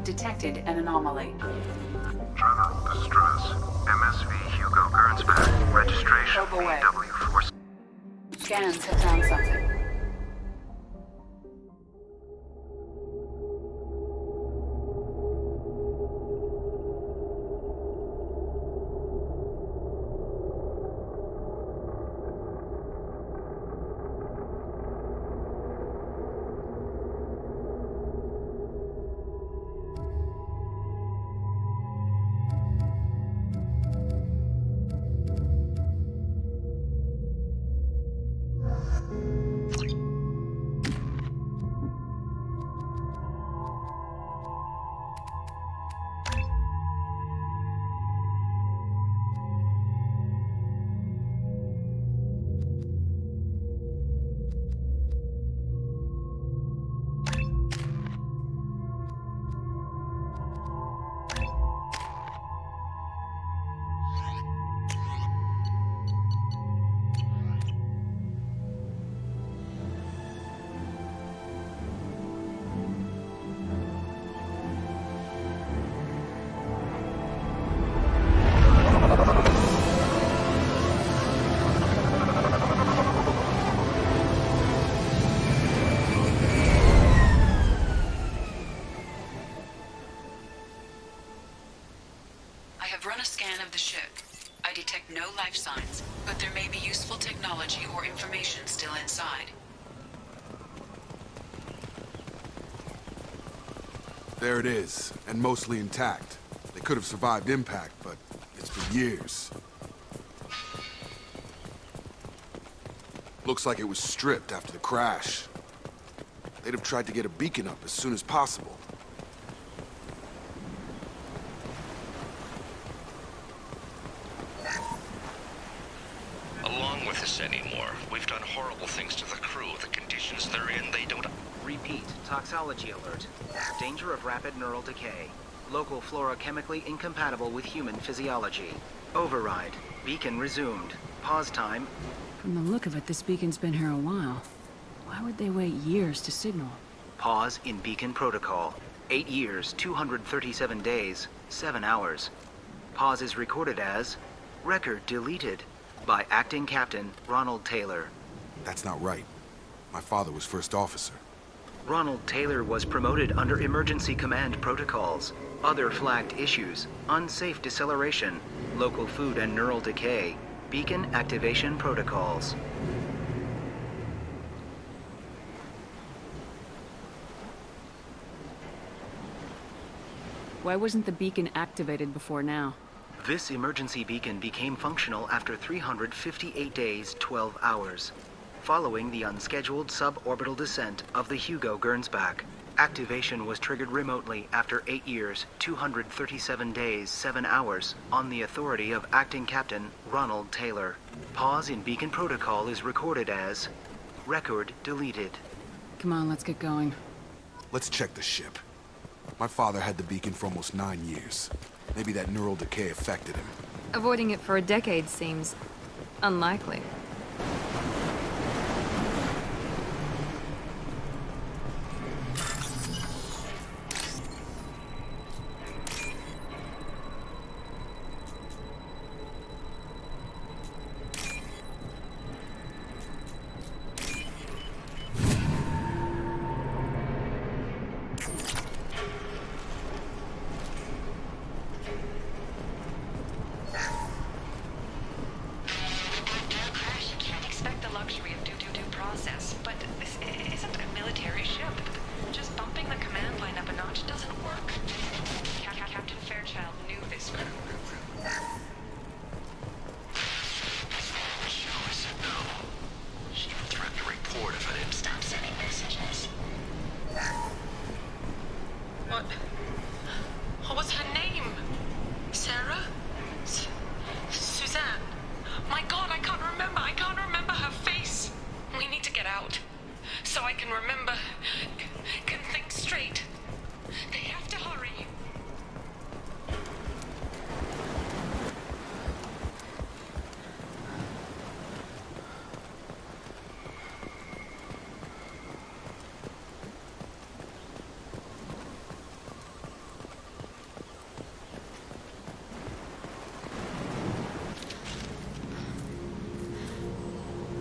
detected an anomaly. General distress. MSV Hugo Gernsback. Registration Probe away. BW4. Scans have found something. I have run a scan of the ship. I detect no life signs, but there may be useful technology or information still inside. There it is, and mostly intact. They could have survived impact, but it's been years. Looks like it was stripped after the crash. They'd have tried to get a beacon up as soon as possible. Along with this anymore. We've done horrible things to the crew. The conditions they're in, they don't... Repeat. Toxology alert. Danger of rapid neural decay. Local flora chemically incompatible with human physiology. Override. Beacon resumed. Pause time. From the look of it, this beacon's been here a while. Why would they wait years to signal? Pause in beacon protocol. 8 years, 237 days, 7 hours. Pause is recorded as... Record deleted. By Acting Captain Ronald Taylor. That's not right. My father was first officer. Ronald Taylor was promoted under emergency command protocols. Other flagged issues: unsafe deceleration, local food and neural decay, beacon activation protocols. Why wasn't the beacon activated before now? This emergency beacon became functional after 358 days, 12 hours. Following the unscheduled suborbital descent of the Hugo Gernsback, activation was triggered remotely after 8 years, 237 days, 7 hours, on the authority of Acting Captain Ronald Taylor. Pause in beacon protocol is recorded as... Record deleted. Come on, let's get going. Let's check the ship. My father had the beacon for almost 9 years. Maybe that neural decay affected him. Avoiding it for a decade seems unlikely.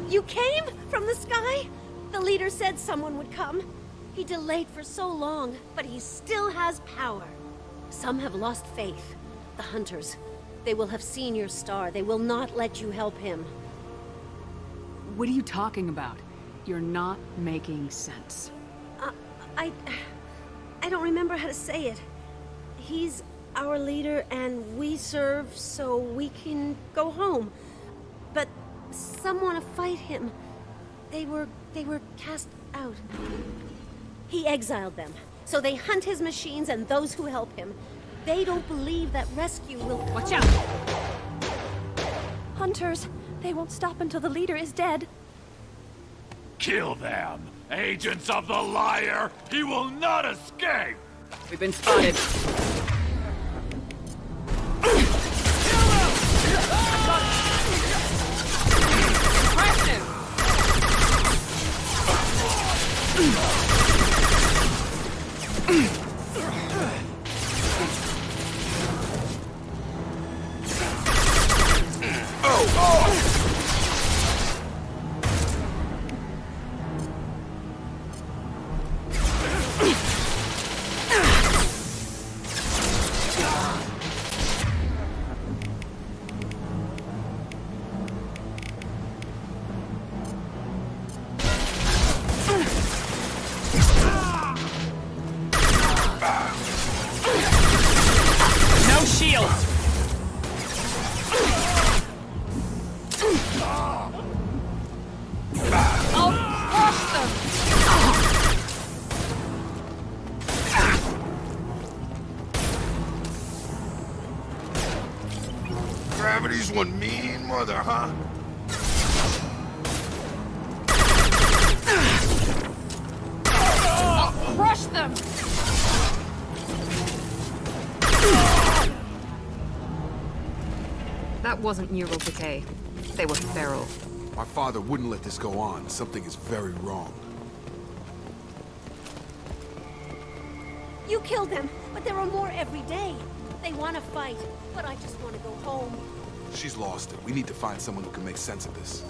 You came from the sky? The leader said someone would come. He delayed for so long, but he still has power. Some have lost faith. The hunters. They will have seen your star. They will not let you help him. What are you talking about? You're not making sense. I don't remember how to say it. He's our leader and we serve so we can go home. But some want to fight him. They were cast out. He exiled them, so they hunt his machines and those who help him. They don't believe that rescue will... Watch out! Hunters, they won't stop until the leader is dead. Kill them! Agents of the liar! He will not escape! We've been spotted. No shields! I'll crush them! Gravity's one mean mother, huh? Crush them! That wasn't neural decay. They were feral. My father wouldn't let this go on. Something is very wrong. You killed them, but there are more every day. They want to fight, but I just want to go home. She's lost it. We need to find someone who can make sense of this.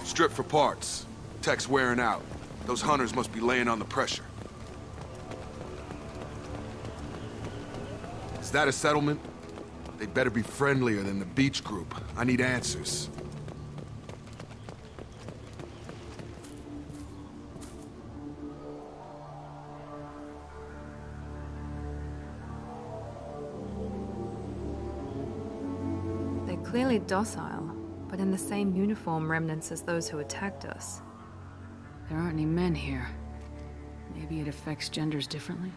Strip for parts. Tech's wearing out. Those hunters must be laying on the pressure. Is that a settlement? They'd better be friendlier than the beach group. I need answers. They're clearly docile, but in the same uniform remnants as those who attacked us. There aren't any men here. Maybe it affects genders differently?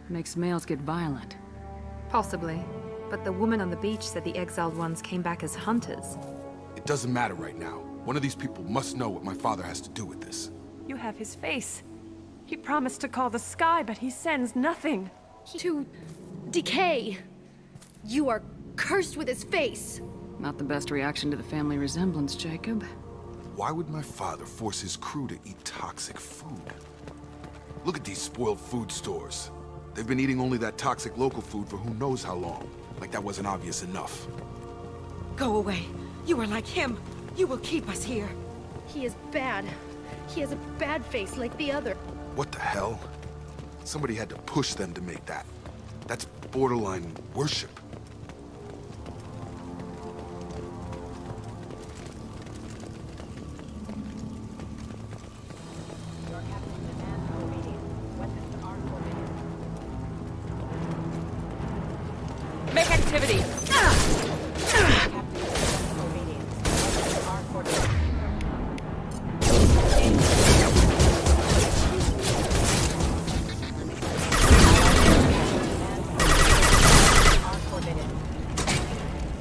Makes males get violent. Possibly. But the woman on the beach said the exiled ones came back as hunters. It doesn't matter right now. One of these people must know what my father has to do with this. You have his face. He promised to call the sky, but he sends nothing. To decay. You are cursed with his face. Not the best reaction to the family resemblance, Jacob. Why would my father force his crew to eat toxic food? Look at these spoiled food stores. They've been eating only that toxic local food for who knows how long. Like that wasn't obvious enough. Go away. You are like him. You will keep us here. He is bad. He has a bad face like the other. What the hell? Somebody had to push them to make that. That's borderline worship. Make activity!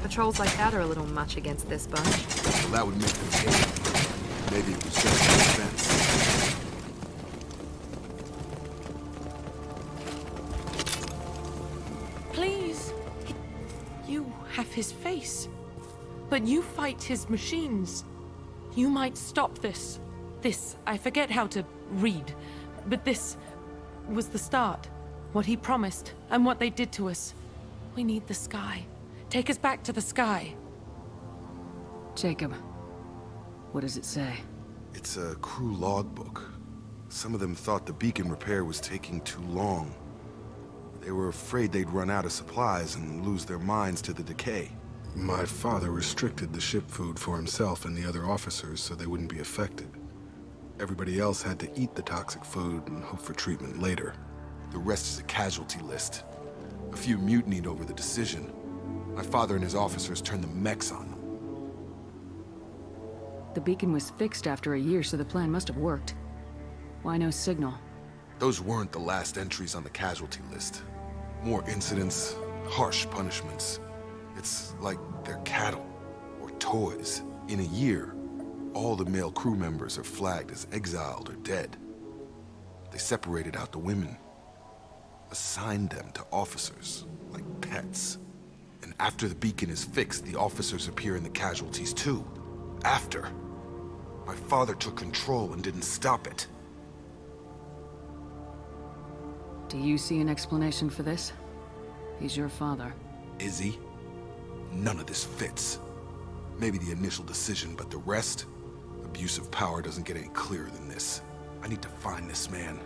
Patrols like that are a little much against this bunch. Well, that would make them hate. Maybe it was just an offense. Please. You have his face. But you fight his machines. You might stop this. I forget how to read, but this was the start. What he promised, and what they did to us. We need the sky. Take us back to the sky. Jacob, what does it say? It's a crew logbook. Some of them thought the beacon repair was taking too long. They were afraid they'd run out of supplies and lose their minds to the decay. My father restricted the ship food for himself and the other officers so they wouldn't be affected. Everybody else had to eat the toxic food and hope for treatment later. The rest is a casualty list. A few mutinied over the decision. My father and his officers turned the mechs on them. The beacon was fixed after a year, so the plan must have worked. Why no signal? Those weren't the last entries on the casualty list. More incidents, harsh punishments. It's like they're cattle, or toys. In a year, all the male crew members are flagged as exiled or dead. They separated out the women, assigned them to officers, like pets. And after the beacon is fixed, the officers appear in the casualties too. After. My father took control and didn't stop it. Do you see an explanation for this? He's your father. Is he? None of this fits. Maybe the initial decision, but the rest? Abuse of power doesn't get any clearer than this. I need to find this man.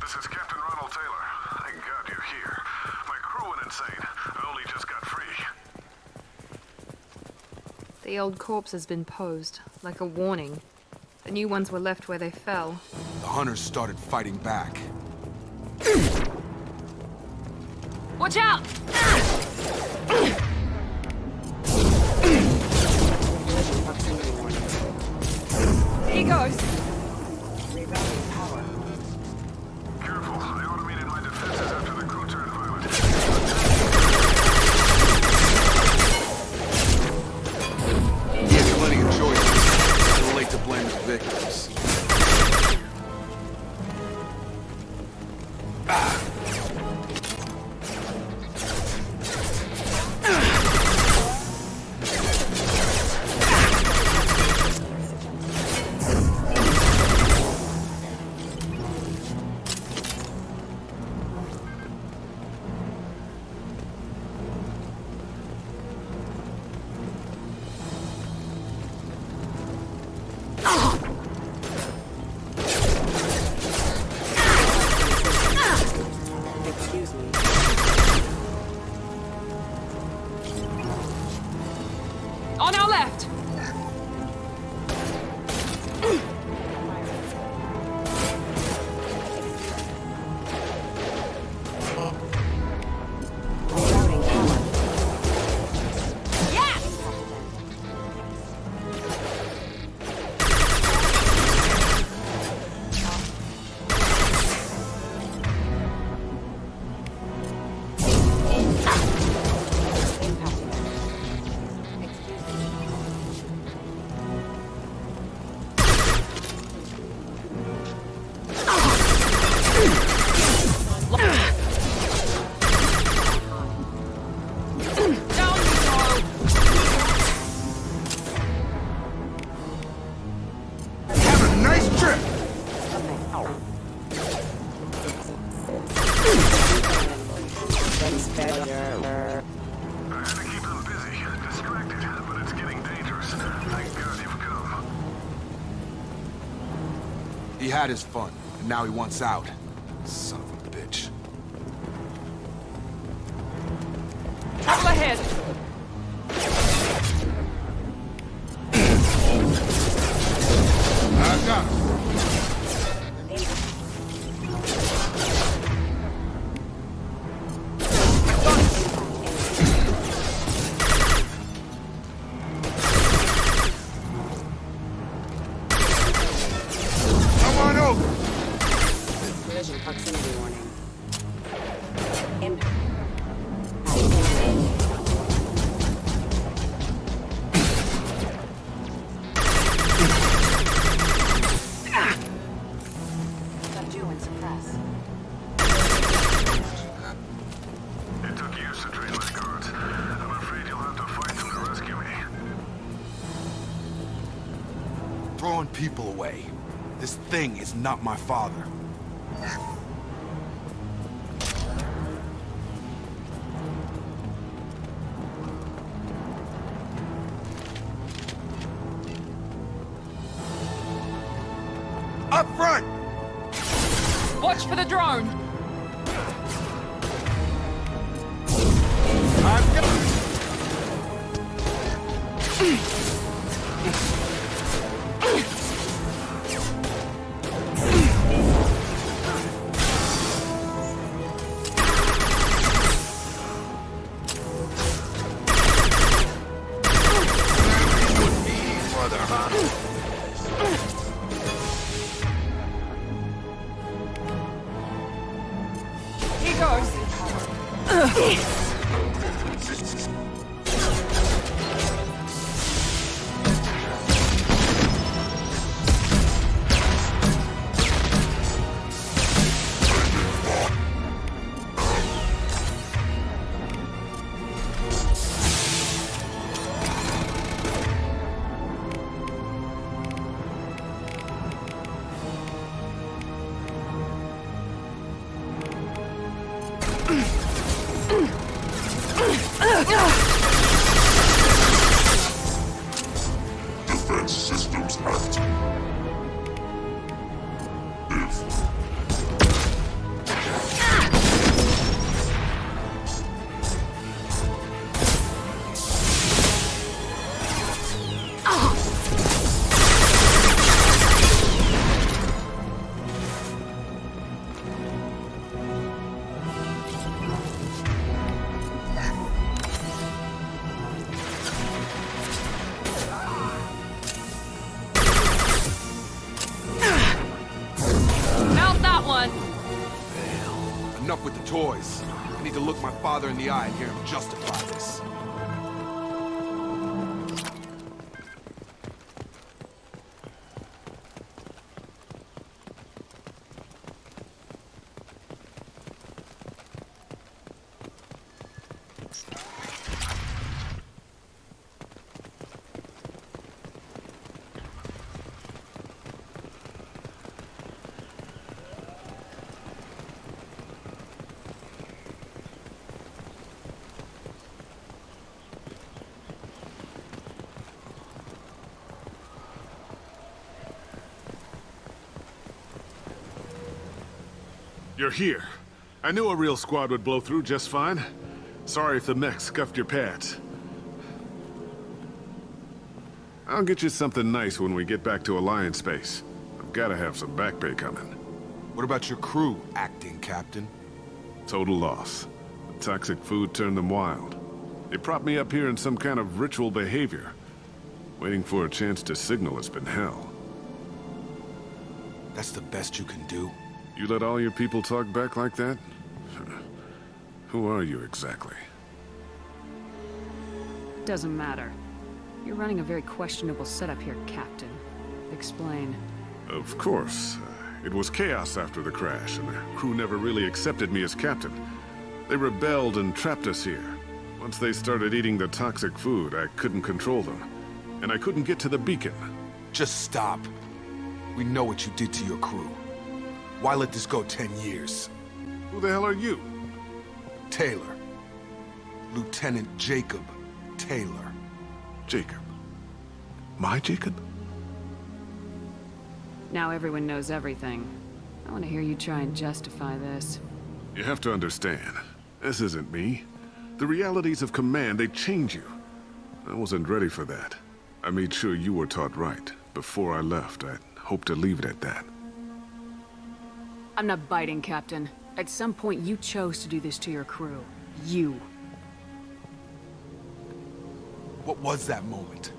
This is Captain Ronald Taylor. Thank God you're here. My crew went insane. I only just got free. The old corpse has been posed, like a warning. The new ones were left where they fell. The hunters started fighting back. Watch out! Here he goes. Careful, I automated my defenses after the crew turned violent. He had plenty of choices. Too late to blame the victims. On our left! He had his fun, and now he wants out. Son of a bitch. Trouble ahead! I got him. throwing people away. This thing is not my father. Up front! Watch for the drone! I've got... Here goes! Defense systems active. Mount that one! Enough with the toys. I need to look my father in the eye and hear him justify this. You're here. I knew a real squad would blow through just fine. Sorry if the mech scuffed your pads. I'll get you something nice when we get back to Alliance space. I've gotta have some back pay coming. What about your crew, acting captain? Total loss. The toxic food turned them wild. They propped me up here in some kind of ritual behavior. Waiting for a chance to signal has been hell. That's the best you can do? You let all your people talk back like that? Who are you exactly? Doesn't matter. You're running a very questionable setup here, Captain. Explain. Of course. It was chaos after the crash, and the crew never really accepted me as captain. They rebelled and trapped us here. Once they started eating the toxic food, I couldn't control them. And I couldn't get to the beacon. Just stop. We know what you did to your crew. Why let this go 10 years? Who the hell are you? Taylor. Lieutenant Jacob Taylor. Jacob. My Jacob? Now everyone knows everything. I want to hear you try and justify this. You have to understand, this isn't me. The realities of command, they change you. I wasn't ready for that. I made sure you were taught right. Before I left, I hoped to leave it at that. I'm not biting, Captain. At some point, you chose to do this to your crew. You. What was that moment?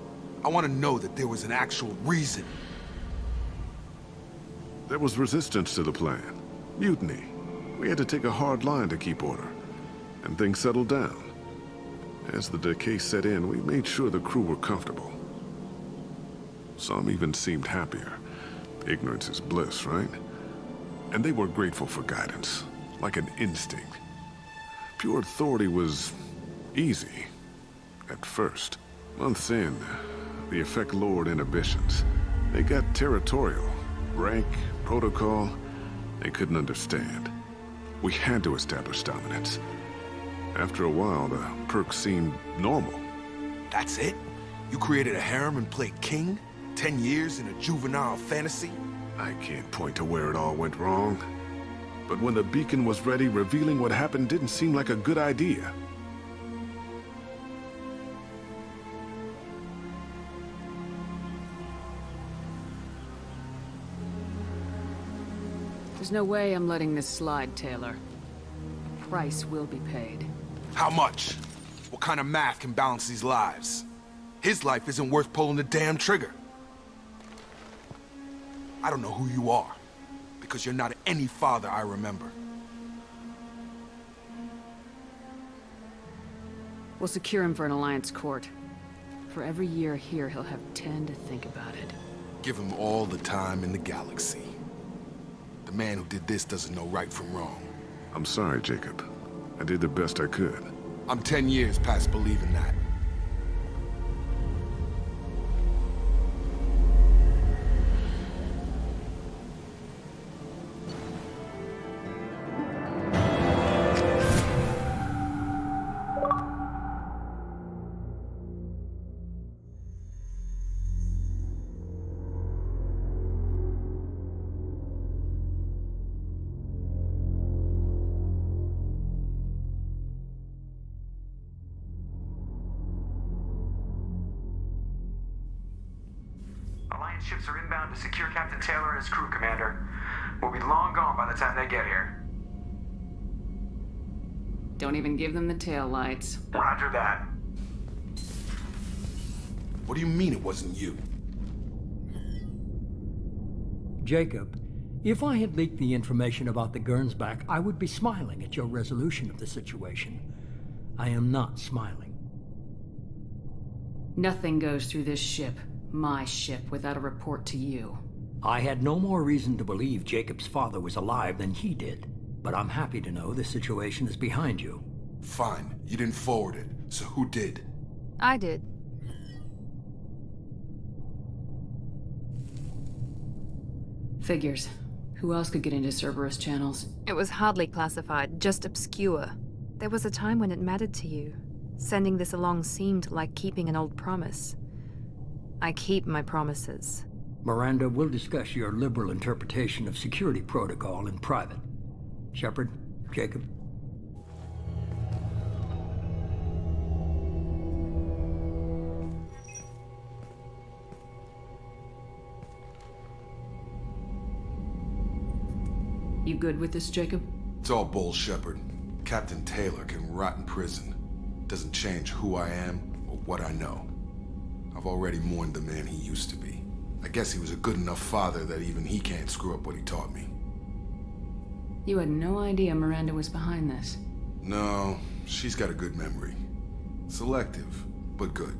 I want to know that there was an actual reason. There was resistance to the plan. Mutiny. We had to take a hard line to keep order. And things settled down. As the decay set in, we made sure the crew were comfortable. Some even seemed happier. Ignorance is bliss, right? And they were grateful for guidance, like an instinct. Pure authority was easy, at first. Months in, the effect lowered inhibitions, They got territorial. Rank, protocol, they couldn't understand. We had to establish dominance. After a while, the perks seemed normal. That's it? You created a harem and played king? 10 years in a juvenile fantasy? I can't point to where it all went wrong. But when the beacon was ready, revealing what happened didn't seem like a good idea. There's no way I'm letting this slide, Taylor. A price will be paid. How much? What kind of math can balance these lives? His life isn't worth pulling the damn trigger. I don't know who you are, because you're not any father I remember. We'll secure him for an alliance court. For every year here, he'll have 10 to think about it. Give him all the time in the galaxy. The man who did this doesn't know right from wrong. I'm sorry, Jacob. I did the best I could. I'm 10 years past believing that. Alliance ships are inbound to secure Captain Taylor and his crew, Commander. We'll be long gone by the time they get here. Don't even give them the tail lights. Roger that. What do you mean it wasn't you? Jacob, if I had leaked the information about the Gernsback, I would be smiling at your resolution of the situation. I am not smiling. Nothing goes through this ship, my ship, without a report to you. I had no more reason to believe Jacob's father was alive than he did, but I'm happy to know the situation is behind you. Fine, you didn't forward it, so who did? I did. Figures. Who else could get into Cerberus channels? It was hardly classified, just obscure. There was a time when it mattered to you. Sending this along seemed like keeping an old promise. I keep my promises. Miranda, we'll discuss your liberal interpretation of security protocol in private. Shepard, Jacob. You good with this, Jacob? It's all bull, Shepard. Captain Taylor can rot in prison. Doesn't change who I am or what I know. I've already mourned the man he used to be. I guess he was a good enough father that even he can't screw up what he taught me. You had no idea Miranda was behind this. No, she's got a good memory. Selective, but good.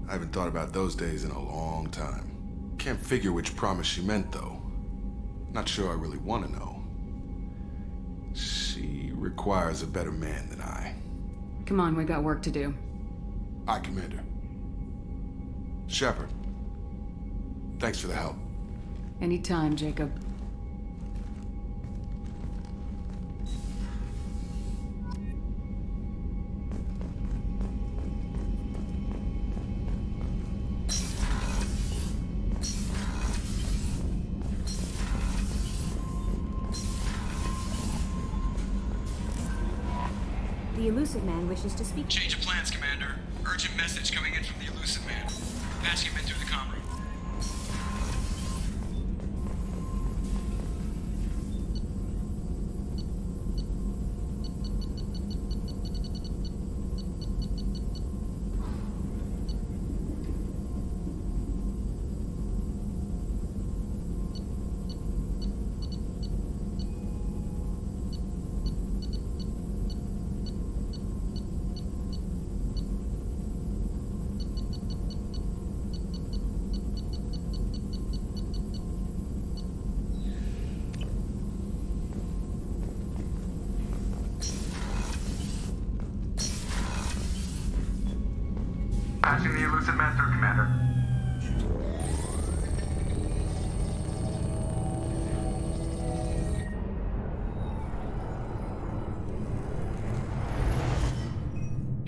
I haven't thought about those days in a long time. Can't figure which promise she meant, though. Not sure I really want to know. She requires a better man than I. Come on, we got work to do. Aye, Commander. Shepard, thanks for the help. Anytime, Jacob. The Elusive Man wishes to speak. Change of plans, Commander. Urgent message coming in from the Elusive Man. Patching him in through the comm room.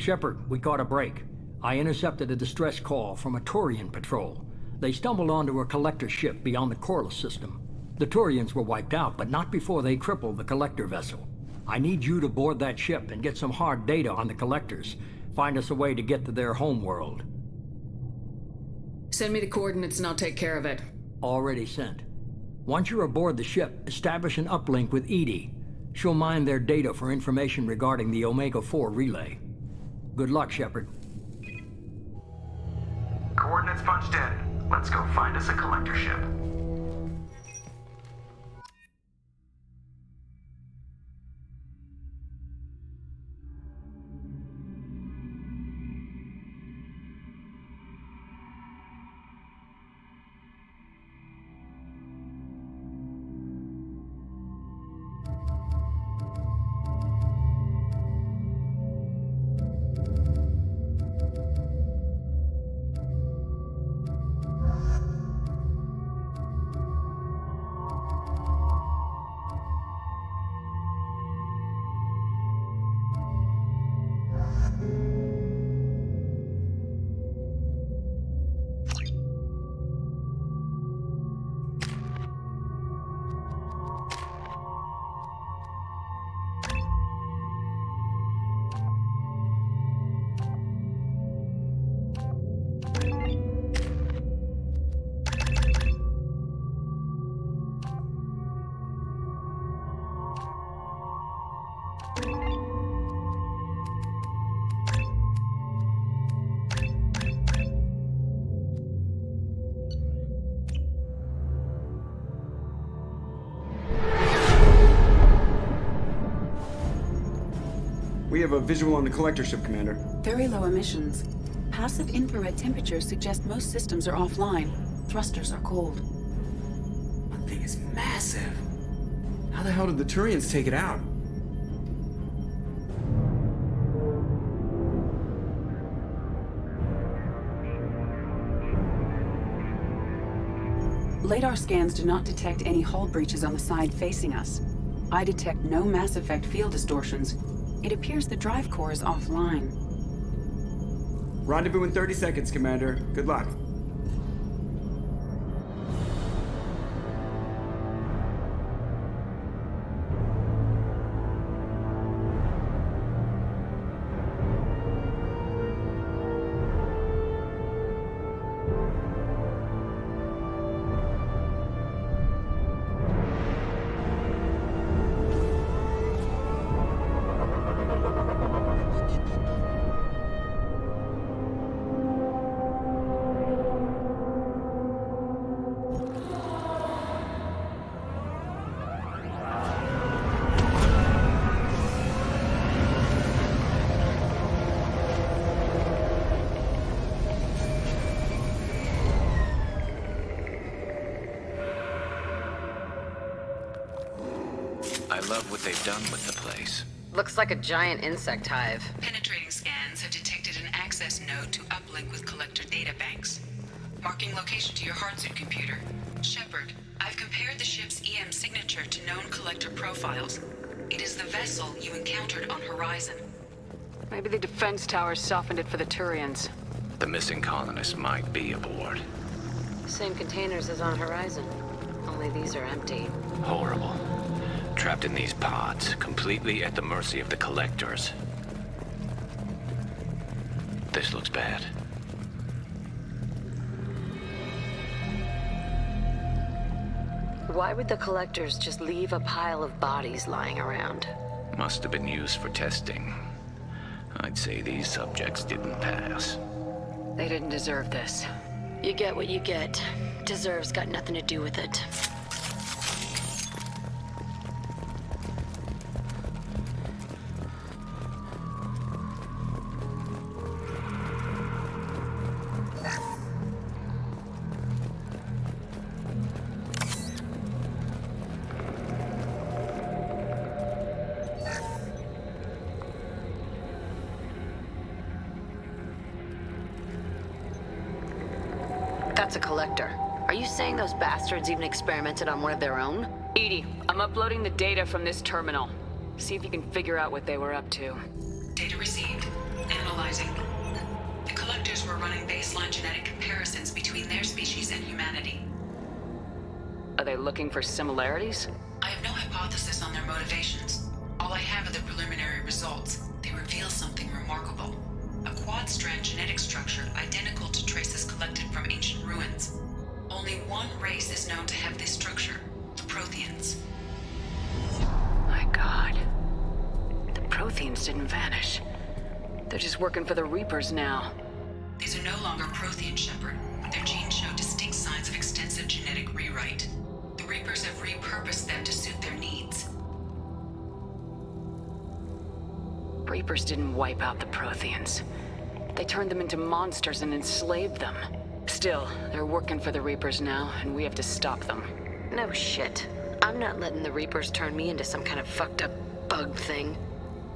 Shepard, we caught a break. I intercepted a distress call from a Turian patrol. They stumbled onto a collector ship beyond the Corliss system. The Turians were wiped out, but not before they crippled the collector vessel. I need you to board that ship and get some hard data on the collectors. Find us a way to get to their homeworld. Send me the coordinates and I'll take care of it. Already sent. Once you're aboard the ship, establish an uplink with Edie. She'll mine their data for information regarding the Omega-4 relay. Good luck, Shepard. Coordinates punched in. Let's go find us a collector ship. We have a visual on the collector ship, Commander. Very low emissions. Passive infrared temperatures suggest most systems are offline. Thrusters are cold. That thing is massive. How the hell did the Turians take it out? Radar scans do not detect any hull breaches on the side facing us. I detect no Mass Effect field distortions. It appears the drive core is offline. Rendezvous in 30 seconds, Commander. Good luck. I love what they've done with the place. Looks like a giant insect hive. Penetrating scans have detected an access node to uplink with collector databanks. Marking location to your hardsuit computer. Shepard, I've compared the ship's EM signature to known collector profiles. It is the vessel you encountered on Horizon. Maybe the defense towers softened it for the Turians. The missing colonists might be aboard. Same containers as on Horizon. Only these are empty. Horrible. Trapped in these pods, completely at the mercy of the collectors. This looks bad. Why would the collectors just leave a pile of bodies lying around? Must have been used for testing. I'd say these subjects didn't pass. They didn't deserve this. You get what you get. Deserve's got nothing to do with it. That's a collector. Are you saying those bastards even experimented on one of their own? Edie, I'm uploading the data from this terminal. See if you can figure out what they were up to. Data received. Analyze Analyzing. The collectors were running baseline genetic comparisons between their species and humanity. Are they looking for similarities? I have no hypothesis on their motivations. All I have are the preliminary results. They reveal something remarkable. A quad-strand genetic structure identical to traces collected from ancient ruins. Only one race is known to have this structure, the Protheans. My God. The Protheans didn't vanish. They're just working for the Reapers now. These are no longer Prothean, Shepard. Their genes show distinct signs of extensive genetic rewrite. The Reapers have repurposed them to suit their needs. Reapers didn't wipe out the Protheans. They turned them into monsters and enslaved them. Still, they're working for the Reapers now, and we have to stop them. No shit. I'm not letting the Reapers turn me into some kind of fucked up bug thing.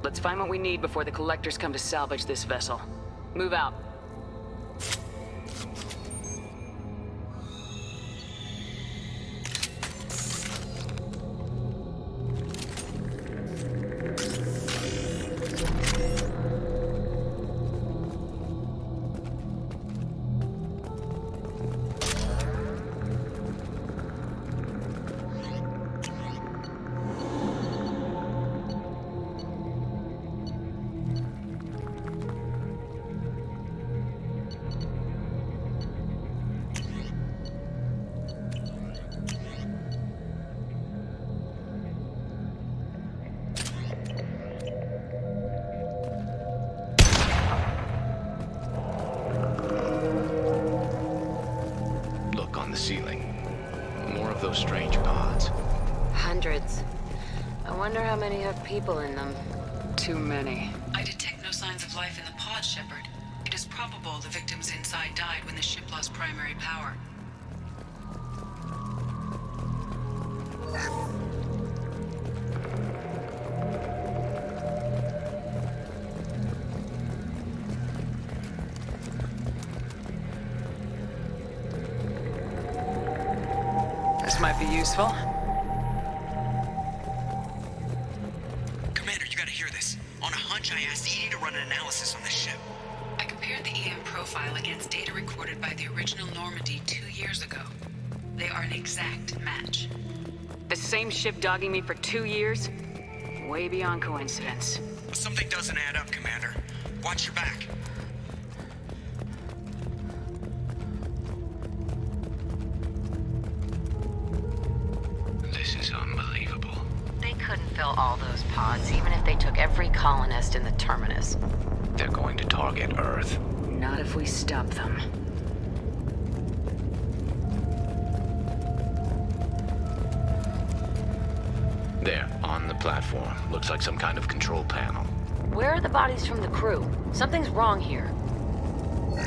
Let's find what we need before the Collectors come to salvage this vessel. Move out. Ceiling. More of those strange pods. Hundreds. I wonder how many have people in them. Too many. I detect no signs of life in the pod, Shepard. It is probable the victims inside died when the ship lost primary power. This might be useful. Commander, you gotta hear this. On a hunch, I asked Edie to run an analysis on this ship. I compared the EM profile against data recorded by the original Normandy 2 years ago. They are an exact match. The same ship dogging me for 2 years? Way beyond coincidence. Something doesn't add up, Commander. Watch your back. This is unbelievable. They couldn't fill all those pods, even if they took every colonist in the terminus. They're going to target Earth. Not if we stop them. There, on the platform. Looks like some kind of control panel. Where are the bodies from the crew? Something's wrong here.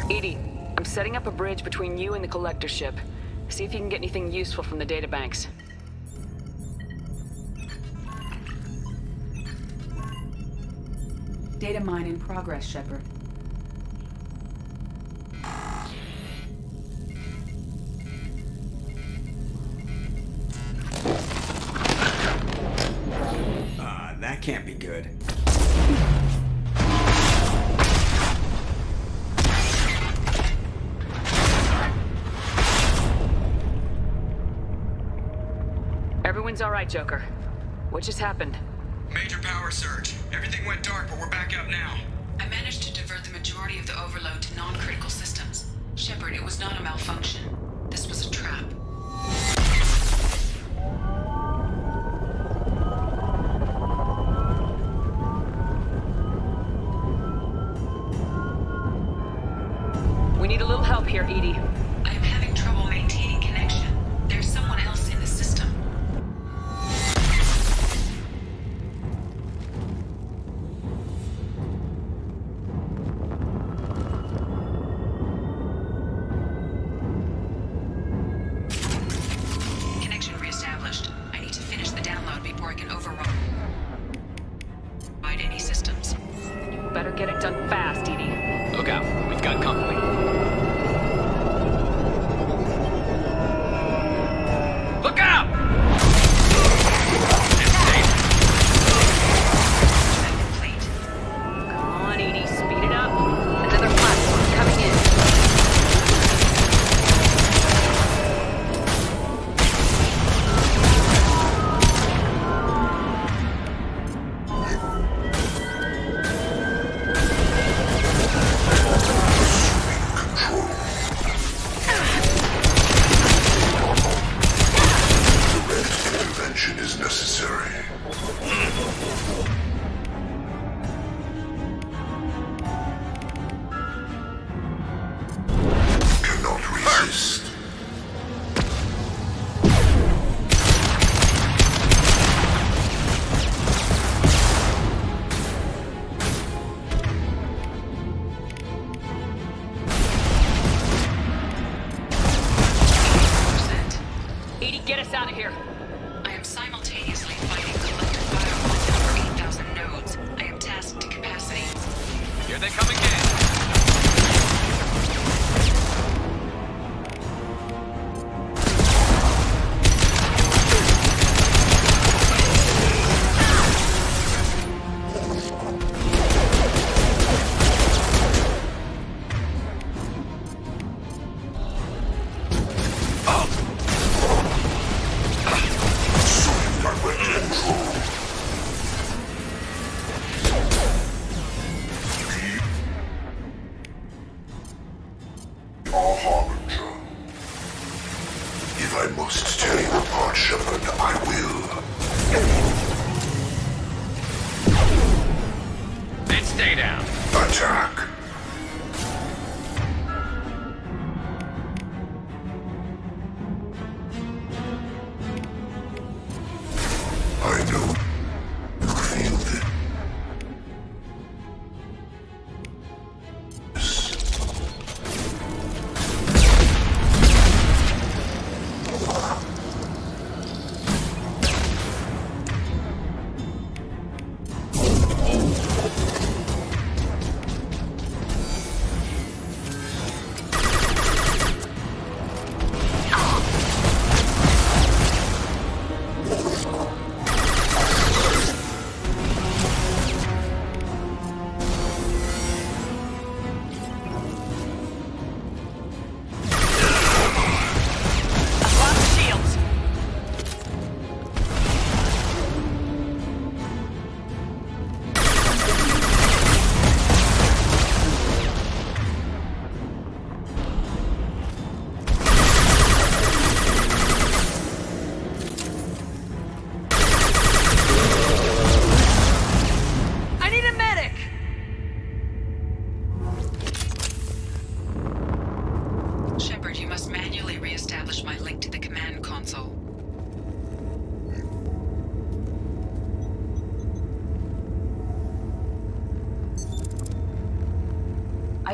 Edie, I'm setting up a bridge between you and the collector ship. See if you can get anything useful from the databanks. Data mine in progress, Shepard. That can't be good. Everyone's all right, Joker. What just happened? Major power surge. Everything went dark, but we're back up now. I managed to divert the majority of the overload to non-critical systems. Shepard, it was not a malfunction. This was a trap. We need a little help here, Edie. I am having trouble maintaining connection. There's someone else in the system. Connection reestablished. I need to finish the download before I can override any systems. You better get it done fast, Edie. Look out, we've got company. Look out! Come on, Edie, speed it up. Get us out of here. I am simultaneously fighting collector firewalls at over 8,000 nodes. I am tasked to capacity. Here they come again.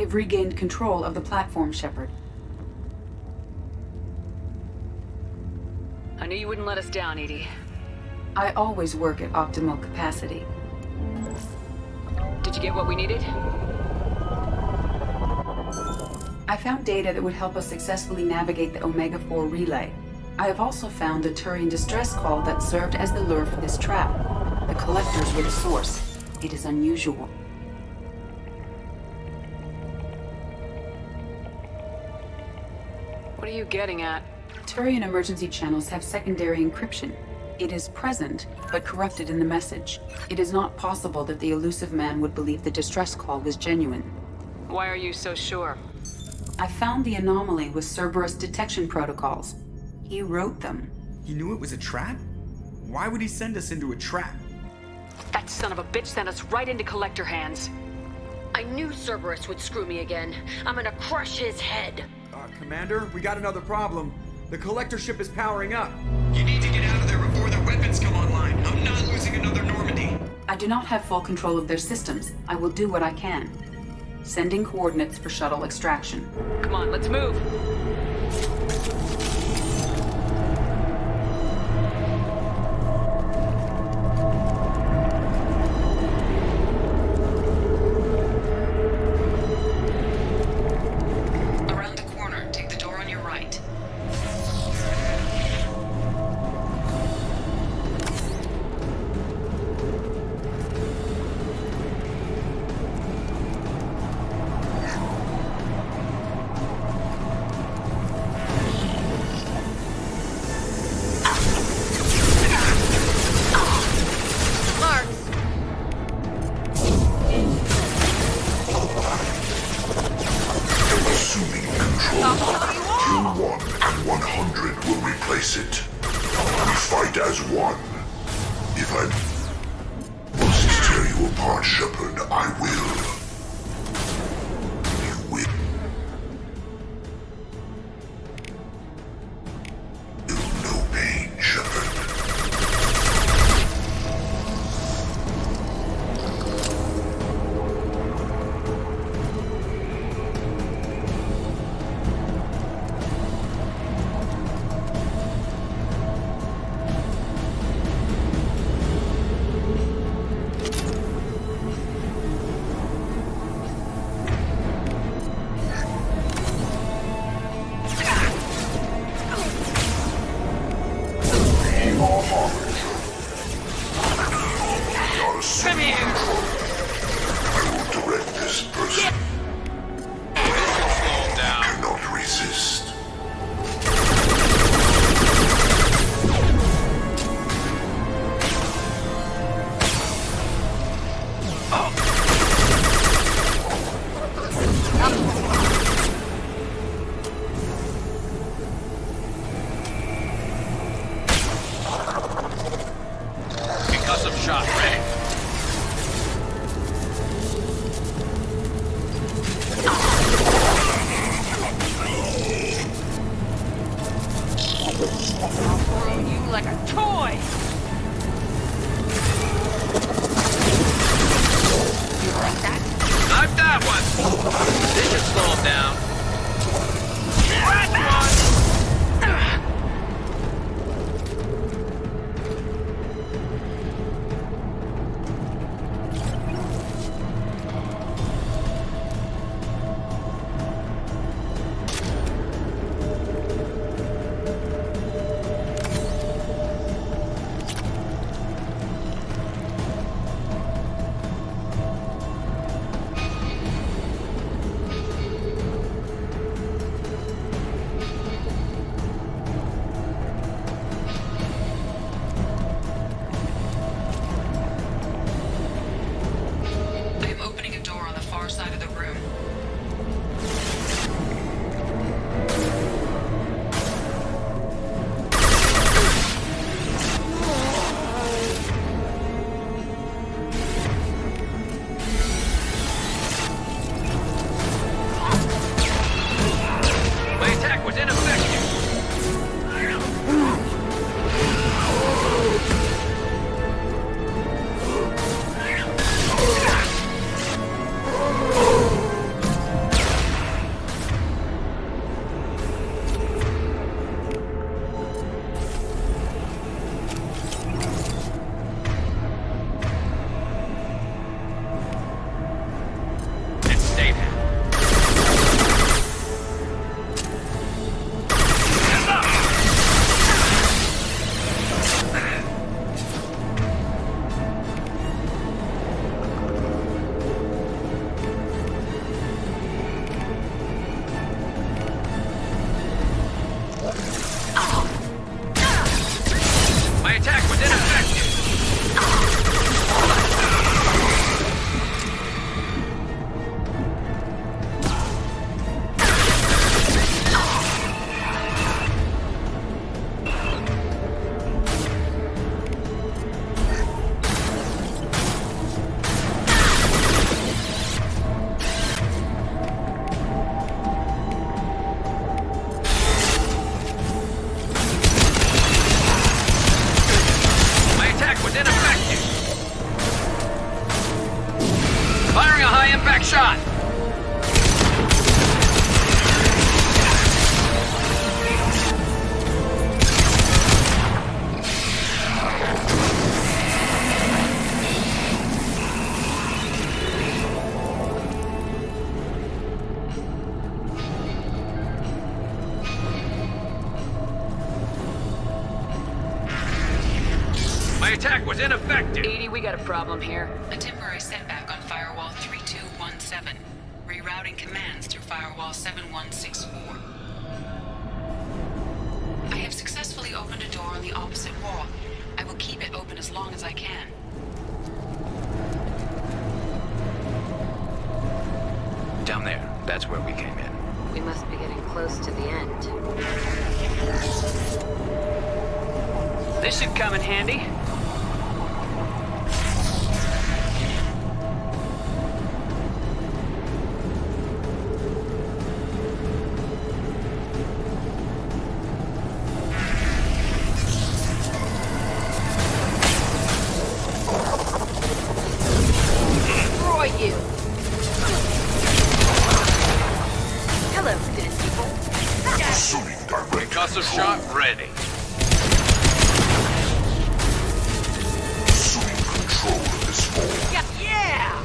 I've regained control of the platform, Shepard. I knew you wouldn't let us down, Edie. I always work at optimal capacity. Did you get what we needed? I found data that would help us successfully navigate the Omega-4 relay. I have also found a Turian distress call that served as the lure for this trap. The collectors were the source. It is unusual. What are you getting at? Turian emergency channels have secondary encryption. It is present, but corrupted in the message. It is not possible that the elusive man would believe the distress call was genuine. Why are you so sure? I found the anomaly with Cerberus detection protocols. He wrote them. He knew it was a trap? Why would he send us into a trap? That son of a bitch sent us right into collector hands. I knew Cerberus would screw me again. I'm gonna crush his head. Commander, we got another problem. The collector ship is powering up. You need to get out of there before their weapons come online. I'm not losing another Normandy. I do not have full control of their systems. I will do what I can. Sending coordinates for shuttle extraction. Come on, let's move. I'll throw you like a toy! You like that? Knife that one! This should slow him down. shot! My attack was ineffective! 80, we got a problem here. A temporary setback on Firewall 3217. Rerouting commands through Firewall 7164. I have successfully opened a door on the opposite wall. I will keep it open as long as I can. Down there. That's where we came in. We must be getting close to the end. This should come in handy. Concussive shot ready. Assuming control of this form. Yeah!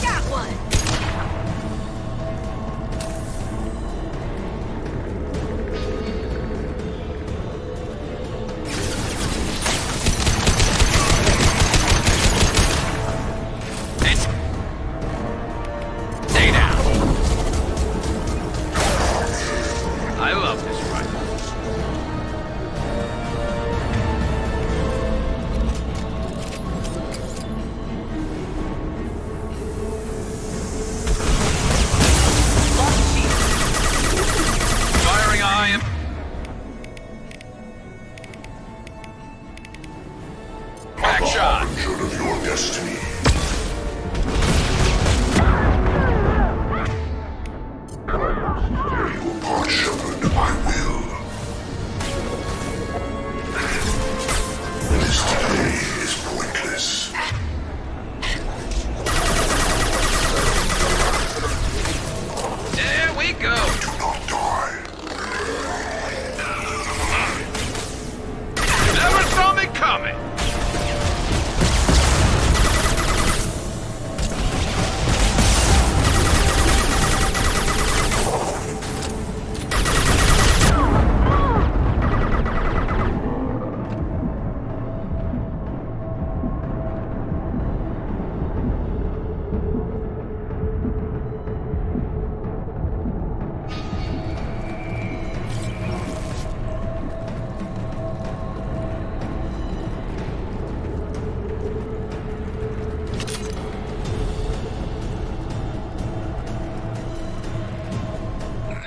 Got one! Stay down. Part Shepard, I will. This delay is pointless. There we go! Do not die. Never saw me coming!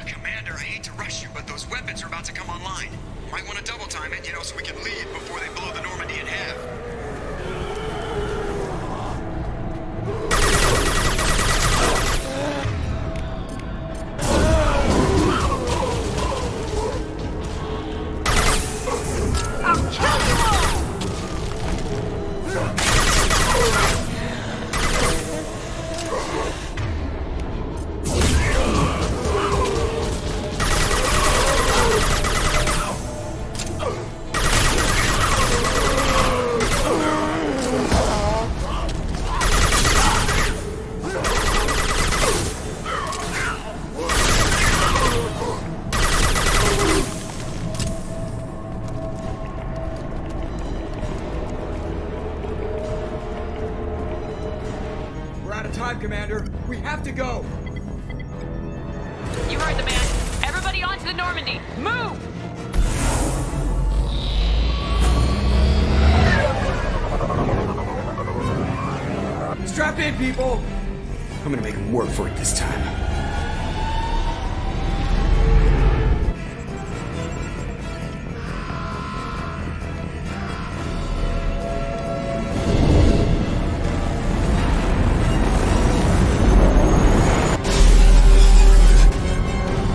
Commander, I hate to rush you, but those weapons are about to come online. Might want to double time it, so we can leave before they blow the Normandy in half. We're out of time, Commander. We have to go. You heard the man. Everybody onto the Normandy. Move! Strap in, people. I'm gonna make him work for it this time.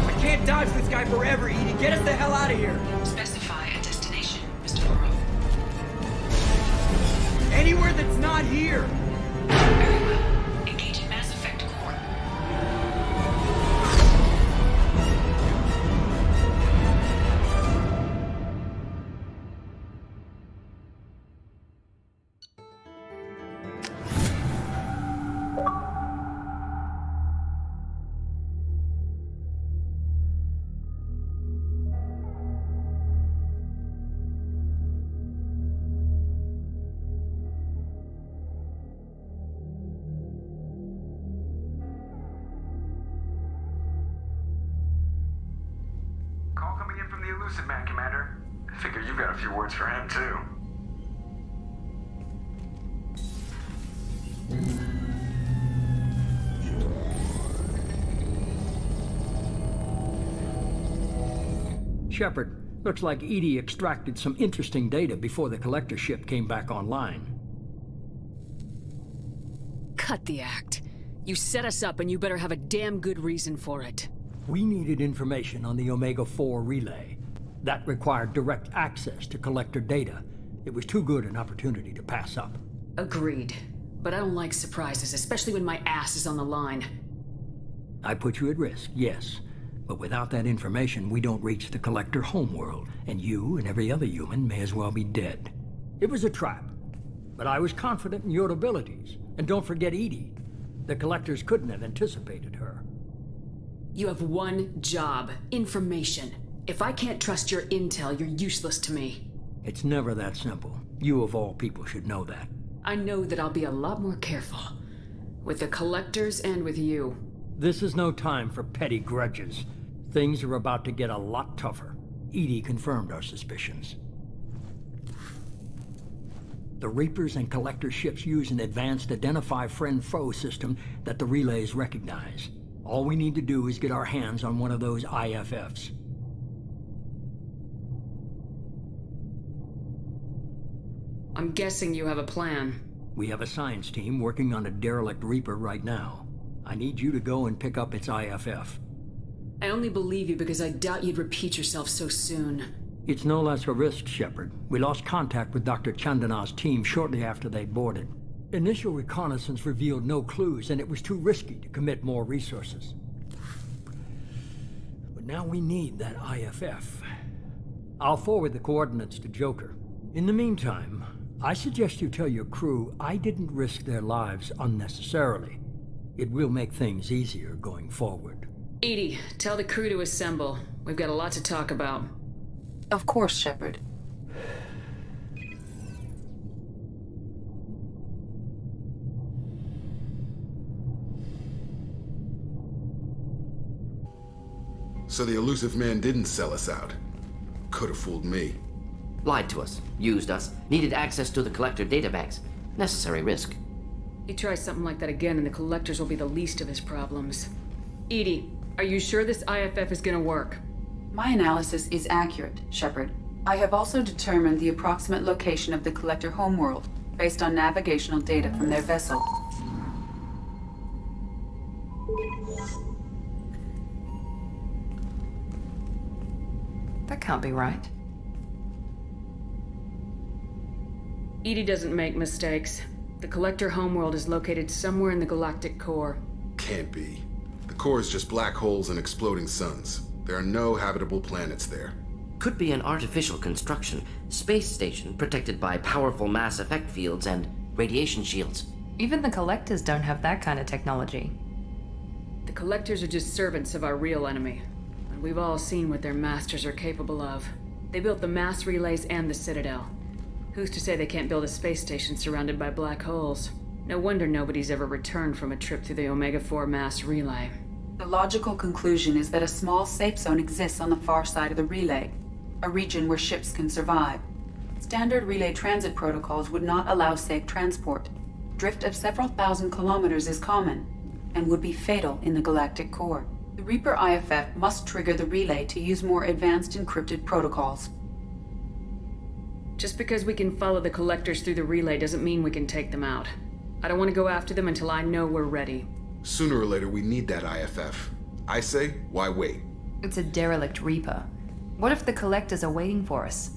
I can't dodge this guy forever, Edie. Get us the hell out of here. Specify a destination, Mr. Burrow. Anywhere that's not here. Very well. Engaging Mass Effect core. Call coming in from the Elusive Man, Commander. I figure you've got a few words for him, too. Shepard, looks like Edie extracted some interesting data before the collector ship came back online. Cut the act. You set us up and you better have a damn good reason for it. We needed information on the Omega-4 relay. That required direct access to collector data. It was too good an opportunity to pass up. Agreed. But I don't like surprises, especially when my ass is on the line. I put you at risk, yes. But without that information, we don't reach the collector homeworld, and you and every other human may as well be dead. It was a trap, but I was confident in your abilities. And don't forget Edie. The collectors couldn't have anticipated her. You have one job: information. If I can't trust your intel, you're useless to me. It's never that simple. You of all people should know that. I know that I'll be a lot more careful. With the collectors and with you. This is no time for petty grudges. Things are about to get a lot tougher. Edie confirmed our suspicions. The Reapers and Collector ships use an advanced Identify Friend-Foe system that the relays recognize. All we need to do is get our hands on one of those IFFs. I'm guessing you have a plan. We have a science team working on a derelict Reaper right now. I need you to go and pick up its IFF. I only believe you because I doubt you'd repeat yourself so soon. It's no less a risk, Shepard. We lost contact with Dr. Chandana's team shortly after they boarded. Initial reconnaissance revealed no clues, and it was too risky to commit more resources. But now we need that IFF. I'll forward the coordinates to Joker. In the meantime, I suggest you tell your crew I didn't risk their lives unnecessarily. It will make things easier going forward. Edie, tell the crew to assemble. We've got a lot to talk about. Of course, Shepard. So the elusive man didn't sell us out. Could have fooled me. Lied to us, used us, needed access to the collector databanks. Necessary risk. He tries something like that again and the collectors will be the least of his problems. Edie, are you sure this IFF is gonna work? My analysis is accurate, Shepard. I have also determined the approximate location of the collector homeworld based on navigational data from their vessel. That can't be right. Edie doesn't make mistakes. The collector homeworld is located somewhere in the galactic core. Can't be. The core is just black holes and exploding suns. There are no habitable planets there. Could be an artificial construction, space station protected by powerful mass effect fields and radiation shields. Even the collectors don't have that kind of technology. The collectors are just servants of our real enemy. And we've all seen what their masters are capable of. They built the mass relays and the Citadel. Who's to say they can't build a space station surrounded by black holes? No wonder nobody's ever returned from a trip through the Omega-4 mass relay. The logical conclusion is that a small safe zone exists on the far side of the relay, a region where ships can survive. Standard relay transit protocols would not allow safe transport. Drift of several thousand kilometers is common, and would be fatal in the galactic core. The Reaper IFF must trigger the relay to use more advanced encrypted protocols. Just because we can follow the collectors through the relay doesn't mean we can take them out. I don't want to go after them until I know we're ready. Sooner or later, we need that IFF. I say, why wait? It's a derelict Reaper. What if the collectors are waiting for us?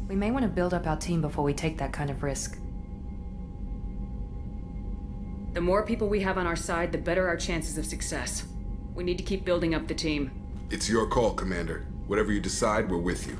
We may want to build up our team before we take that kind of risk. The more people we have on our side, the better our chances of success. We need to keep building up the team. It's your call, Commander. Whatever you decide, we're with you.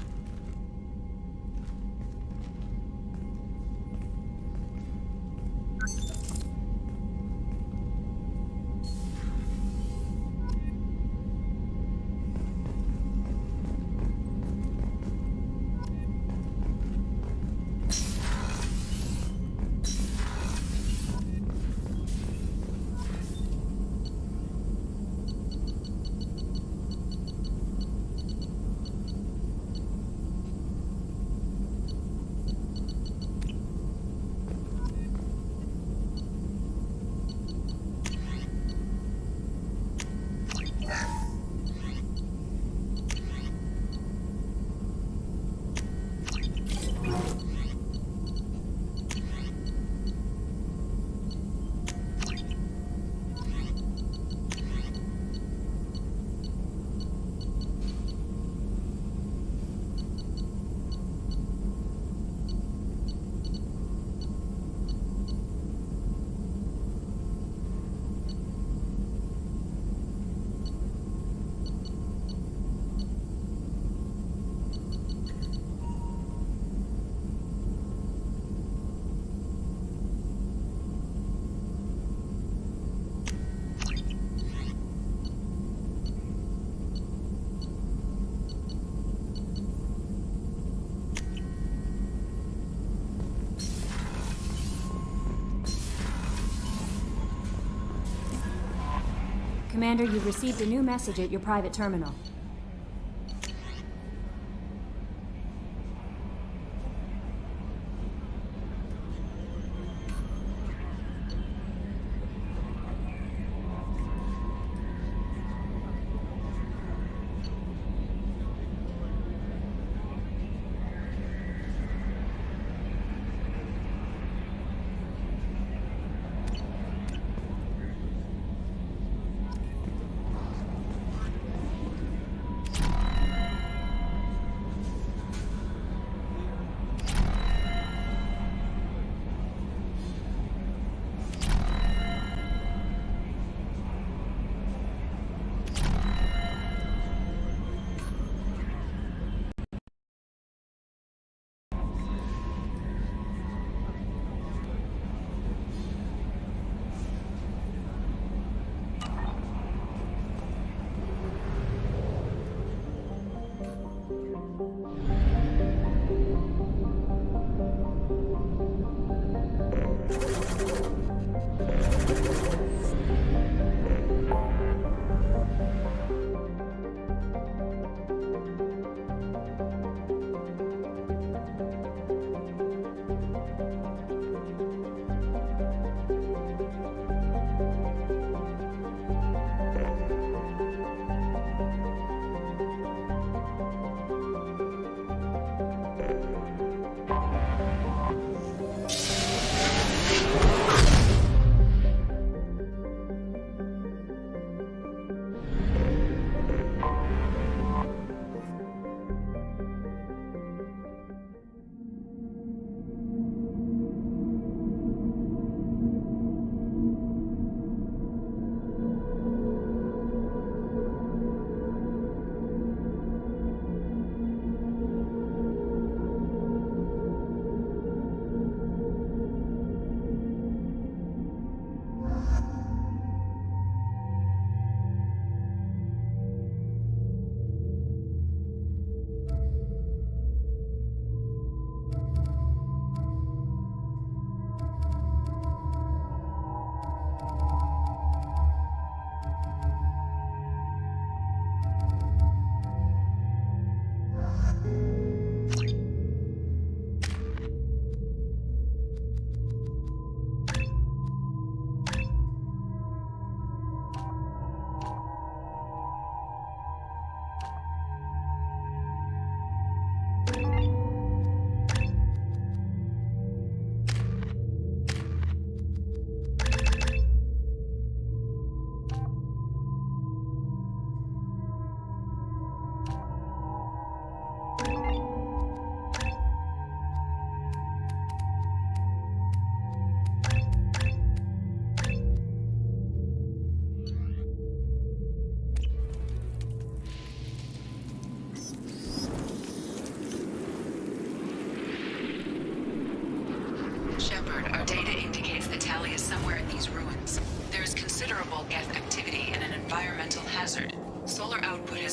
Commander, you've received a new message at your private terminal.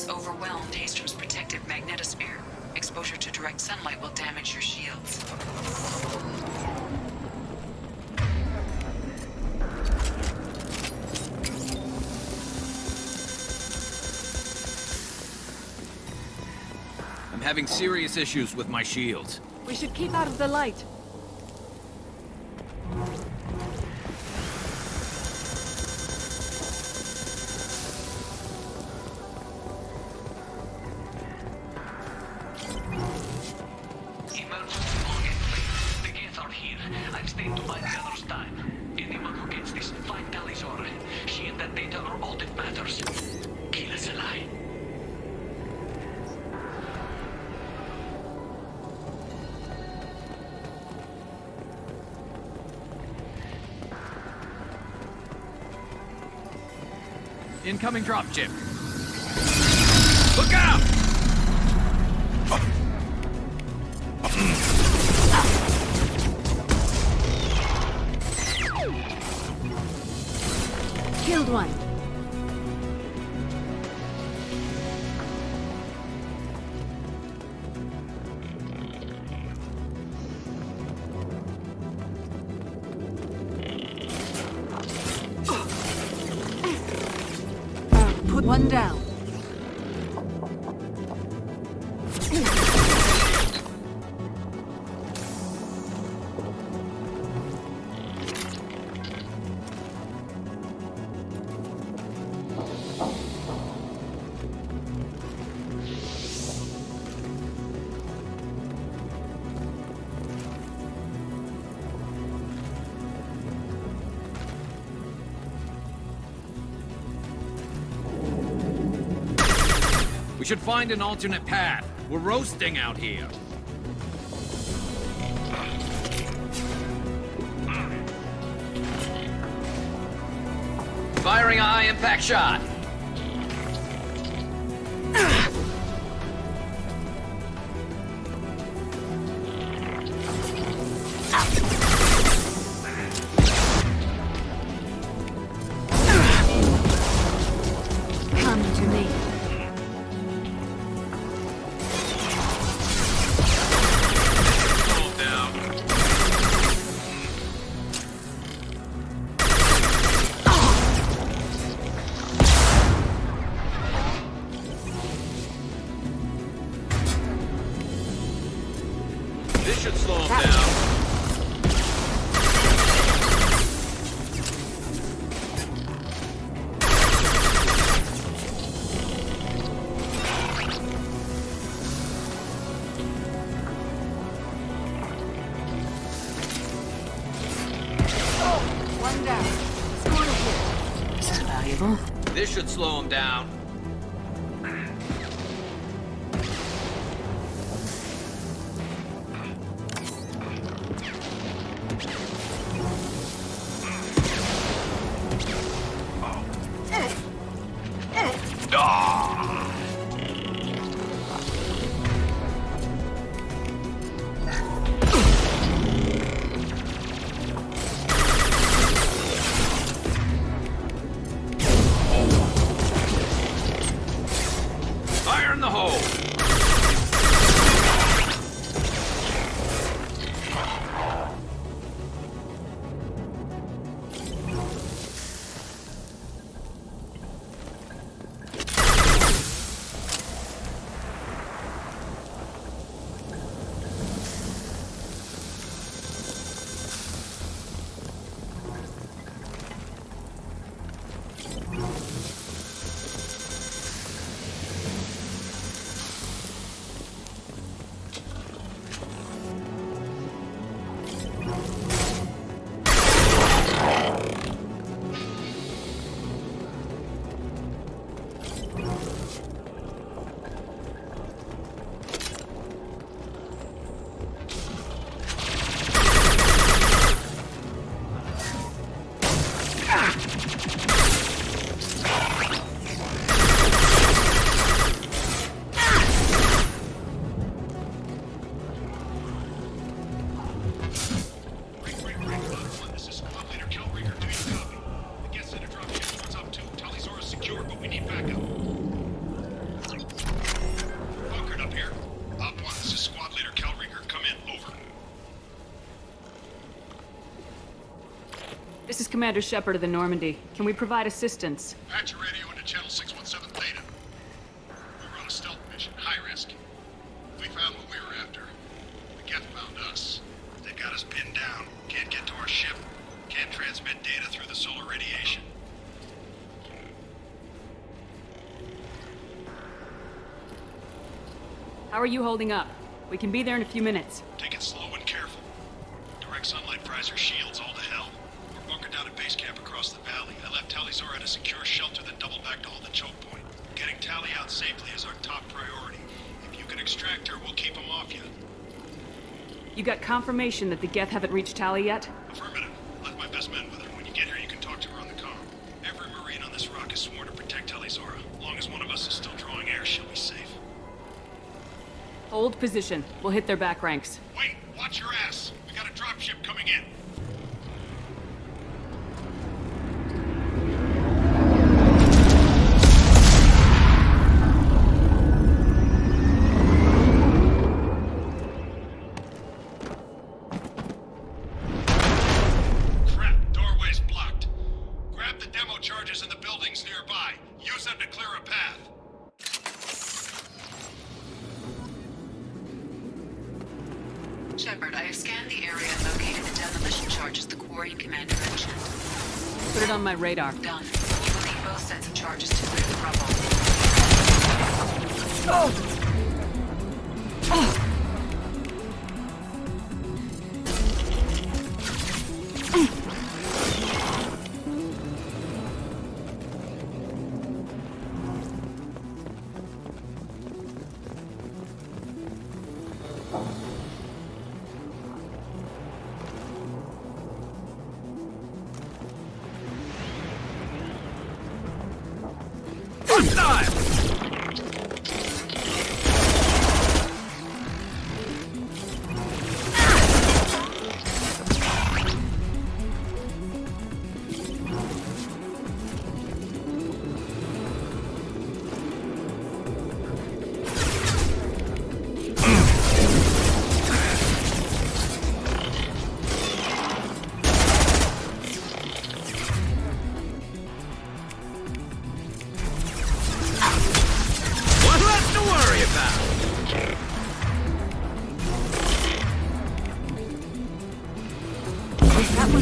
has overwhelmed Haystrom's protective magnetosphere. Exposure to direct sunlight will damage your shields. I'm having serious issues with my shields. We should keep out of the light. Emergency login, please. The gates are here. I've stayed to buy the others time. Anyone who gets this, find Talizor. She and that data are all that matters. Kill us alive. Incoming dropship. Look out! Killed one. Put one down. We should find an alternate path. We're roasting out here. Firing a high-impact shot. Come to me. Hold down. This should slow him down. One down. Score a hit. Is this valuable? This should slow him down. Fire in the hole! This is Commander Shepard of the Normandy. Can we provide assistance? Patch your radio into channel 617 Theta. We're on a stealth mission, high risk. We found what we were after. The Geth found us. They got us pinned down. Can't get to our ship. Can't transmit data through the solar radiation. How are you holding up? We can be there in a few minutes. Take it slow and careful. Direct sunlight fries our shields all to hell. We're bunkered down at base camp across the valley. I left Talizora at a secure shelter, then doubled back to hold the choke point. Getting Tally out safely is our top priority. If you can extract her, we'll keep them off you. You got confirmation that the Geth haven't reached Tally yet? Affirmative. Left my best men with her. When you get here, you can talk to her on the comm. Every Marine on this rock is sworn to protect Talizora. As long as one of us is still drawing air, she'll be safe. Hold position. We'll hit their back ranks. Wait! Watch your ass! We got a dropship coming in! Crap! Doorway's blocked. Grab the demo charges in the buildings nearby. Use them to clear a path. Shepard, I have scanned the area and located the demolition charges the quarry commander mentioned. Put it on my radar. Done. You will need both sets of charges to clear the rubble.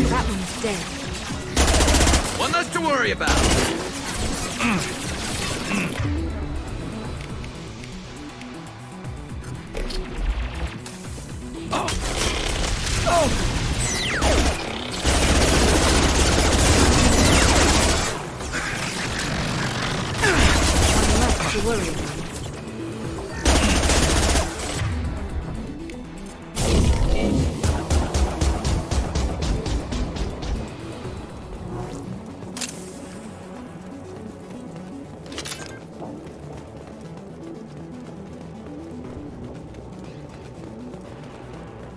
That one's dead. One less to worry about. One less to worry about.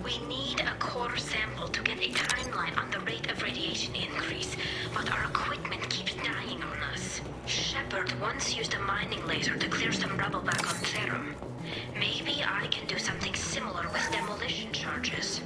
We need a core sample to get a timeline on the rate of radiation increase, but our equipment keeps dying on us. Shepard once used a mining laser to clear some rubble back on Therum. Maybe I can do something similar with demolition charges.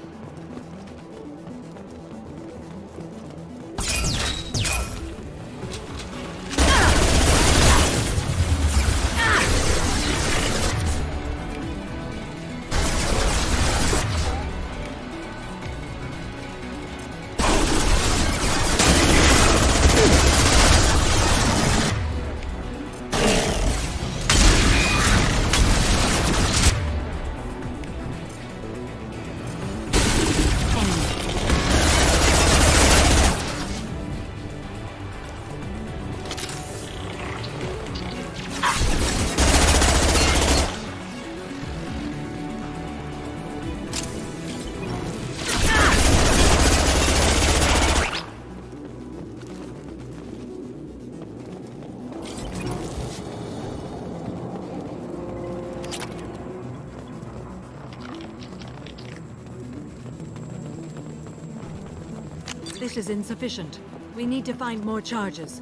This is insufficient. We need to find more charges.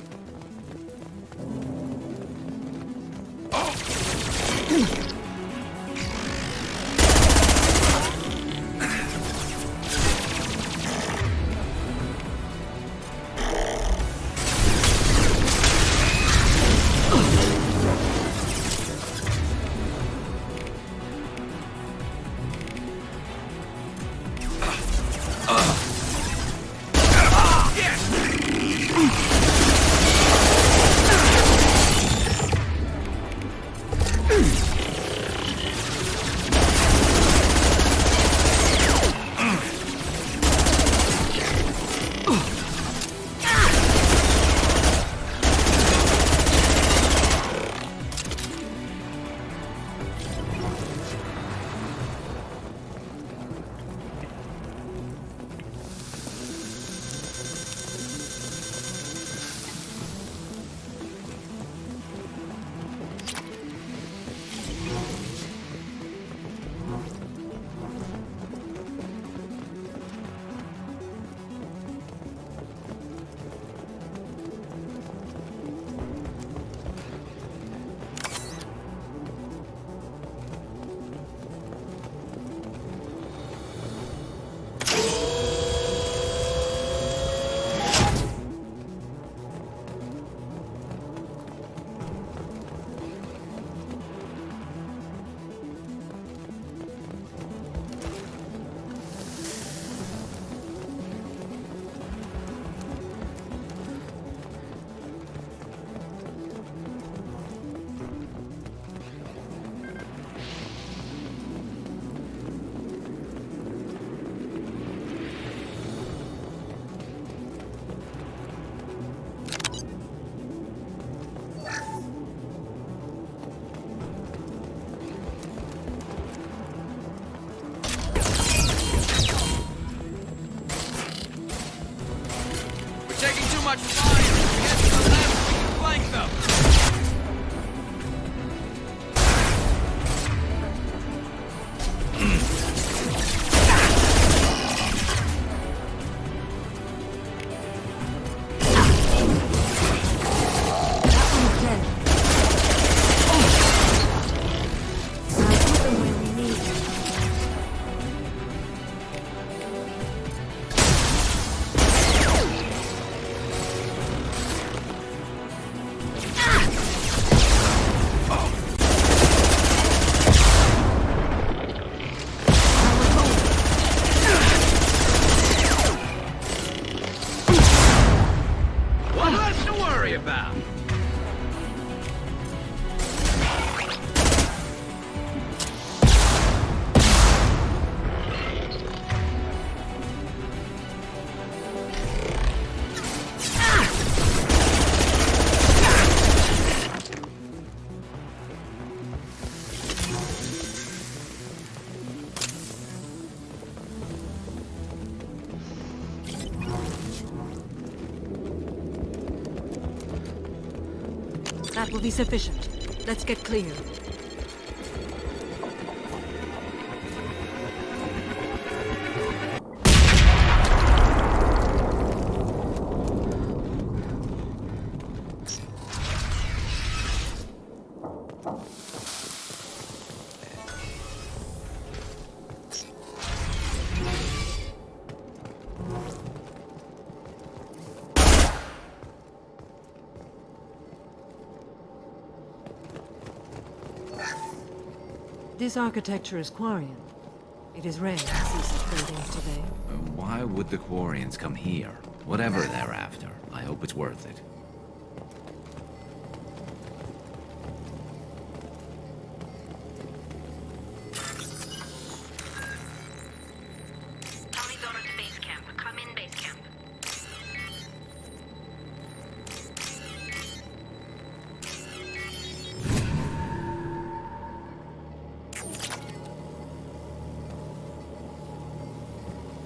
That will be sufficient. Let's get clear. This architecture is Quarian. It is rare to see such buildings today. Why would the Quarians come here? Whatever they're after, I hope it's worth it. Tallyzora to base camp. Come in, base camp.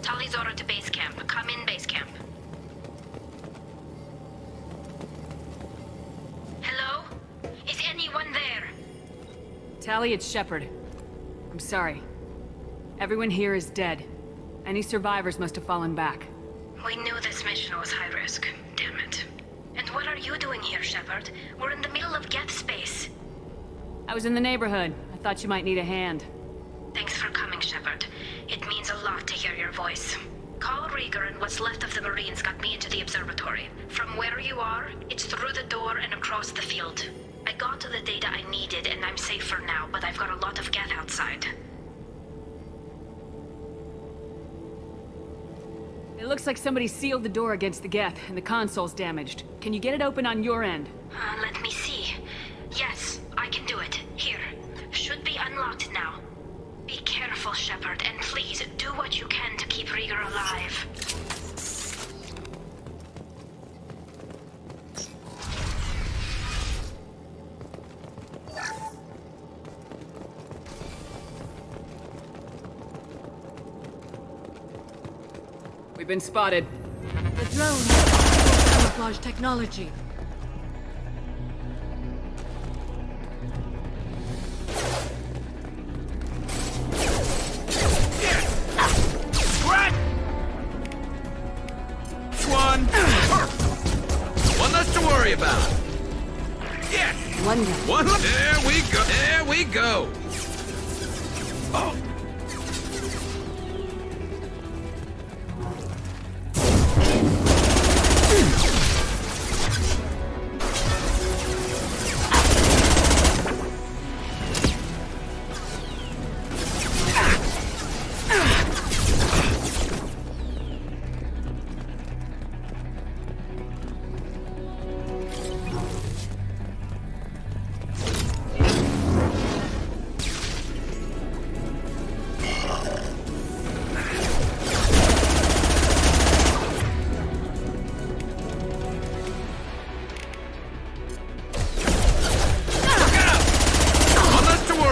Tallyzora to base camp. Come in, base camp. Hello? Is anyone there? Tally, it's Shepard. I'm sorry. Everyone here is dead. Any survivors must have fallen back. We knew this mission was high risk. Damn it. And what are you doing here, Shepard? We're in the middle of Geth space. I was in the neighborhood. I thought you might need a hand. Thanks for coming, Shepard. It means a lot to hear your voice. Call Rieger and what's left of the Marines got me into the observatory. From where you are, it's through the door and across the field. I got to the data I needed and I'm safe for now, but I've got a lot of Geth outside. It looks like somebody sealed the door against the Geth, and the console's damaged. Can you get it open on your end? Let me see. Yes, I can do it. Here. Should be unlocked now. Be careful, Shepard, and please do what you can to keep Rieger alive. We've been spotted. The drone has camouflage technology. One less to worry about. Yes. One. There we go. There we go. Oh.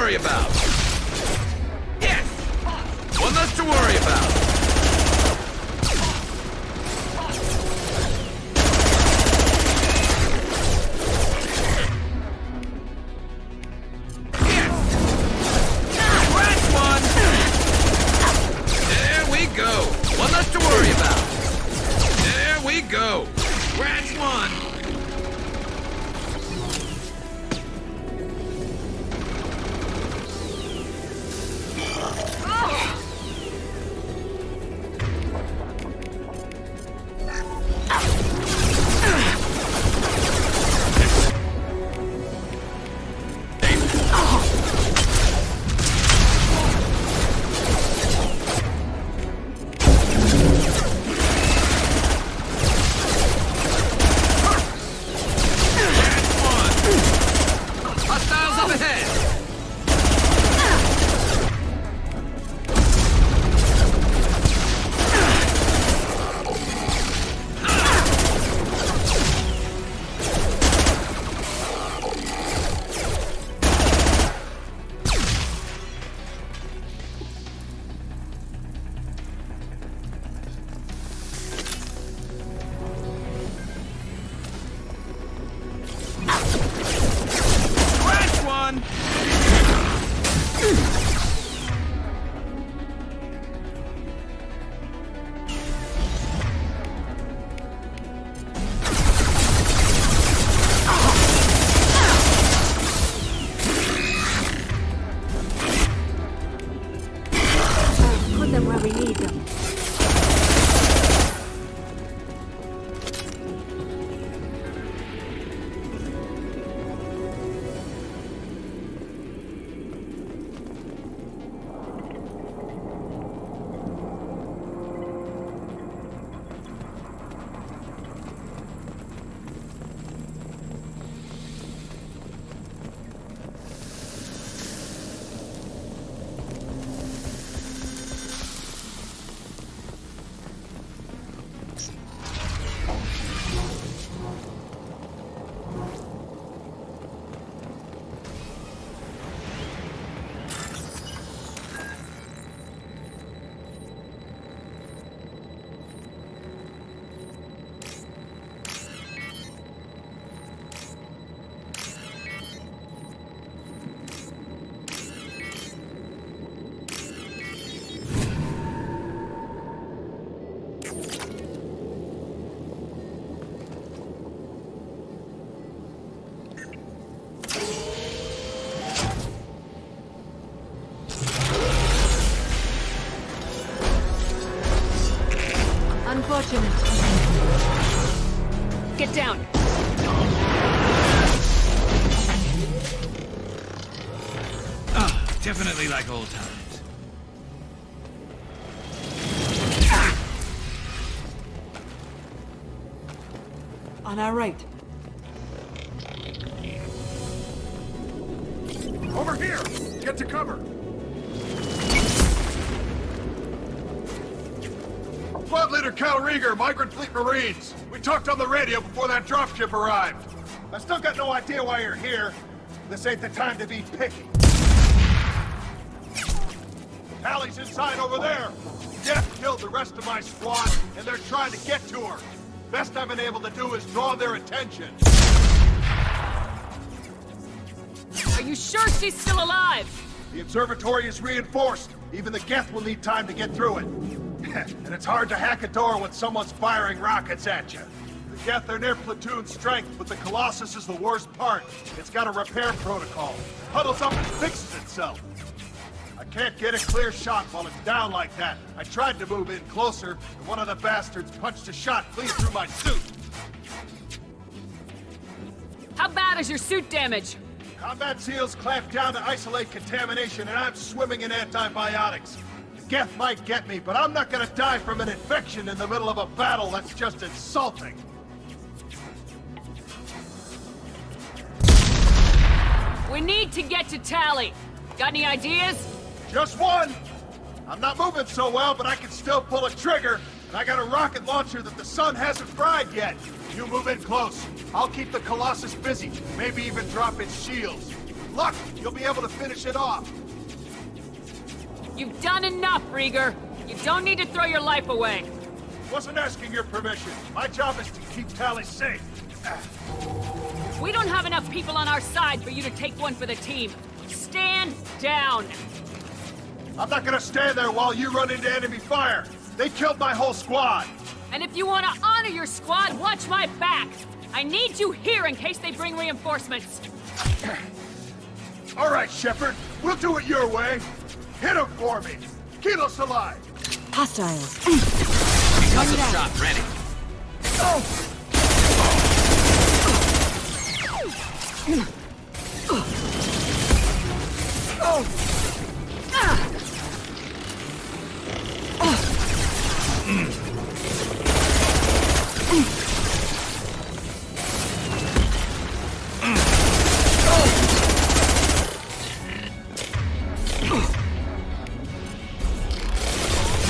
About. Yes! One less to worry about. Yes! Scratch one! There we go. One less to worry about. There we go. Scratch one. them where we need them. Unfortunate. Get down. Definitely like old times. On our right. Over here! Get to cover! Squad Leader Cal Rieger, Migrant Fleet Marines. We talked on the radio before that dropship arrived. I still got no idea why you're here. This ain't the time to be picky. Hallie's inside over there. Death killed the rest of my squad, and they're trying to get to her. Best I've been able to do is draw their attention. Are you sure she's still alive? The observatory is reinforced. Even the Geth will need time to get through it. And it's hard to hack a door when someone's firing rockets at you. The Geth are near platoon strength, but the Colossus is the worst part. It's got a repair protocol. Huddles up and fixes itself. I can't get a clear shot while it's down like that. I tried to move in closer, and one of the bastards punched a shot clean through my suit. How bad is your suit damage? Combat SEALs clamp down to isolate contamination, and I'm swimming in antibiotics. The Geth might get me, but I'm not gonna die from an infection in the middle of a battle. That's just insulting. We need to get to Tally. Got any ideas? Just one! I'm not moving so well, but I can still pull a trigger, and I got a rocket launcher that the sun hasn't fried yet. You move in close. I'll keep the Colossus busy, maybe even drop its shields. Luck, you'll be able to finish it off. You've done enough, Rieger. You don't need to throw your life away. Wasn't asking your permission. My job is to keep Tally safe. We don't have enough people on our side for you to take one for the team. Stand down. I'm not gonna stand there while you run into enemy fire. They killed my whole squad. And if you want to honor your squad, watch my back. I need you here in case they bring reinforcements. All right, Shepard. We'll do it your way. Hit him for me. Keep us alive. Hostiles. Custom shot ready.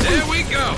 There we go.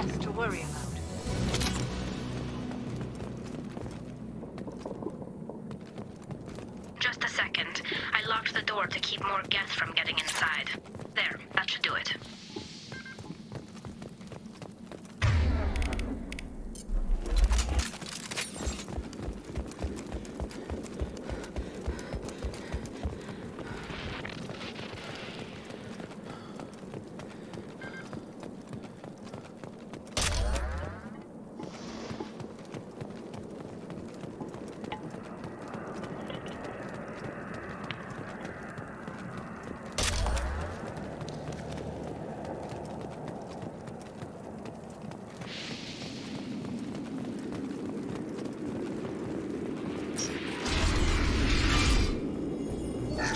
less to worry about. Just a second. I locked the door to keep more Geth from getting inside. There, that should do it.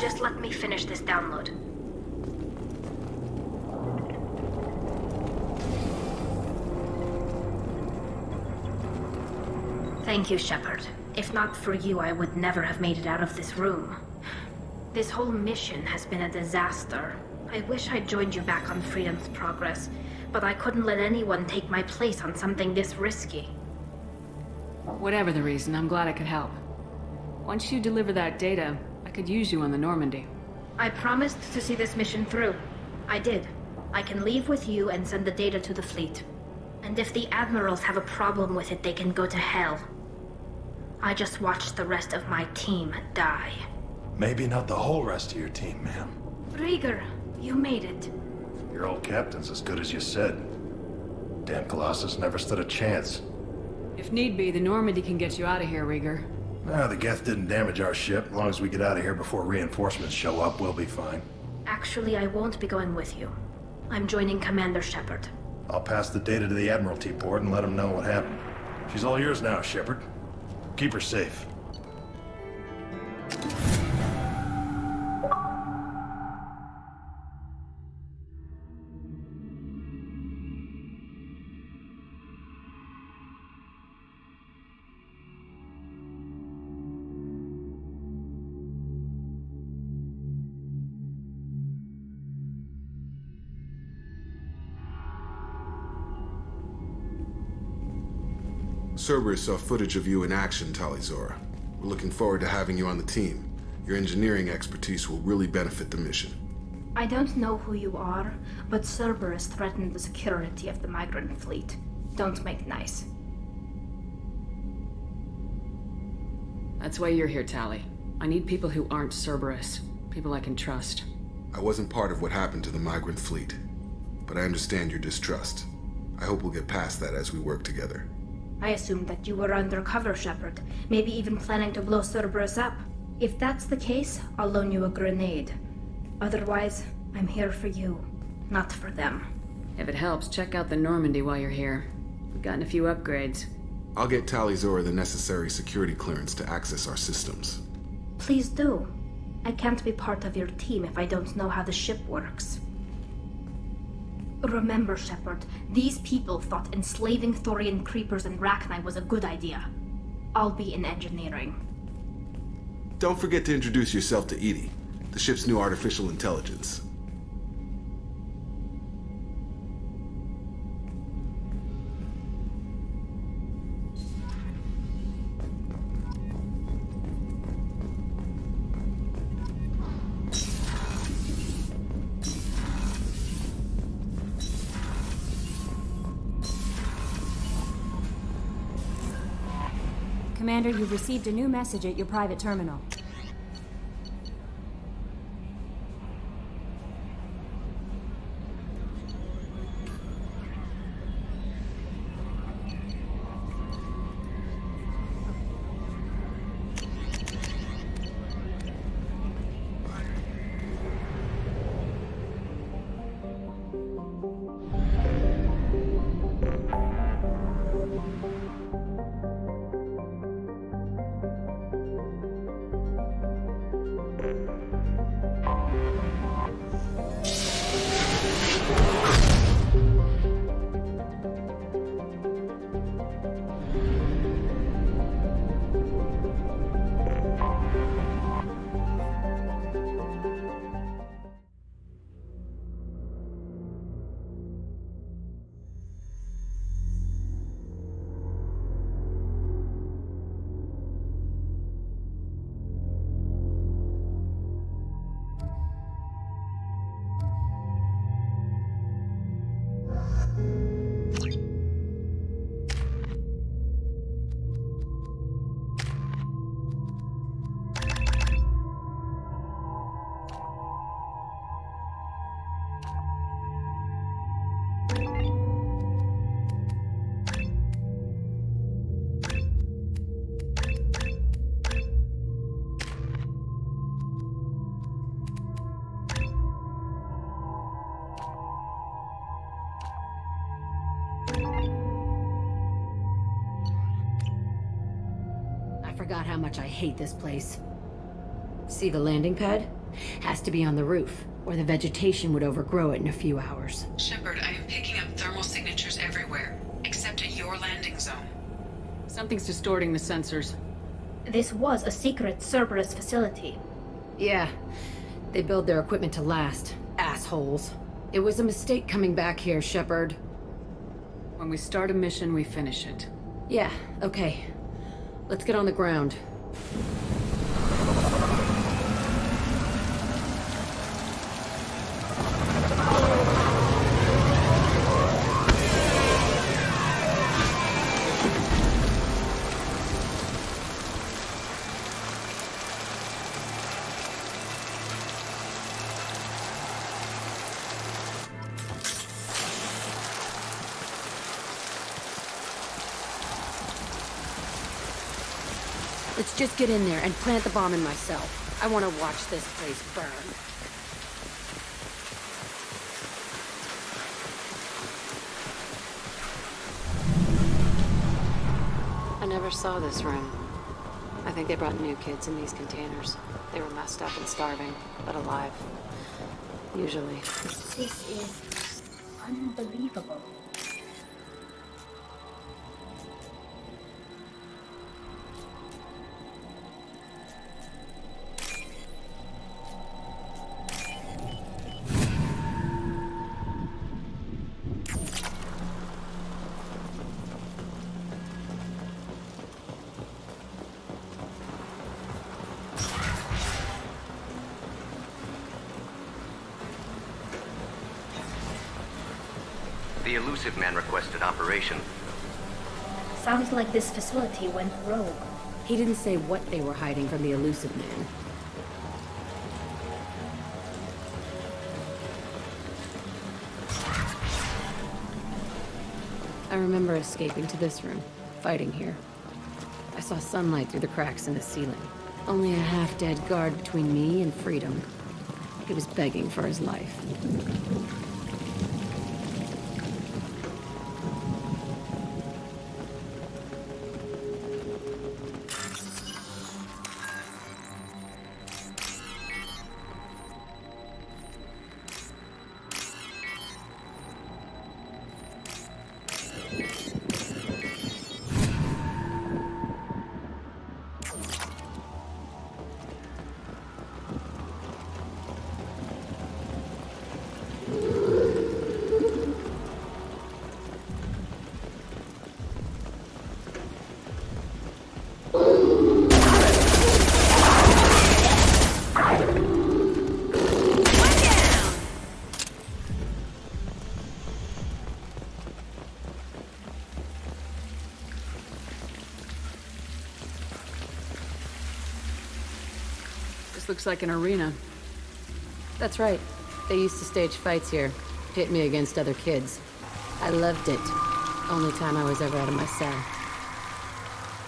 Just let me finish this download. Thank you, Shepard. If not for you, I would never have made it out of this room. This whole mission has been a disaster. I wish I'd joined you back on Freedom's Progress, but I couldn't let anyone take my place on something this risky. Whatever the reason, I'm glad I could help. Once you deliver that data, I could use you on the Normandy. I promised to see this mission through. I did. I can leave with you and send the data to the fleet. And if the admirals have a problem with it, they can go to hell. I just watched the rest of my team die. Maybe not the whole rest of your team, ma'am. Rieger, you made it. Your old captain's as good as you said. Damn Colossus never stood a chance. If need be, the Normandy can get you out of here, Rieger. Nah, the Geth didn't damage our ship. As long as we get out of here before reinforcements show up, we'll be fine. Actually, I won't be going with you. I'm joining Commander Shepard. I'll pass the data to the Admiralty port and let them know what happened. She's all yours now, Shepard. Keep her safe. Cerberus saw footage of you in action, Talizora. We're looking forward to having you on the team. Your engineering expertise will really benefit the mission. I don't know who you are, but Cerberus threatened the security of the migrant fleet. Don't make nice. That's why you're here, Tali. I need people who aren't Cerberus. People I can trust. I wasn't part of what happened to the migrant fleet, but I understand your distrust. I hope we'll get past that as we work together. I assumed that you were undercover, Shepard. Maybe even planning to blow Cerberus up. If that's the case, I'll loan you a grenade. Otherwise, I'm here for you, not for them. If it helps, check out the Normandy while you're here. We've gotten a few upgrades. I'll get Talizora the necessary security clearance to access our systems. Please do. I can't be part of your team if I don't know how the ship works. Remember, Shepard, these people thought enslaving Thorian creepers and Rachni was a good idea. I'll be in engineering. Don't forget to introduce yourself to EDI, the ship's new artificial intelligence. Commander, you've received a new message at your private terminal. I forgot how much I hate this place. See the landing pad? Has to be on the roof, or the vegetation would overgrow it in a few hours. Shepard, I am picking up thermal signatures everywhere, except at your landing zone. Something's distorting the sensors. This was a secret Cerberus facility. Yeah, they build their equipment to last. Assholes. It was a mistake coming back here, Shepard. When we start a mission, we finish it. Yeah, okay. Let's get on the ground. Let's just get in there and plant the bomb in myself. I want to watch this place burn. I never saw this room. I think they brought new kids in these containers. They were messed up and starving, but alive. Usually. This is unbelievable. The elusive man requested operation. Sounds like this facility went rogue. He didn't say what they were hiding from the elusive man. I remember escaping to this room, fighting here. I saw sunlight through the cracks in the ceiling. Only a half-dead guard between me and freedom. He was begging for his life. This looks like an arena. That's right. They used to stage fights here, pit me against other kids. I loved it. Only time I was ever out of my cell.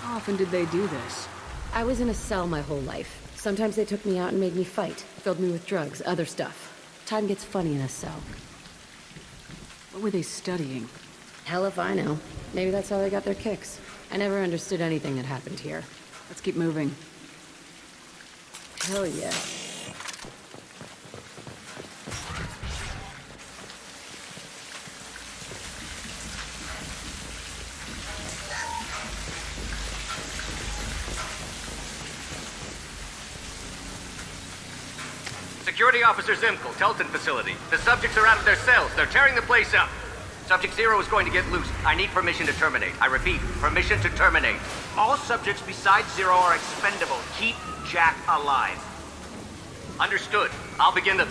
How often did they do this? I was in a cell my whole life. Sometimes they took me out and made me fight, filled me with drugs, other stuff. Time gets funny in a cell. What were they studying? Hell if I know. Maybe that's how they got their kicks. I never understood anything that happened here. Let's keep moving. Hell yeah. Security Officer Zimkel, Telton facility. The subjects are out of their cells. They're tearing the place up. Subject 0 is going to get loose. I need permission to terminate. I repeat, permission to terminate. All subjects besides 0 are expendable. Keep Jack alive. Understood. I'll begin the...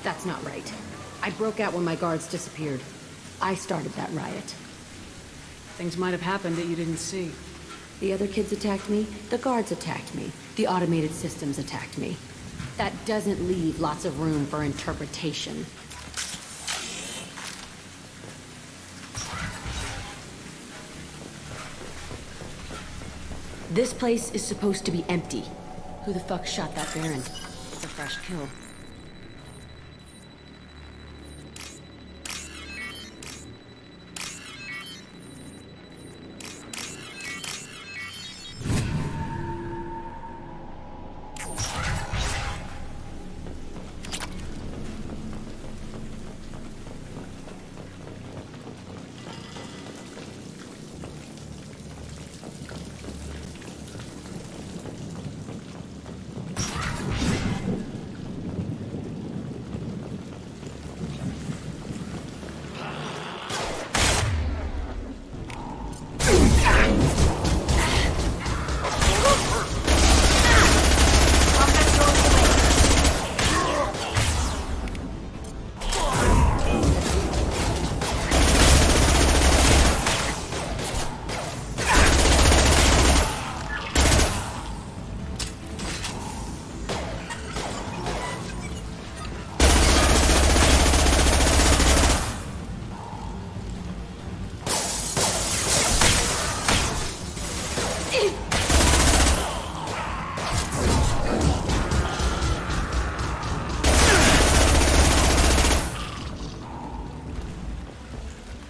That's not right. I broke out when my guards disappeared. I started that riot. Things might have happened that you didn't see. The other kids attacked me. The guards attacked me. The automated systems attacked me. That doesn't leave lots of room for interpretation. This place is supposed to be empty. Who the fuck shot that Baron? It's a fresh kill.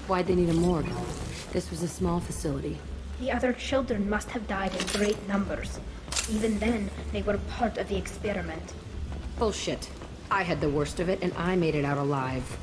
Why'd they need a morgue? This was a small facility. The other children must have died in great numbers. Even then, they were part of the experiment. Bullshit. I had the worst of it, and I made it out alive.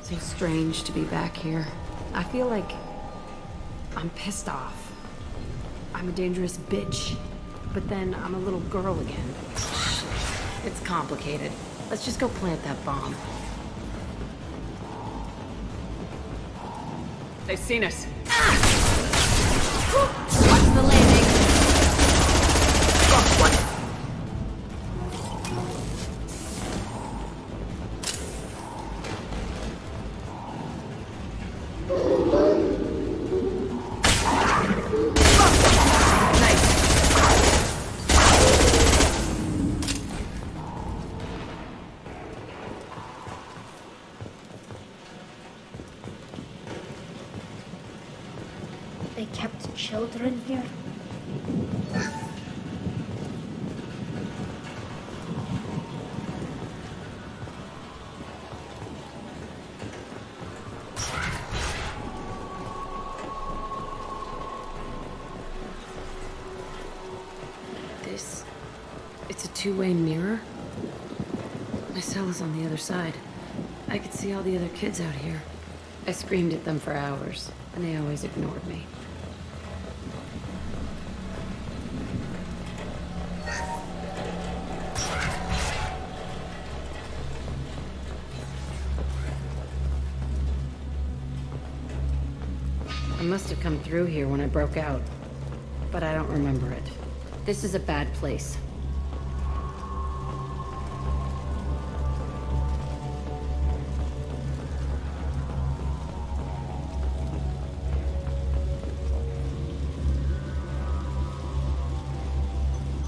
So strange to be back here. I feel like I'm pissed off. I'm a dangerous bitch. But then I'm a little girl again. It's complicated. Let's just go plant that bomb. They've seen us. Watch the landing. They kept children here? It's a two-way mirror? My cell is on the other side. I could see all the other kids out here. I screamed at them for hours, and they always ignored me. I must have come through here when I broke out, but I don't remember it. This is a bad place.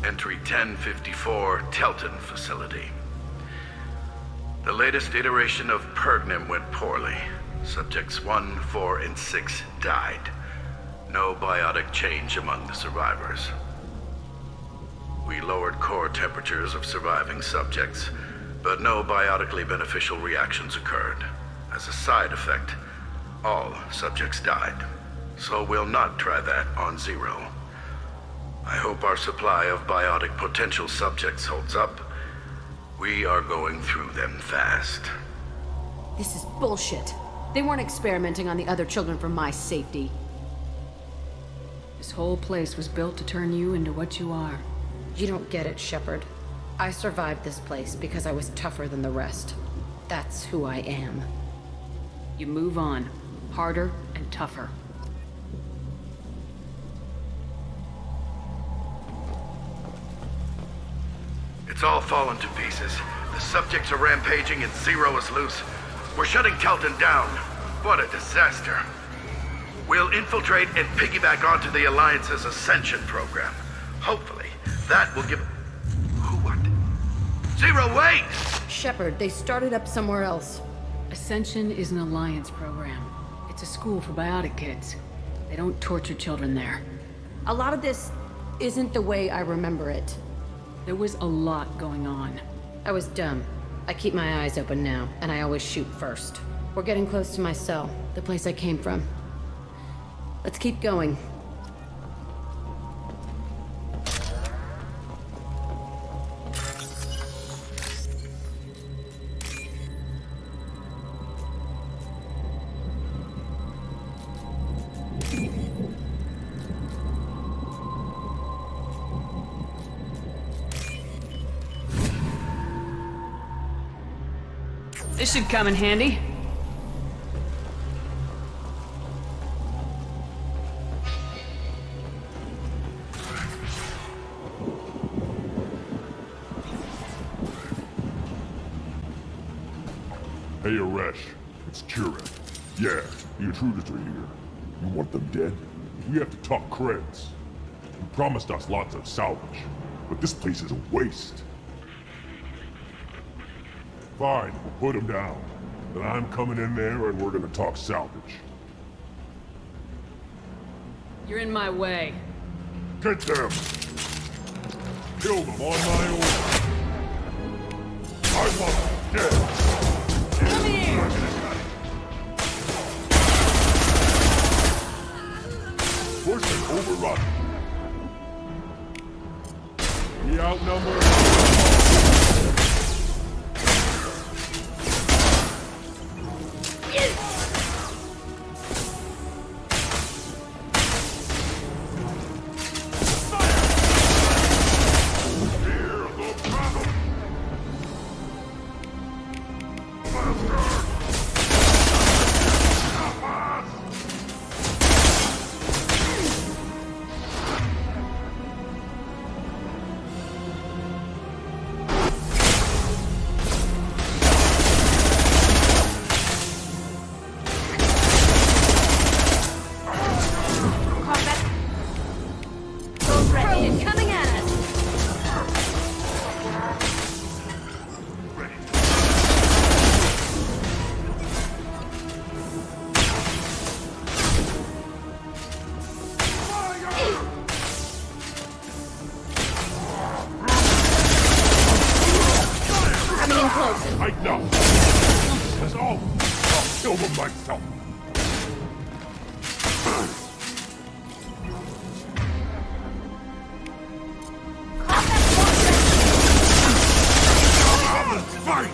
Entry 1054, Telton facility. The latest iteration of Pergnim went poorly. Subjects 1, 4, and 6 died. No biotic change among the survivors. We lowered core temperatures of surviving subjects, but no biotically beneficial reactions occurred. As a side effect, all subjects died. So we'll not try that on Zero. I hope our supply of biotic potential subjects holds up. We are going through them fast. This is bullshit. They weren't experimenting on the other children for my safety. This whole place was built to turn you into what you are. You don't get it, Shepard. I survived this place because I was tougher than the rest. That's who I am. You move on. Harder and tougher. It's all fallen to pieces. The subjects are rampaging and Zero is loose. We're shutting Telton down. What a disaster. We'll infiltrate and piggyback onto the Alliance's Ascension program. Hopefully, that will give... What? Zero, wait! Shepard, they started up somewhere else. Ascension is an Alliance program. It's a school for biotic kids. They don't torture children there. A lot of this isn't the way I remember it. There was a lot going on. I was dumb. I keep my eyes open now, and I always shoot first. We're getting close to my cell, the place I came from. Let's keep going. This should come in handy. Hey, Aresh. It's Kira. Yeah, the intruders are here. You want them dead? We have to talk creds. You promised us lots of salvage, but this place is a waste. Fine, we'll put them down. Then I'm coming in there and we're gonna talk salvage. You're in my way. Get them! Kill them on my order. I want them dead! Come here! Push and overrun. We outnumber. Right now! That's all! I'll kill them myself! Fight!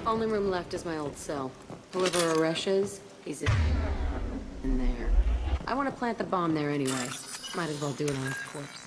Only room left is my old cell. Whoever Aresh is, he's in there. I want to plant the bomb there anyway. Might as well do it on his corpse.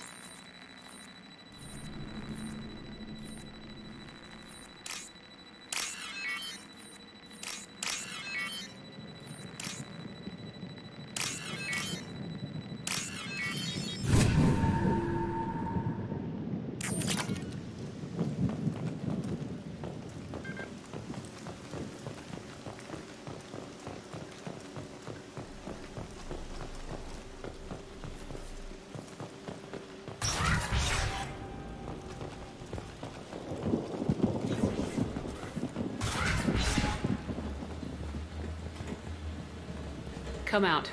Come out.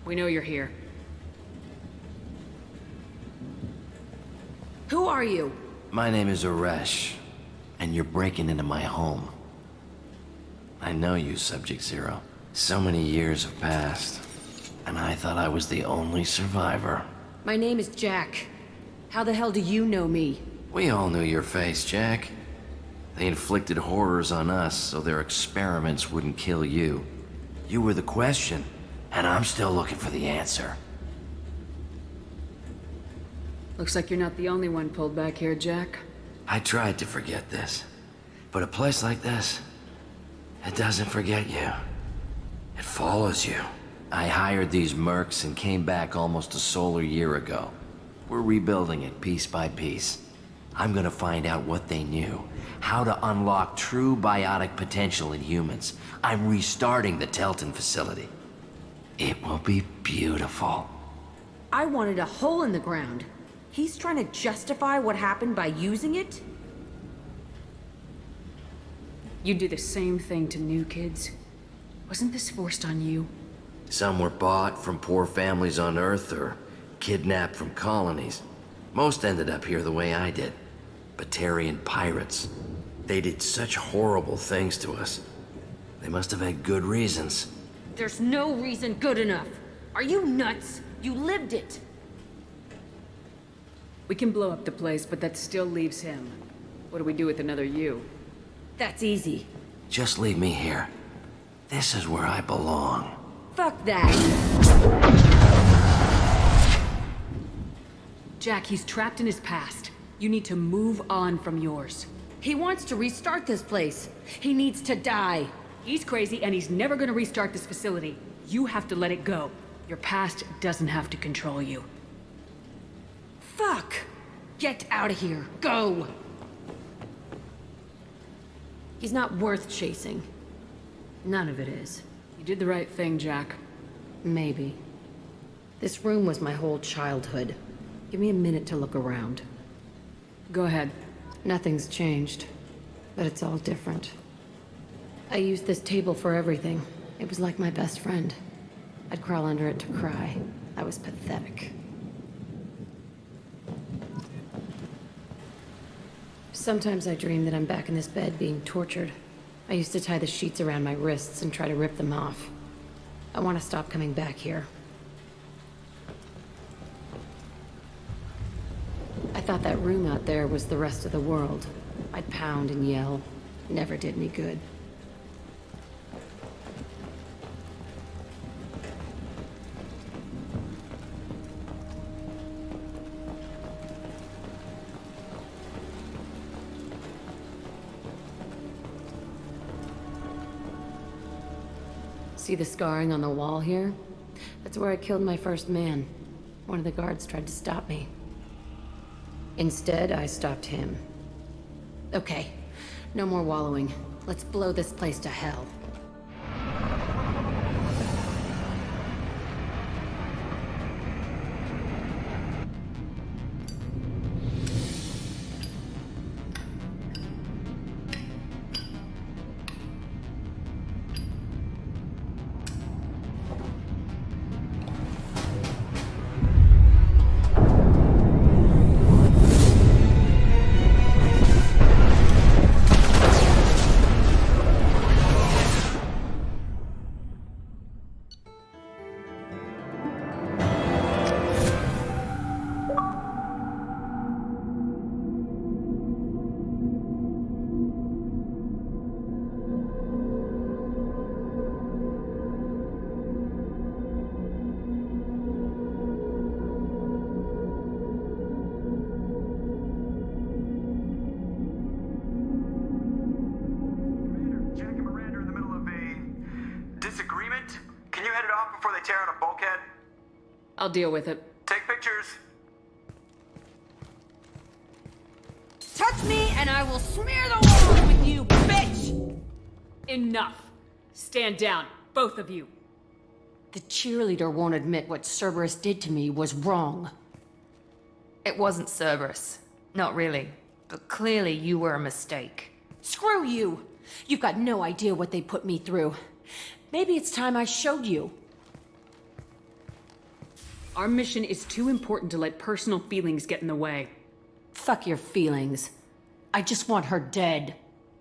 We know you're here. Who are you? My name is Aresh, and you're breaking into my home. I know you, Subject Zero. So many years have passed, and I thought I was the only survivor. My name is Jack. How the hell do you know me? We all knew your face, Jack. They inflicted horrors on us so their experiments wouldn't kill you. You were the question, and I'm still looking for the answer. Looks like you're not the only one pulled back here, Jack. I tried to forget this, but a place like this, it doesn't forget you. It follows you. I hired these mercs and came back almost a solar year ago. We're rebuilding it piece by piece. I'm gonna find out what they knew, how to unlock true biotic potential in humans. I'm restarting the Telton facility. It will be beautiful. I wanted a hole in the ground. He's trying to justify what happened by using it? You do the same thing to new kids. Wasn't this forced on you? Some were bought from poor families on Earth or kidnapped from colonies. Most ended up here the way I did. Batarian pirates. They did such horrible things to us. They must have had good reasons. There's no reason good enough. Are you nuts? You lived it. We can blow up the place, but that still leaves him. What do we do with another you? That's easy. Just leave me here. This is where I belong. Fuck that. Jack, he's trapped in his past. You need to move on from yours. He wants to restart this place. He needs to die. He's crazy and he's never gonna restart this facility. You have to let it go. Your past doesn't have to control you. Fuck! Get out of here. Go! He's not worth chasing. None of it is. You did the right thing, Jack. Maybe. This room was my whole childhood. Give me a minute to look around. Go ahead. Nothing's changed, but it's all different. I used this table for everything. It was like my best friend. I'd crawl under it to cry. I was pathetic. Sometimes I dream that I'm back in this bed being tortured. I used to tie the sheets around my wrists and try to rip them off. I want to stop coming back here. I thought that room out there was the rest of the world. I'd pound and yell. Never did any good. See the scarring on the wall here? That's where I killed my first man. One of the guards tried to stop me. Instead, I stopped him. Okay, no more wallowing. Let's blow this place to hell. I'll deal with it. Take pictures. Touch me and I will smear the walls with you, bitch! Enough. Stand down, both of you. The cheerleader won't admit what Cerberus did to me was wrong. It wasn't Cerberus. Not really. But clearly you were a mistake. Screw you! You've got no idea what they put me through. Maybe it's time I showed you. Our mission is too important to let personal feelings get in the way. Fuck your feelings. I just want her dead.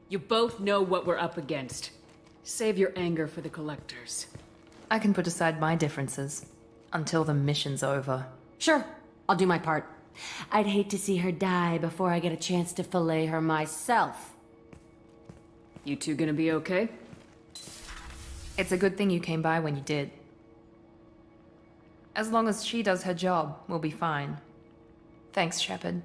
You both know what we're up against. Save your anger for the collectors. I can put aside my differences until the mission's over. Sure, I'll do my part. I'd hate to see her die before I get a chance to fillet her myself. You two gonna be okay? It's a good thing you came by when you did. As long as she does her job, we'll be fine. Thanks, Shepard.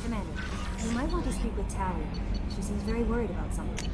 Commander, you might want to speak with Tally. She seems very worried about something.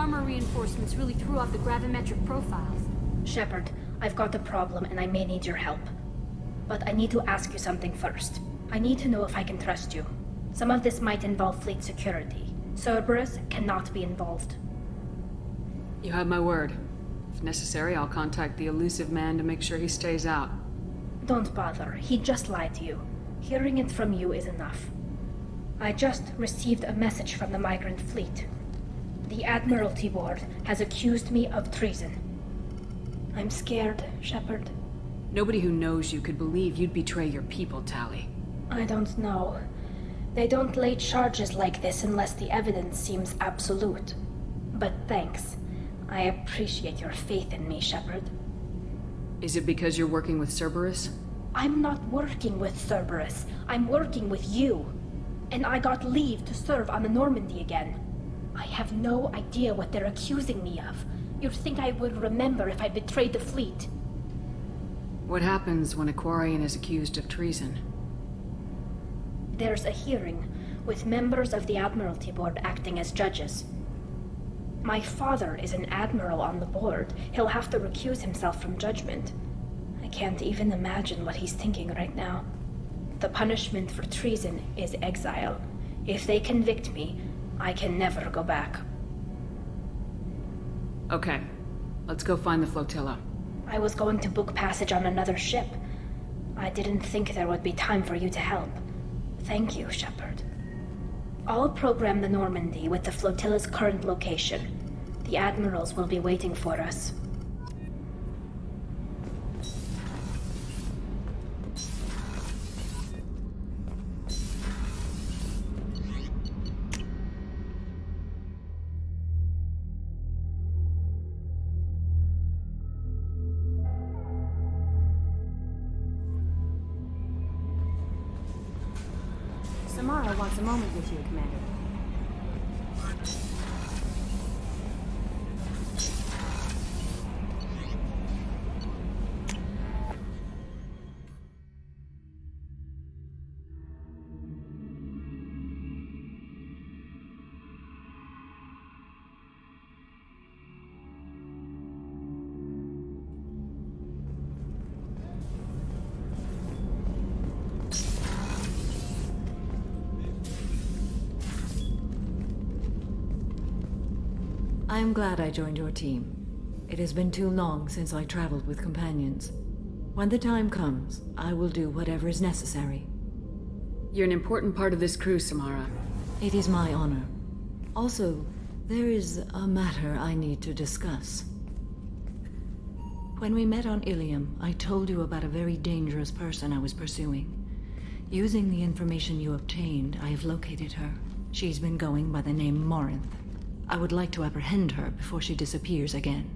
armor reinforcements really threw off the gravimetric profiles. Shepard, I've got a problem and I may need your help. But I need to ask you something first. I need to know if I can trust you. Some of this might involve fleet security. Cerberus cannot be involved. You have my word. If necessary, I'll contact the elusive man to make sure he stays out. Don't bother. He just lied to you. Hearing it from you is enough. I just received a message from the migrant fleet. The Admiralty Board has accused me of treason. I'm scared, Shepard. Nobody who knows you could believe you'd betray your people, Tali. I don't know. They don't lay charges like this unless the evidence seems absolute. But thanks. I appreciate your faith in me, Shepard. Is it because you're working with Cerberus? I'm not working with Cerberus. I'm working with you. And I got leave to serve on the Normandy again. I have no idea what they're accusing me of. You'd think I would remember if I betrayed the fleet. What happens when a Quarian is accused of treason? There's a hearing, with members of the Admiralty Board acting as judges. My father is an admiral on the board. He'll have to recuse himself from judgment. I can't even imagine what he's thinking right now. The punishment for treason is exile. If they convict me, I can never go back. Okay, let's go find the flotilla. I was going to book passage on another ship. I didn't think there would be time for you to help. Thank you, Shepard. I'll program the Normandy with the flotilla's current location. The admirals will be waiting for us. Samara wants a moment with you, Commander. I am glad I joined your team. It has been too long since I traveled with companions. When the time comes, I will do whatever is necessary. You're an important part of this crew, Samara. It is my honor. Also, there is a matter I need to discuss. When we met on Ilium, I told you about a very dangerous person I was pursuing. Using the information you obtained, I have located her. She's been going by the name Morinth. I would like to apprehend her before she disappears again.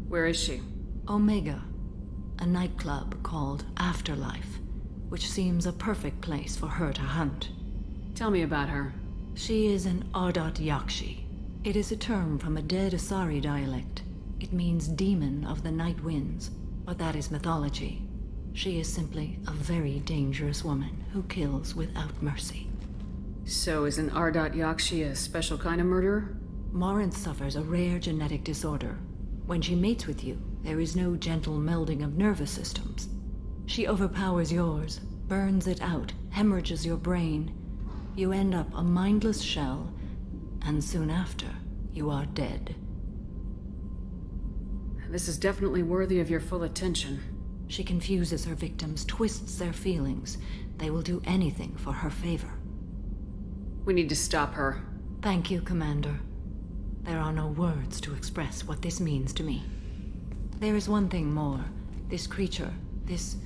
Where is she? Omega, a nightclub called Afterlife, which seems a perfect place for her to hunt. Tell me about her. She is an Ardat Yakshi. It is a term from a dead Asari dialect. It means demon of the night winds, but that is mythology. She is simply a very dangerous woman who kills without mercy. So is an Ardat Yakshi a special kind of murderer? Morinth suffers a rare genetic disorder. When she mates with you, there is no gentle melding of nervous systems. She overpowers yours, burns it out, hemorrhages your brain. You end up a mindless shell, and soon after, you are dead. This is definitely worthy of your full attention. She confuses her victims, twists their feelings. They will do anything for her favor. We need to stop her. Thank you, Commander. There are no words to express what this means to me. There is one thing more. This creature, this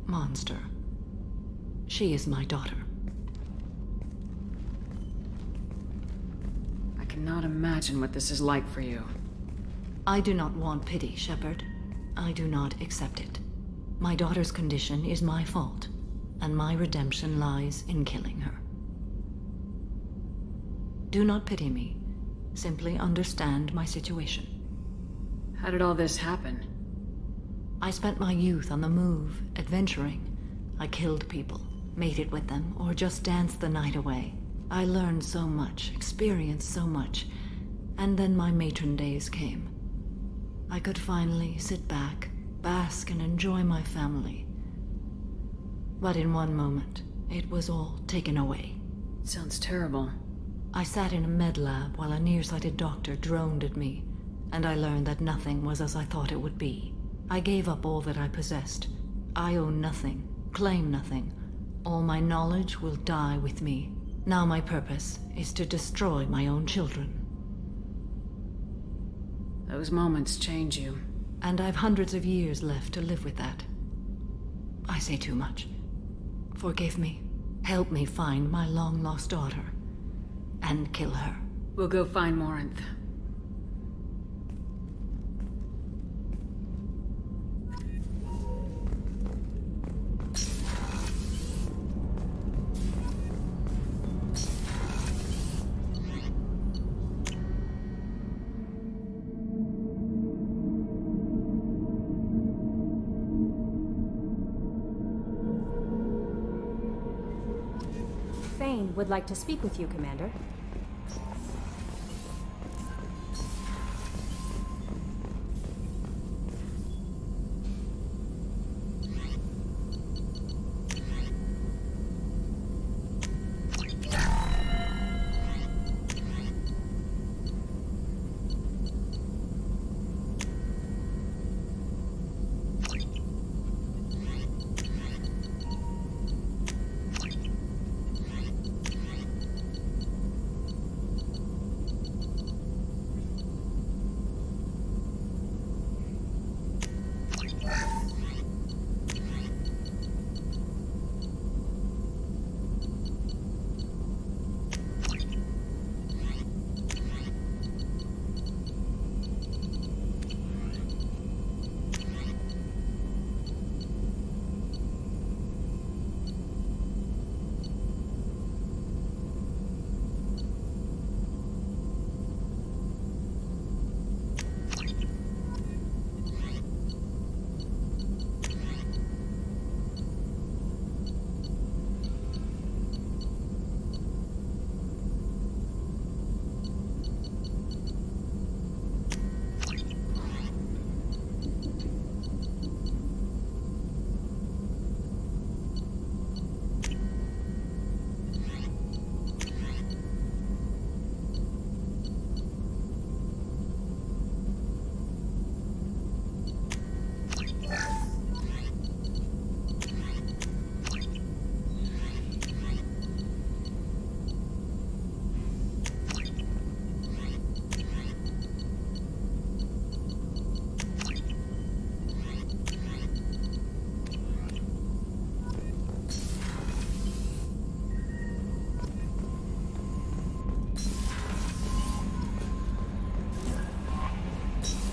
monster. She is my daughter. I cannot imagine what this is like for you. I do not want pity, Shepard. I do not accept it. My daughter's condition is my fault, and my redemption lies in killing her. Do not pity me. Simply understand my situation. How did all this happen? I spent my youth on the move, adventuring. I killed people, mated with them, or just danced the night away. I learned so much, experienced so much, and then my matron days came. I could finally sit back, bask and enjoy my family. But in one moment, it was all taken away. Sounds terrible. I sat in a med lab while a nearsighted doctor droned at me, and I learned that nothing was as I thought it would be. I gave up all that I possessed. I own nothing, claim nothing. All my knowledge will die with me. Now my purpose is to destroy my own children. Those moments change you. And I've hundreds of years left to live with that. I say too much. Forgive me. Help me find my long-lost daughter. And kill her. We'll go find Morinth. Thane would like to speak with you, Commander.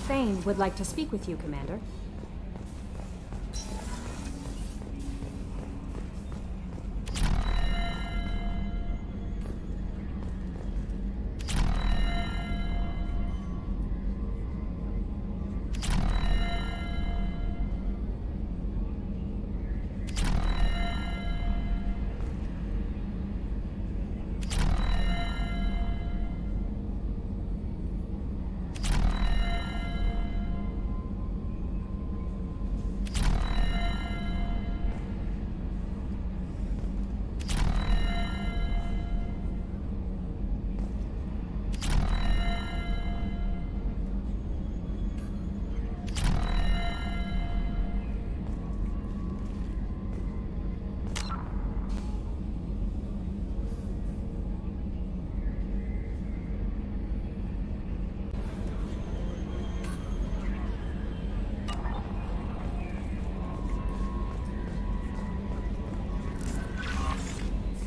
Thane would like to speak with you, Commander.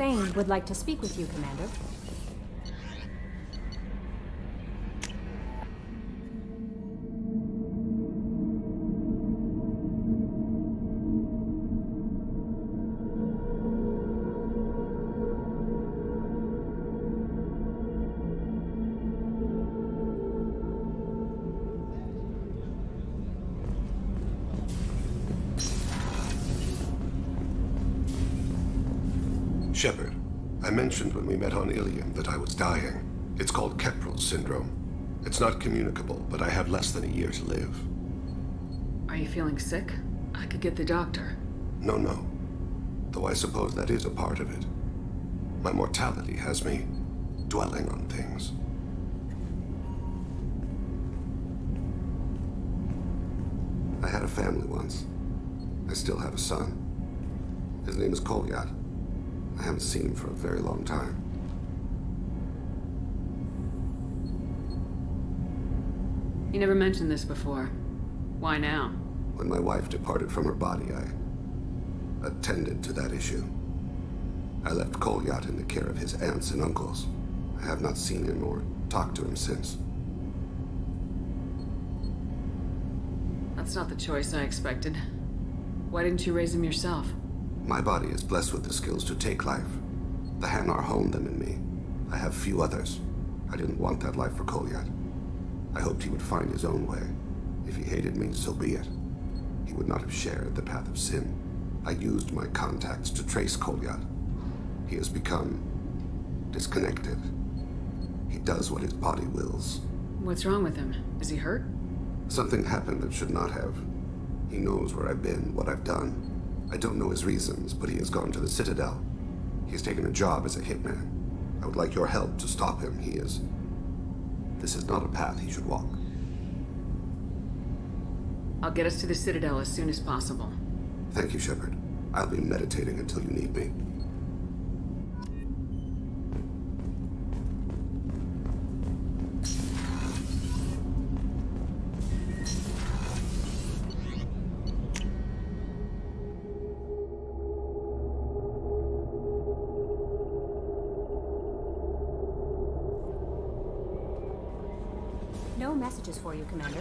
Thane would like to speak with you, Commander. Shepard, I mentioned when we met on Ilium that I was dying. It's called Keprel syndrome. It's not communicable, but I have less than a year to live. Are you feeling sick? I could get the doctor. No. Though I suppose that is a part of it. My mortality has me dwelling on things. I had a family once. I still have a son. His name is Kolyat. I haven't seen him for a very long time. You never mentioned this before. Why now? When my wife departed from her body, I attended to that issue. I left Kolyat in the care of his aunts and uncles. I have not seen him or talked to him since. That's not the choice I expected. Why didn't you raise him yourself? My body is blessed with the skills to take life. The Hanar honed them in me. I have few others. I didn't want that life for Kolyat. I hoped he would find his own way. If he hated me, so be it. He would not have shared the path of sin. I used my contacts to trace Kolyat. He has become disconnected. He does what his body wills. What's wrong with him? Is he hurt? Something happened that should not have. He knows where I've been, what I've done. I don't know his reasons, but he has gone to the Citadel. He has taken a job as a hitman. I would like your help to stop him. This is not a path he should walk. I'll get us to the Citadel as soon as possible. Thank you, Shepard. I'll be meditating until you need me. No messages for you, Commander.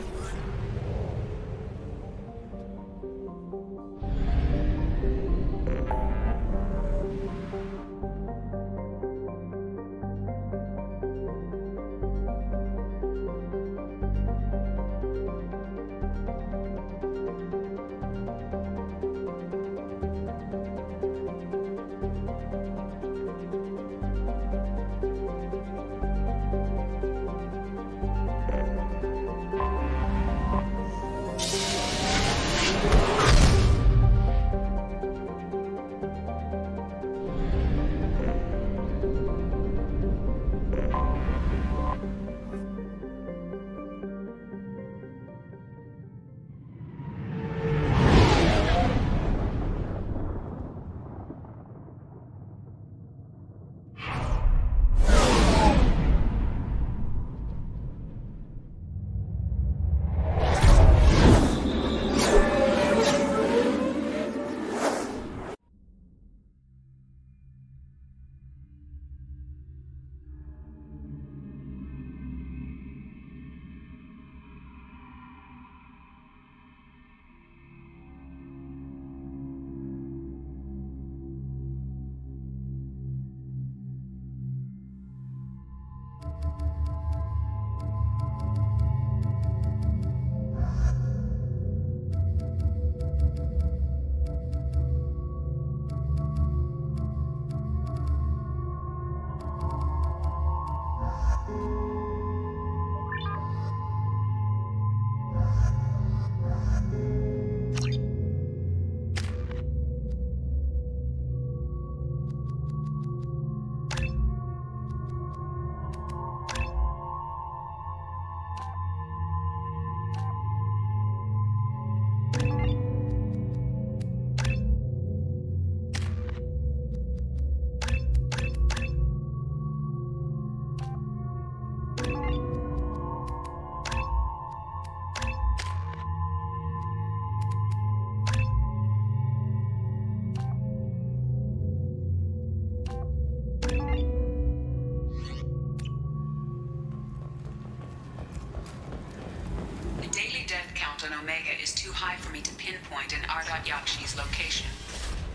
is too high for me to pinpoint an Ardat Yakshi's location.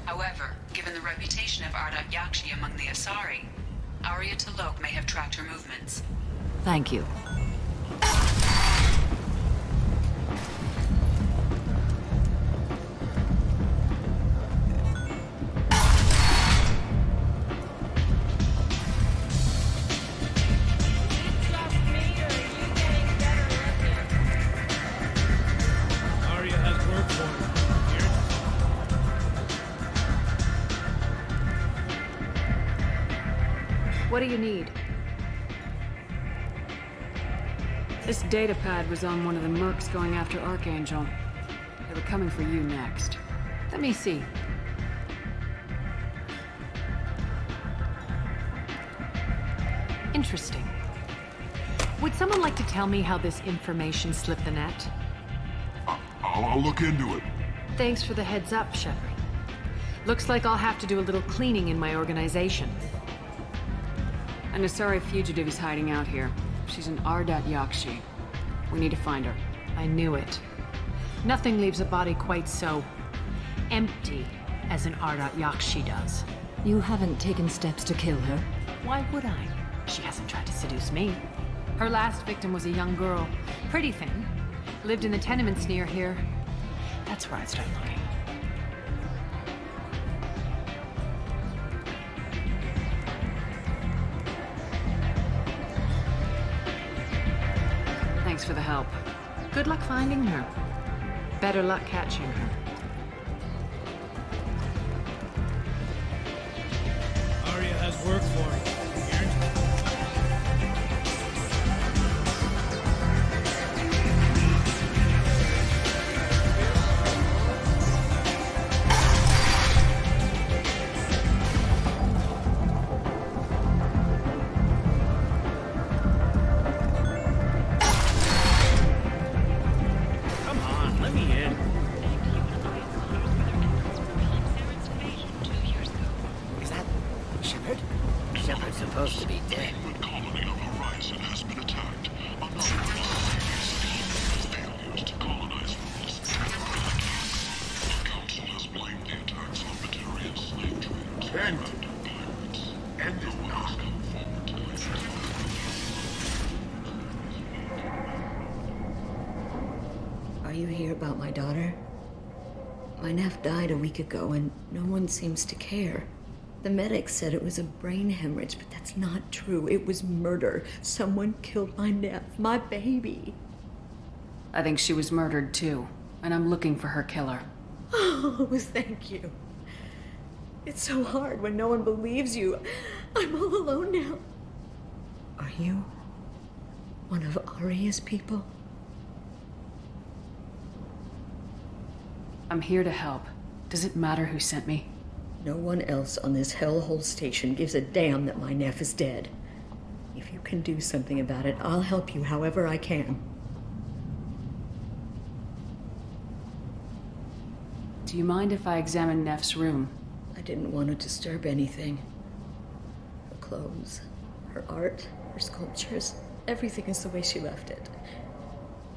However, given the reputation of Ardat Yakshi among the Asari, Arya T'Loak may have tracked her movements. Thank you. What do you need? This data pad was on one of the mercs going after Archangel. They were coming for you next. Let me see. Interesting. Would someone like to tell me how this information slipped the net? I'll look into it. Thanks for the heads up, Shepard. Looks like I'll have to do a little cleaning in my organization. An Asari fugitive is hiding out here. She's an Ardat Yakshi. We need to find her. I knew it. Nothing leaves a body quite so empty as an Ardat Yakshi does. You haven't taken steps to kill her? Why would I? She hasn't tried to seduce me. Her last victim was a young girl, pretty thin, lived in the tenements near here. That's where I'd start looking. Thanks for the help. Good luck finding her. Better luck catching her. Arya has work for you. Supposed to be dead. Are you here about my daughter? My nephew died a week ago and no one seems to care. The medics said it was a brain hemorrhage, but that's not true. It was murder. Someone killed my nephew, my baby. I think she was murdered too, and I'm looking for her killer. Oh, thank you. It's so hard when no one believes you. I'm all alone now. Are you one of Arya's people? I'm here to help. Does it matter who sent me? No one else on this hellhole station gives a damn that my nephew is dead. If you can do something about it, I'll help you however I can. Do you mind if I examine Neff's room? I didn't want to disturb anything. Her clothes, her art, her sculptures, everything is the way she left it.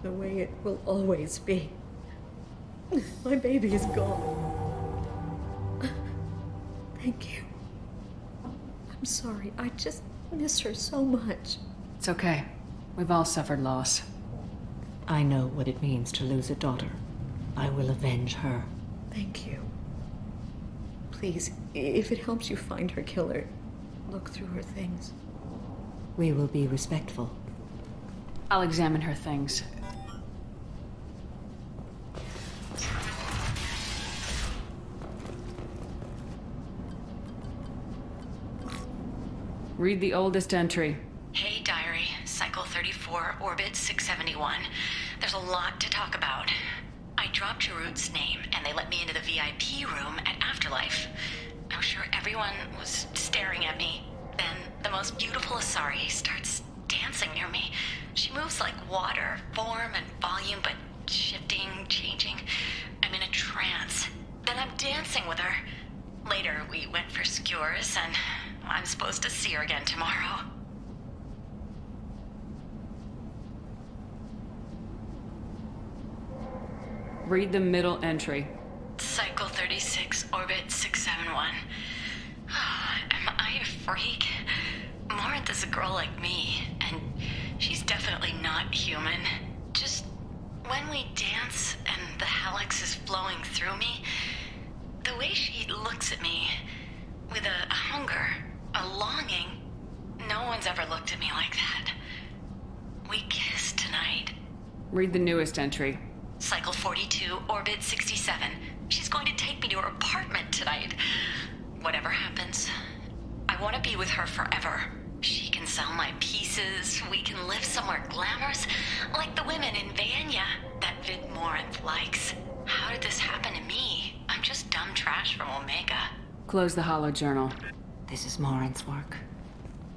The way it will always be. My baby is gone. Thank you. I'm sorry. I just miss her so much. It's okay. We've all suffered loss. I know what it means to lose a daughter. I will avenge her. Thank you. Please, if it helps you find her killer, look through her things. We will be respectful. I'll examine her things. Read the oldest entry. Hey, Diary. Cycle 34, Orbit 671. There's a lot to talk about. I dropped Jarut's name, and they let me into the VIP room at Afterlife. I was sure everyone was staring at me. Then the most beautiful Asari starts dancing near me. She moves like water, form and volume, but shifting, changing. I'm in a trance. Then I'm dancing with her. Later, we went for skewers, and I'm supposed to see her again tomorrow. Read the middle entry. Cycle 36, Orbit 671. Am I a freak? Morinth is a girl like me, and she's definitely not human. Just when we dance and the Helix is flowing through me, the way she looks at me with a hunger, a longing, no one's ever looked at me like that. We kiss tonight. Read the newest entry. Cycle 42, Orbit 67. She's going to take me to her apartment tonight. Whatever happens, I want to be with her forever. She can sell my pieces. We can live somewhere glamorous, like the women in Vanya that Vid Morinth likes. How did this happen to me? I'm just dumb trash from Omega. Close the hollow journal. This is Morinth's work.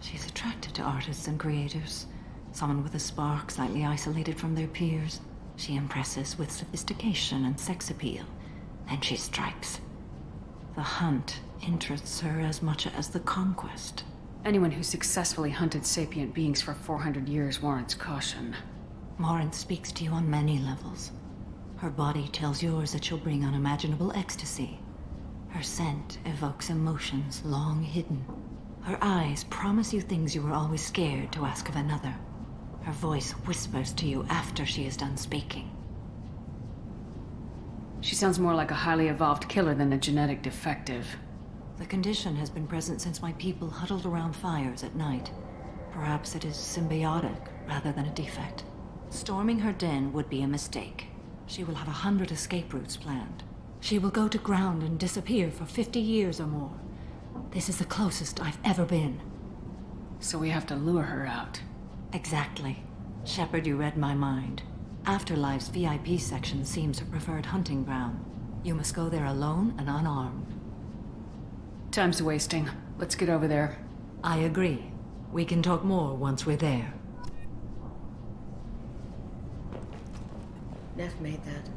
She's attracted to artists and creators. Someone with a spark, slightly isolated from their peers. She impresses with sophistication and sex appeal. Then she strikes. The hunt interests her as much as the conquest. Anyone who successfully hunted sapient beings for 400 years warrants caution. Morinth speaks to you on many levels. Her body tells yours that she'll bring unimaginable ecstasy. Her scent evokes emotions long hidden. Her eyes promise you things you were always scared to ask of another. Her voice whispers to you after she is done speaking. She sounds more like a highly evolved killer than a genetic defective. The condition has been present since my people huddled around fires at night. Perhaps it is symbiotic rather than a defect. Storming her den would be a mistake. She will have 100 escape routes planned. She will go to ground and disappear for 50 years or more. This is the closest I've ever been. So we have to lure her out. Exactly. Shepard, you read my mind. Afterlife's VIP section seems her preferred hunting ground. You must go there alone and unarmed. Time's wasting. Let's get over there. I agree. We can talk more once we're there. Neff made that.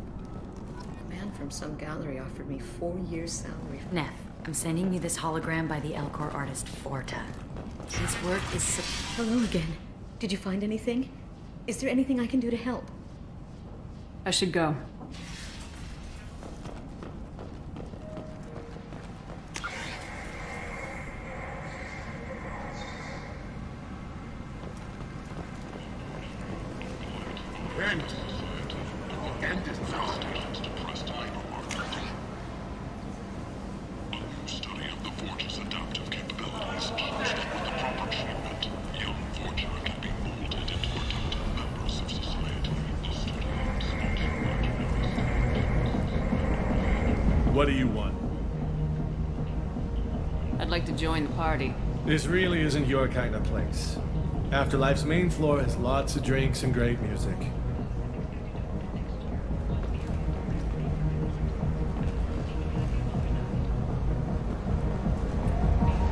A man from some gallery offered me 4 years' salary. Neff, I'm sending you this hologram by the Elcor artist Forta. His work is Hello again. Did you find anything? Is there anything I can do to help? I should go. Study of the Forge's adaptive capabilities. With the proper treatment, young Forger can be molded into productive members of society. What do you want? I'd like to join the party. This really isn't your kind of place. Afterlife's main floor has lots of drinks and great music.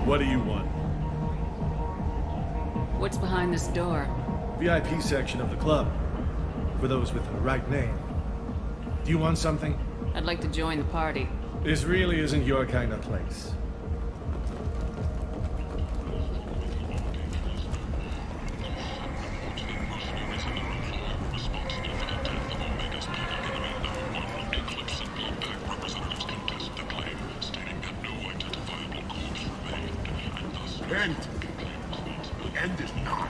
What do you want? What's behind this door? VIP section of the club. For those with the right name. Do you want something? I'd like to join the party. This really isn't your kind of place. End. The end is nigh.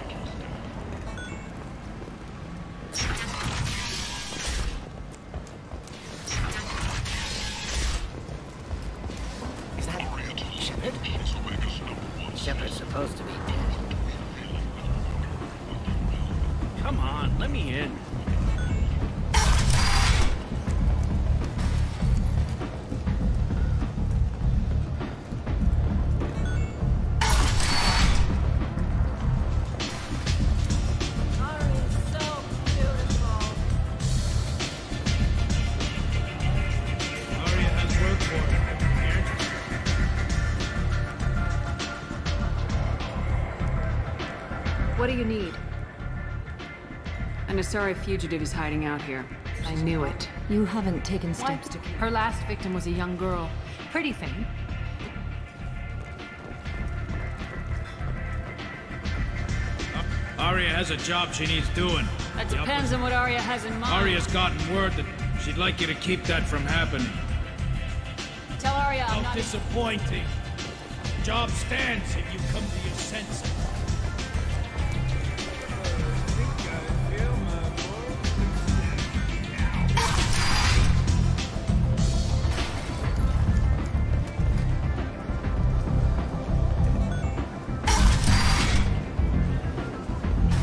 Is that Shepard? Shepard's supposed to be dead. Come on, let me in. What do you need? An Asari fugitive is hiding out here. I knew it. You haven't taken steps to... Her last victim was a young girl. Pretty thing. Arya has a job she needs doing. That depends on what Arya has in mind. Arya's gotten word that she'd like you to keep that from happening. Tell Arya I'm How not... disappointing. Job stands if you come to your senses.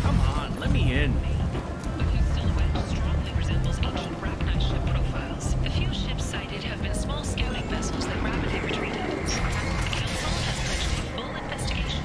Come on, let me in. Strongly resembles ancient Rachni ship profiles. The few ships sighted have been small scouting vessels that rapidly retreated. The Council has pledged a full investigation.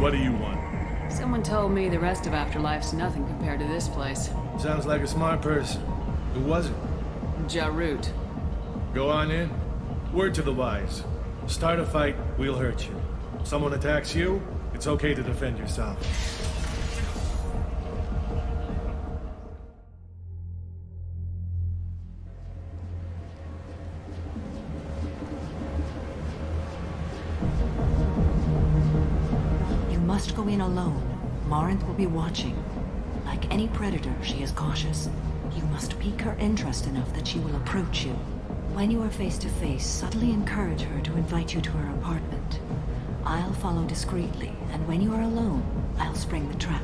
What do you want? Someone told me the rest of Afterlife's nothing compared to this place. Sounds like a smart person. Who was it? Jarut. Go on in. Word to the wise. Start a fight, we'll hurt you. If someone attacks you, it's okay to defend yourself. You must go in alone. Morinth will be watching. Like any predator, she is cautious. You must pique her interest enough that she will approach you. When you are face to face, subtly encourage her to invite you to her apartment. I'll follow discreetly, and when you are alone, I'll spring the trap.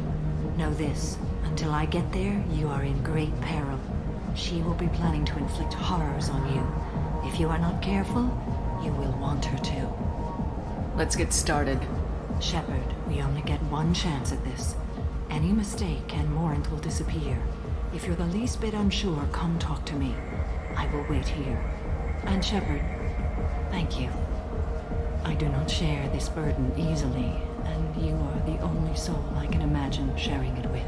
Know this, until I get there, you are in great peril. She will be planning to inflict horrors on you. If you are not careful, you will want her to. Let's get started. Shepard, we only get one chance at this. Any mistake and Morinth will disappear. If you're the least bit unsure, come talk to me. I will wait here. And Shepard, thank you. I do not share this burden easily, and you are the only soul I can imagine sharing it with.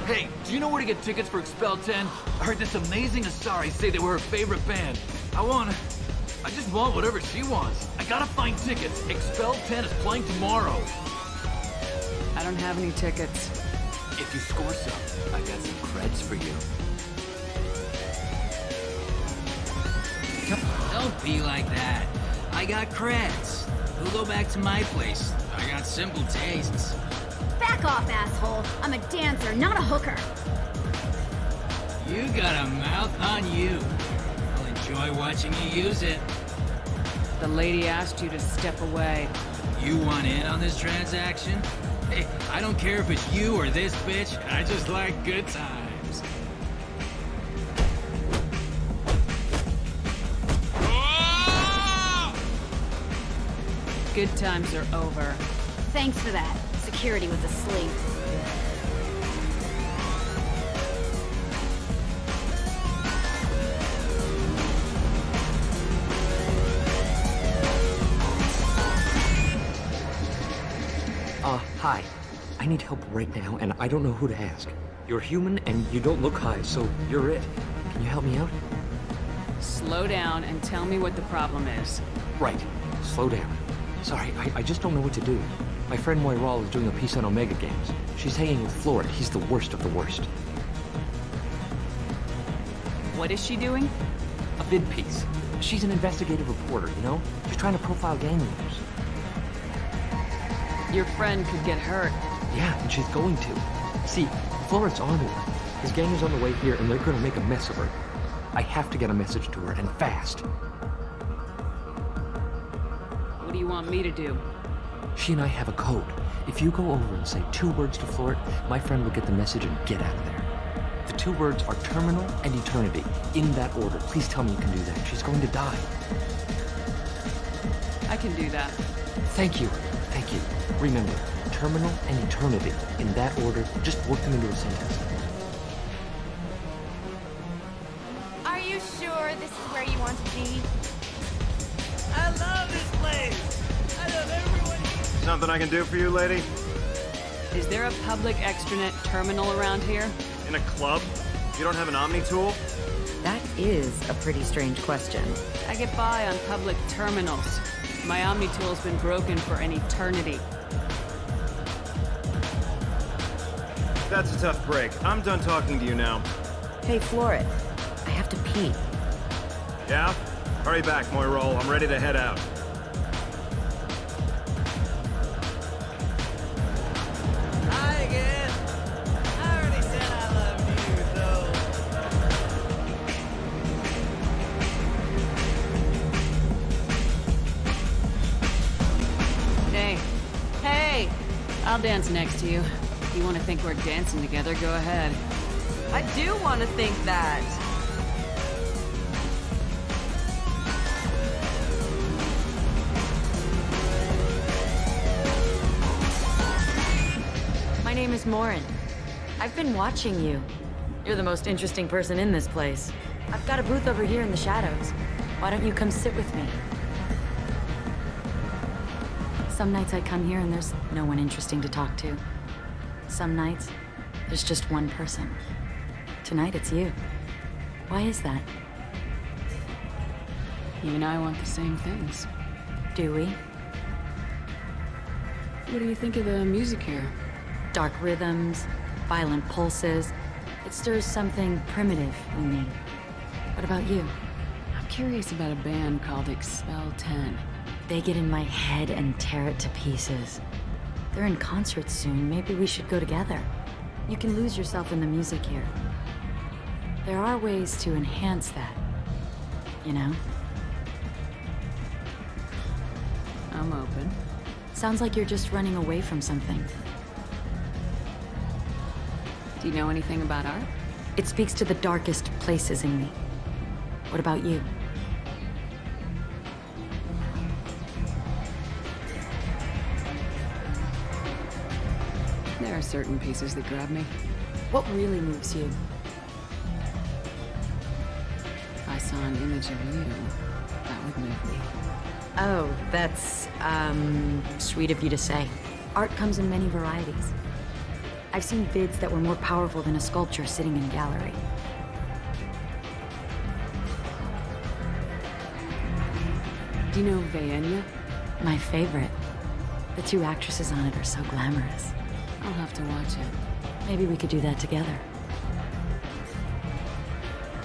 Hey, do you know where to get tickets for Expel 10? I heard this amazing Asari say they were her favorite band. I just want whatever she wants. I gotta find tickets. Expel 10 is playing tomorrow. I don't have any tickets. If you score some, I got some creds for you. Don't be like that. I got creds. We'll go back to my place. I got simple tastes. Back off, asshole. I'm a dancer, not a hooker. You got a mouth on you. I'll enjoy watching you use it. The lady asked you to step away. You want in on this transaction? Hey, I don't care if it's you or this bitch. I just like good times. Good times are over. Thanks for that. Security was asleep. Hi. I need help right now, and I don't know who to ask. You're human, and you don't look high, so you're it. Can you help me out? Slow down and tell me what the problem is. Right. Slow down. Sorry, I just don't know what to do. My friend Moiral is doing a piece on Omega Games. She's hanging with Florid. He's the worst of the worst. What is she doing? A vid piece. She's an investigative reporter, you know? She's trying to profile gang leaders. Your friend could get hurt. Yeah, and she's going to. See, Florid's on her. His gang is on the way here, and they're gonna make a mess of her. I have to get a message to her, and fast. What do you want me to do? She and I have a code. If you go over and say 2 words to Florid, my friend will get the message and get out of there. The 2 words are terminal and eternity. In that order. Please tell me you can do that. She's going to die. I can do that. Thank you. Thank you. Remember, terminal and eternity. In that order, just work them into a sentence. Are you sure this is where you want to be? I love this place. I love everyone here. Something I can do for you, lady? Is there a public extranet terminal around here? In a club? You don't have an Omni tool? That is a pretty strange question. I get by on public terminals. My Omni tool's been broken for an eternity. That's a tough break. I'm done talking to you now. Hey, Florid. I have to pee. Yeah? Hurry back, Moiral. I'm ready to head out. Hi again. I already said I loved you, though. Hey. Hey! I'll dance next to you. If you want to think we're dancing together, go ahead. I do want to think that. My name is Morin. I've been watching you. You're the most interesting person in this place. I've got a booth over here in the shadows. Why don't you come sit with me? Some nights I come here and there's no one interesting to talk to. Some nights, there's just one person. Tonight it's you. Why is that? You and I want the same things. Do we? What do you think of the music here? Dark rhythms, violent pulses. It stirs something primitive in me. What about you? I'm curious about a band called Expel 10. They get in my head and tear it to pieces. They're in concert soon. Maybe we should go together. You can lose yourself in the music here. There are ways to enhance that, you know? I'm open. Sounds like you're just running away from something. Do you know anything about art? It speaks to the darkest places in me. What about you? There are certain pieces that grab me. What really moves you? If I saw an image of you, that would move me. Oh, that's, sweet of you to say. Art comes in many varieties. I've seen vids that were more powerful than a sculpture sitting in a gallery. Do you know Vaenya? My favorite. The two actresses on it are so glamorous. I'll have to watch it. Maybe we could do that together.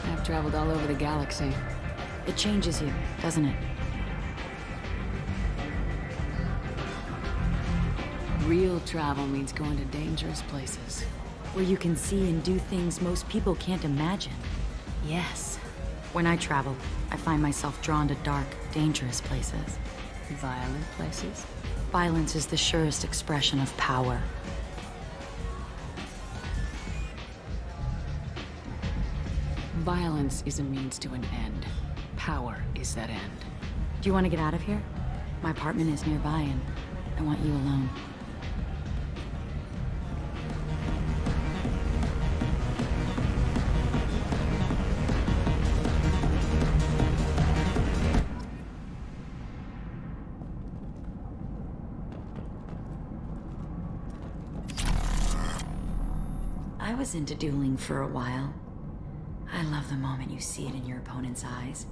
I've traveled all over the galaxy. It changes you, doesn't it? Real travel means going to dangerous places. Where you can see and do things most people can't imagine. Yes. When I travel, I find myself drawn to dark, dangerous places. Violent places? Violence is the surest expression of power. Violence is a means to an end. Power is that end. Do you want to get out of here? My apartment is nearby and I want you alone. I was into dueling for a while. I love the moment you see it in your opponent's eyes.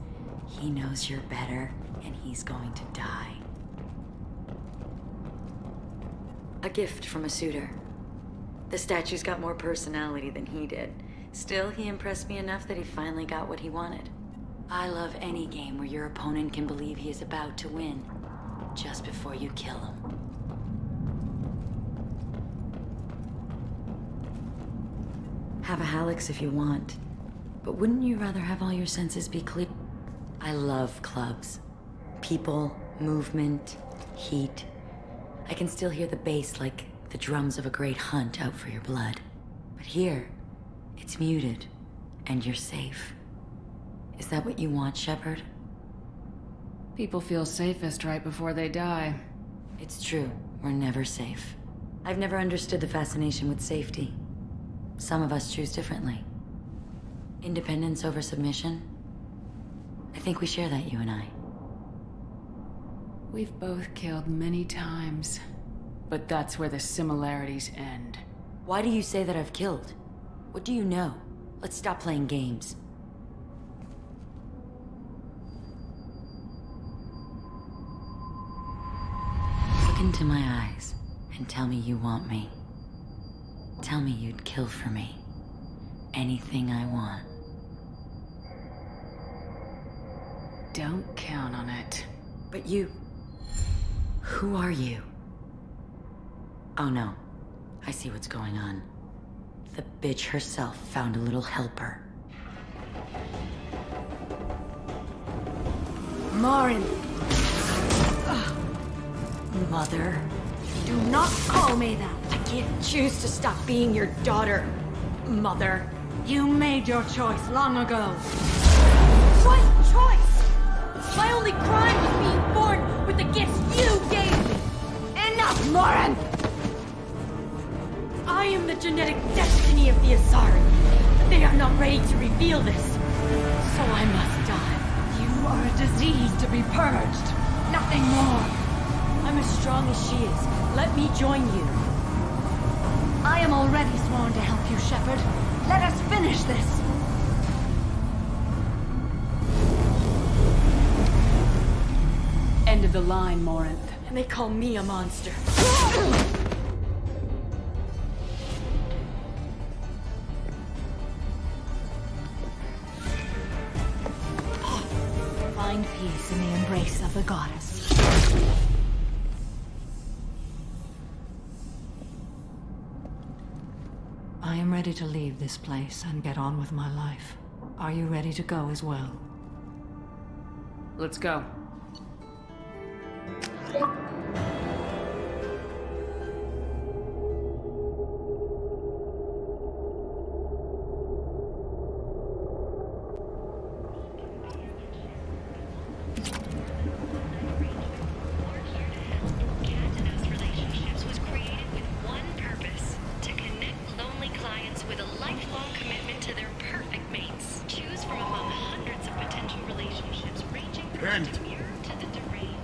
He knows you're better, and he's going to die. A gift from a suitor. The statue's got more personality than he did. Still, he impressed me enough that he finally got what he wanted. I love any game where your opponent can believe he is about to win, just before you kill him. Have a Halix if you want. But wouldn't you rather have all your senses be clear? I love clubs. People, movement, heat. I can still hear the bass like the drums of a great hunt out for your blood. But here, it's muted, and you're safe. Is that what you want, Shepard? People feel safest right before they die. It's true, we're never safe. I've never understood the fascination with safety. Some of us choose differently. Independence over submission? I think we share that, you and I. We've both killed many times, but that's where the similarities end. Why do you say that I've killed? What do you know? Let's stop playing games. Look into my eyes and tell me you want me. Tell me you'd kill for me. Anything I want. Don't count on it. But you... Who are you? Oh no. I see what's going on. The bitch herself found a little helper. Marin! Mother. Do not call me that! I can't choose to stop being your daughter, Mother. You made your choice long ago. What choice? My only crime was being born with the gifts you gave me. Enough, Morin! I am the genetic destiny of the Asari. But they are not ready to reveal this. So I must die. You are a disease to be purged. Nothing more. I'm as strong as she is. Let me join you. I am already sworn to help you, Shepard. Let us finish this. End of the line, Morinth. And they call me a monster. Find peace in the embrace of the goddess. I am ready to leave this place and get on with my life. Are you ready to go as well? Let's go.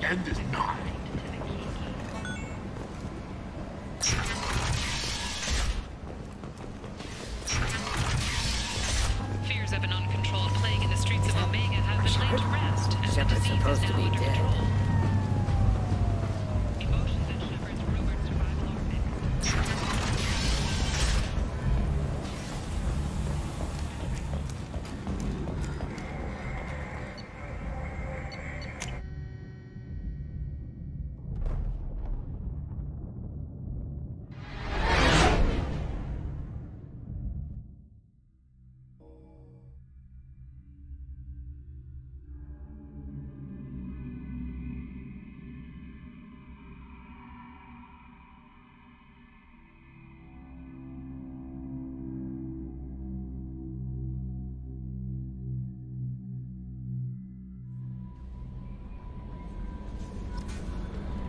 End is nigh. Fears of an uncontrolled plague in the streets of Omega have been laid to rest, and the Shepard's disease supposed is to now be under dead. control. Emotions and Shepard's rumored survival are mixed.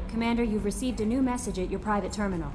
Commander, you've received a new message at your private terminal.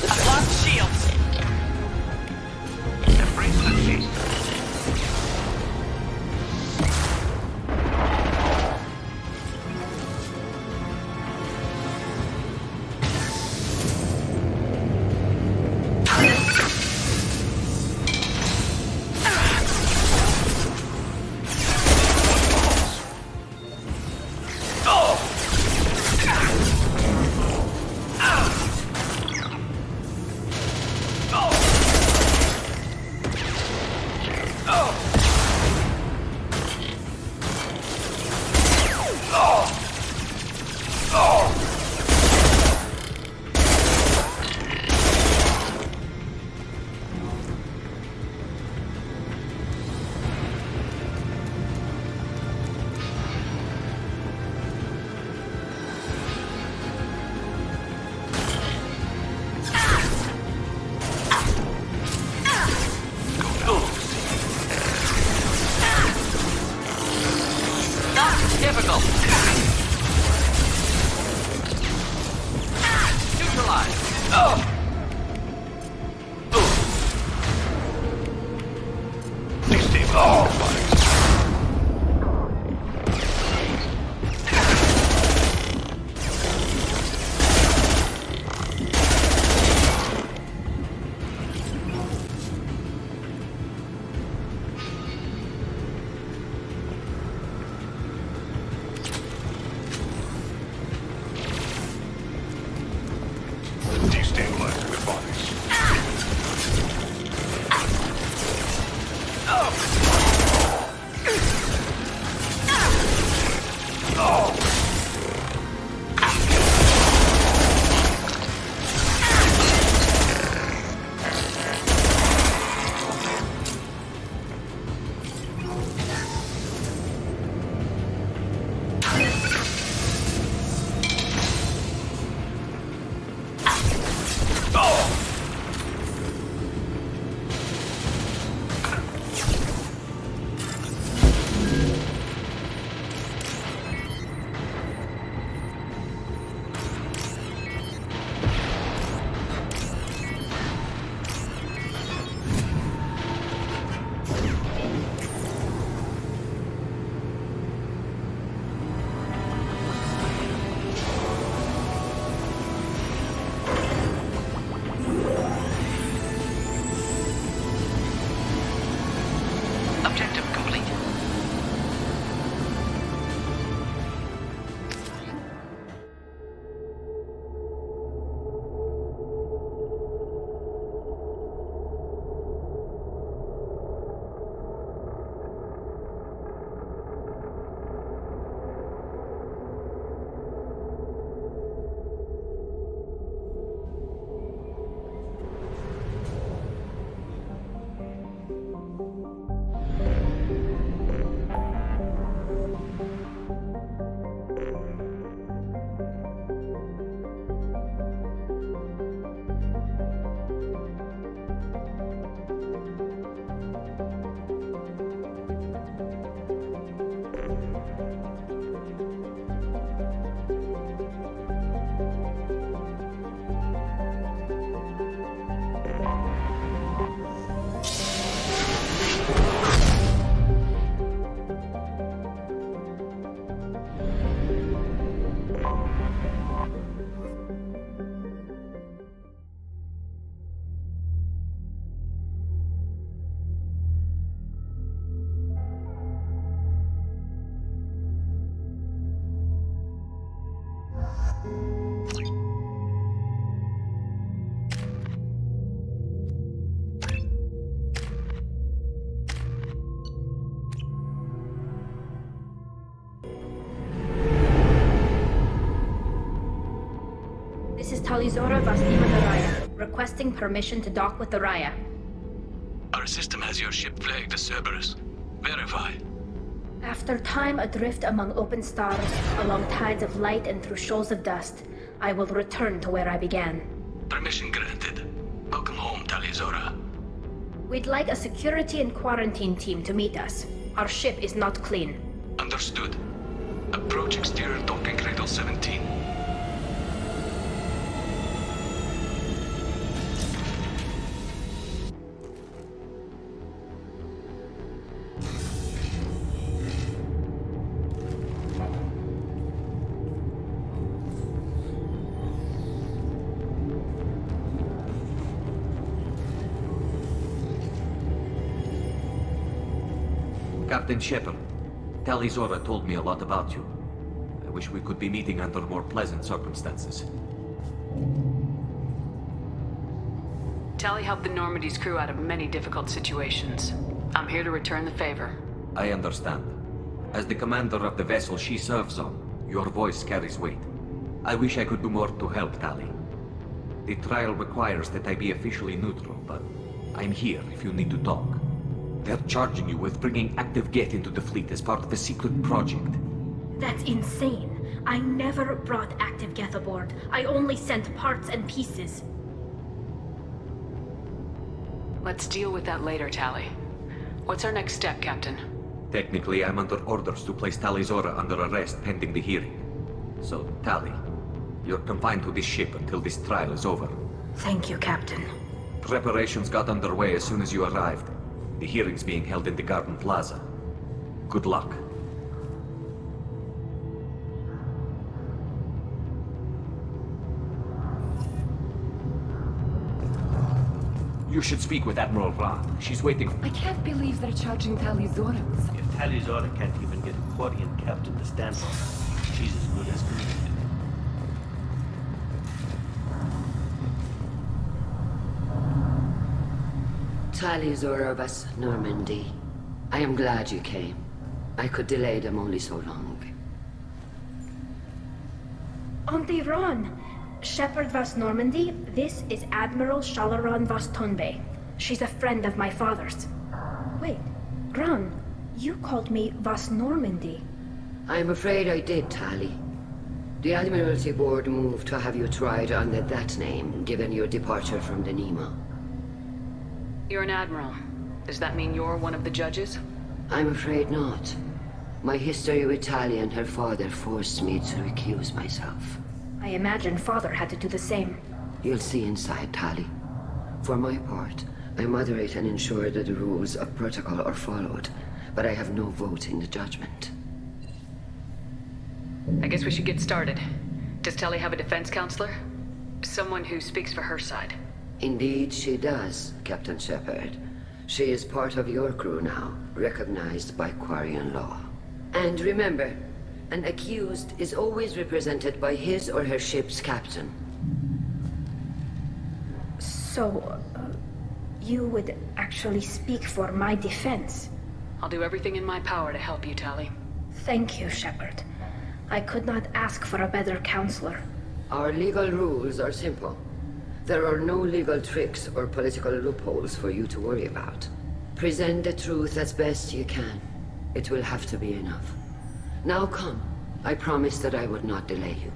I've lost shields. Embrace the Difficult. Neutralize. Destabilizing the bodies. Objective complete. This is Talizora Vastima the Raya, requesting permission to dock with the Raya. Our system has your ship flagged as Cerberus. Verify. After time adrift among open stars, along tides of light and through shoals of dust, I will return to where I began. Permission granted. Welcome home, Talizora. We'd like a security and quarantine team to meet us. Our ship is not clean. Understood. Approach exterior docking cradle 17. Captain Shepard, Tali Zora told me a lot about you. I wish we could be meeting under more pleasant circumstances. Tali helped the Normandy's crew out of many difficult situations. I'm here to return the favor. I understand. As the commander of the vessel she serves on, your voice carries weight. I wish I could do more to help Tali. The trial requires that I be officially neutral, but I'm here if you need to talk. They're charging you with bringing active Geth into the fleet as part of a secret project. That's insane. I never brought active Geth aboard. I only sent parts and pieces. Let's deal with that later, Tali. What's our next step, Captain? Technically, I'm under orders to place Tali Zora under arrest pending the hearing. So, Tali, you're confined to this ship until this trial is over. Thank you, Captain. Preparations got underway as soon as you arrived. The hearing's being held in the Garden Plaza. Good luck. You should speak with Admiral Ra. She's waiting. I can't believe they're charging Tali Zora with something. If Tali Zora can't even get a Quarian captain to stand on, she's as good as convicted. Tali Zora vas Normandy. I am glad you came. I could delay them only so long. Auntie Ron! Shepard vas Normandy, this is Admiral Shalaran vas Tonbe. She's a friend of my father's. Wait, Ron, you called me vas Normandy. I'm afraid I did, Tali. The Admiralty Board moved to have you tried under that name, given your departure from the Nima. You're an admiral. Does that mean you're one of the judges? I'm afraid not. My history with Tali and her father forced me to recuse myself. I imagine father had to do the same. You'll see inside, Tali. For my part, I moderate and ensure that the rules of protocol are followed, but I have no vote in the judgment. I guess we should get started. Does Tali have a defense counselor? Someone who speaks for her side. Indeed she does, Captain Shepard. She is part of your crew now, recognized by Quarian law. And remember, an accused is always represented by his or her ship's captain. So, you would actually speak for my defense? I'll do everything in my power to help you, Tali. Thank you, Shepard. I could not ask for a better counselor. Our legal rules are simple. There are no legal tricks or political loopholes for you to worry about. Present the truth as best you can. It will have to be enough. Now come. I promised that I would not delay you.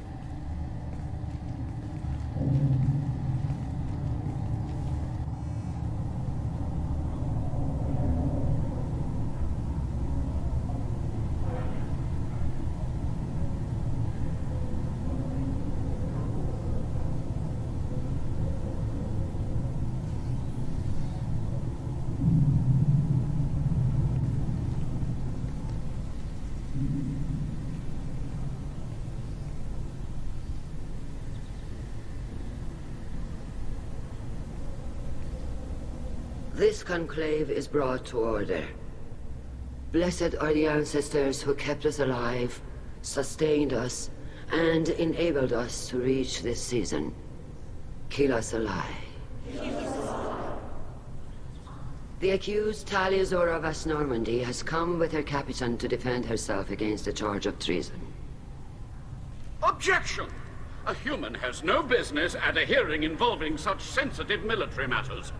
This conclave is brought to order. Blessed are the ancestors who kept us alive, sustained us, and enabled us to reach this season. Kill us alive. The accused Tali Zora vas Normandy has come with her captain to defend herself against a charge of treason. Objection! A human has no business at a hearing involving such sensitive military matters.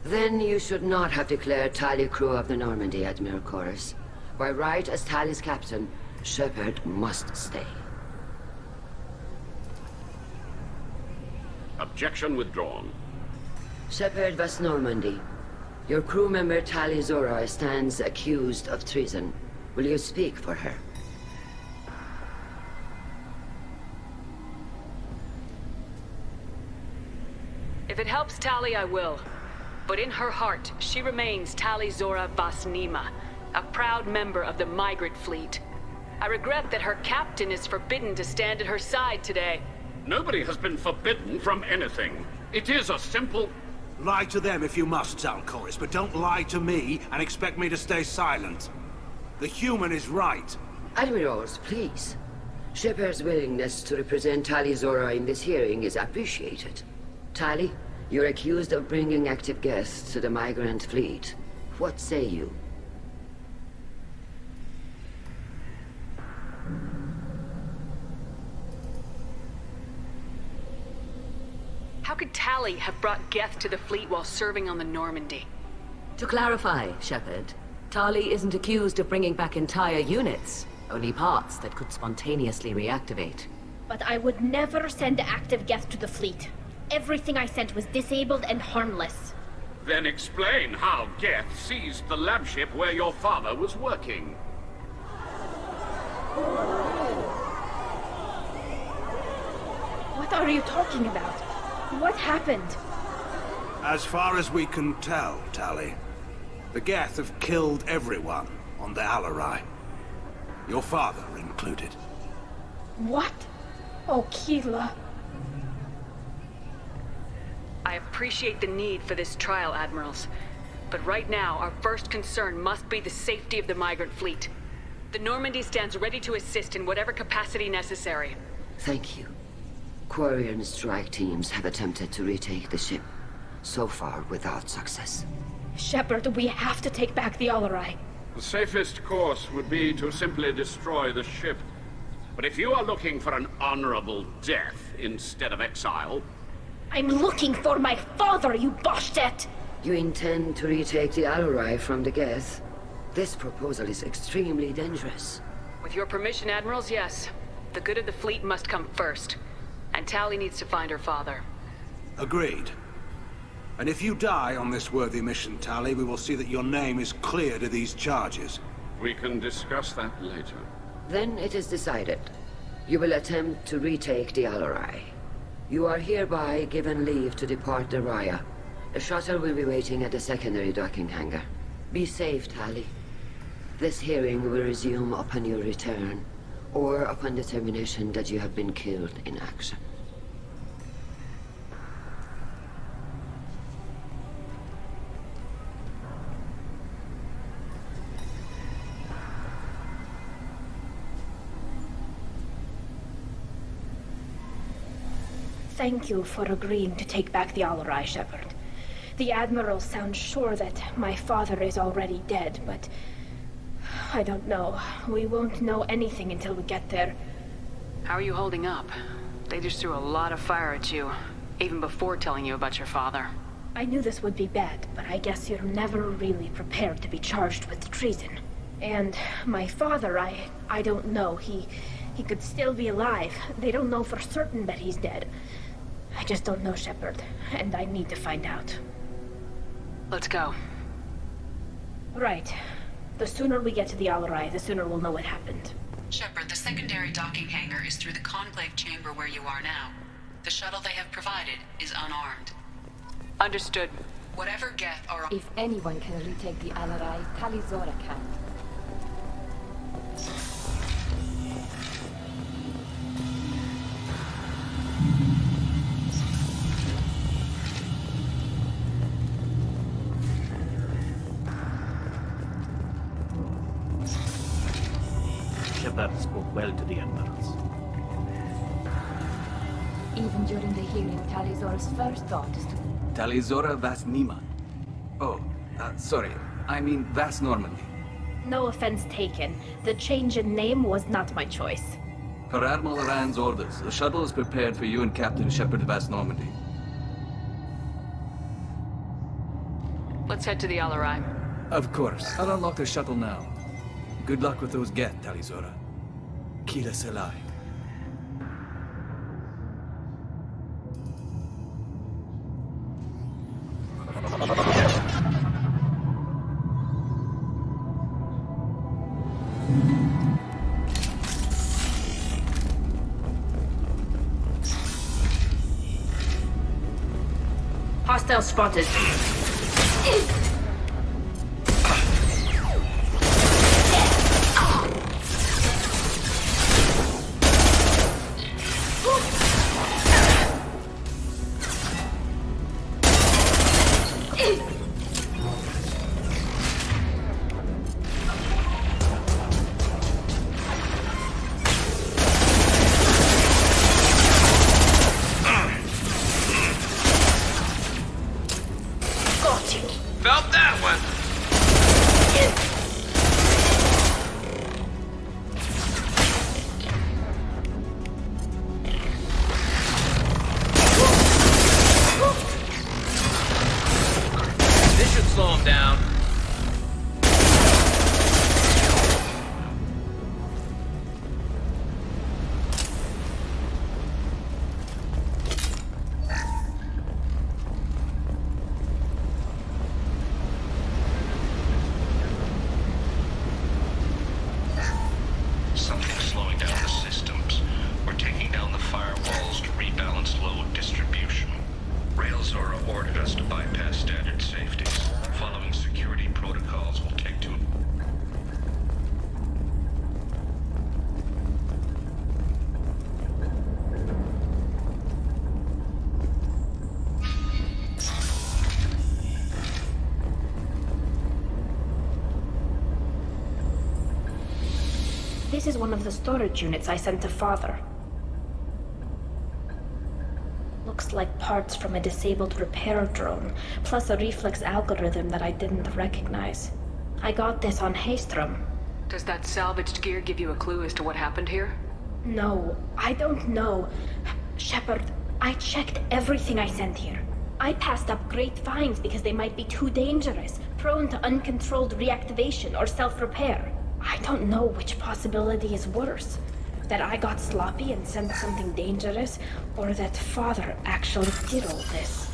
Then you should not have declared Tali crew of the Normandy, Admiral Chorus. By right as Tali's captain, Shepard must stay. Objection withdrawn. Shepard vas Normandy. Your crew member Tali Zora stands accused of treason. Will you speak for her? If it helps Tali, I will. But in her heart, she remains Tali Zora vas Nima, a proud member of the migrant fleet. I regret that her captain is forbidden to stand at her side today. Nobody has been forbidden from anything. It is a simple... Lie to them if you must, Zalcoris, but don't lie to me and expect me to stay silent. The human is right. Admirals, please. Shepard's willingness to represent Tali Zora in this hearing is appreciated. Tali, you're accused of bringing active guests to the migrant fleet. What say you? How could Tali have brought Geth to the fleet while serving on the Normandy? To clarify, Shepard, Tali isn't accused of bringing back entire units, only parts that could spontaneously reactivate. But I would never send active Geth to the fleet. Everything I sent was disabled and harmless. Then explain how Geth seized the lab ship where your father was working. What are you talking about? What happened? As far as we can tell, Tali, the Geth have killed everyone on the Alarai. Your father included. What? Oh, Keela. I appreciate the need for this trial, Admirals. But right now, our first concern must be the safety of the migrant fleet. The Normandy stands ready to assist in whatever capacity necessary. Thank you. Quarry and strike teams have attempted to retake the ship, so far without success. Shepard, we have to take back the Alarai. The safest course would be to simply destroy the ship. But if you are looking for an honorable death instead of exile... I'm looking for my father, you bastet! You intend to retake the Alarai from the Geth? This proposal is extremely dangerous. With your permission, Admirals, yes. The good of the fleet must come first. And Tali needs to find her father. Agreed. And if you die on this worthy mission, Tali, we will see that your name is cleared of these charges. We can discuss that later. Then it is decided. You will attempt to retake the Alarai. You are hereby given leave to depart the Raya. A shuttle will be waiting at the secondary docking hangar. Be safe, Tali. This hearing will resume upon your return, or upon determination that you have been killed in action. Thank you for agreeing to take back the Alarai, Shepard. The Admiral sounds sure that my father is already dead, but... I don't know. We won't know anything until we get there. How are you holding up? They just threw a lot of fire at you, even before telling you about your father. I knew this would be bad, but I guess you're never really prepared to be charged with treason. And my father, I don't know. He could still be alive. They don't know for certain that he's dead. I just don't know, Shepard, and I need to find out. Let's go. Right. The sooner we get to the Alarai, the sooner we'll know what happened. Shepard, the secondary docking hangar is through the conclave chamber where you are now. The shuttle they have provided is unarmed. Understood. Whatever Geth are... If anyone can retake the Alarai, Tali Zora can. Shepard spoke well to the Admirals. Even during the hearing, Tali Zora's first thought is to... Tali Zora Vas Niman. Oh, sorry. I mean Vas Normandy. No offense taken. The change in name was not my choice. Per Admiral Rand's orders, the shuttle is prepared for you and Captain Shepard Vas Normandy. Let's head to the Alarai. Of course. I'll unlock the shuttle now. Good luck with those Geth, Tali Zora. Kila Selai. Hostile spotted. This is one of the storage units I sent to Father. Looks like parts from a disabled repair drone, plus a reflex algorithm that I didn't recognize. I got this on Haystrom. Does that salvaged gear give you a clue as to what happened here? No, I don't know. Shepard, I checked everything I sent here. I passed up great finds because they might be too dangerous, prone to uncontrolled reactivation or self-repair. I don't know which possibility is worse. That I got sloppy and sent something dangerous, or that Father actually did all this.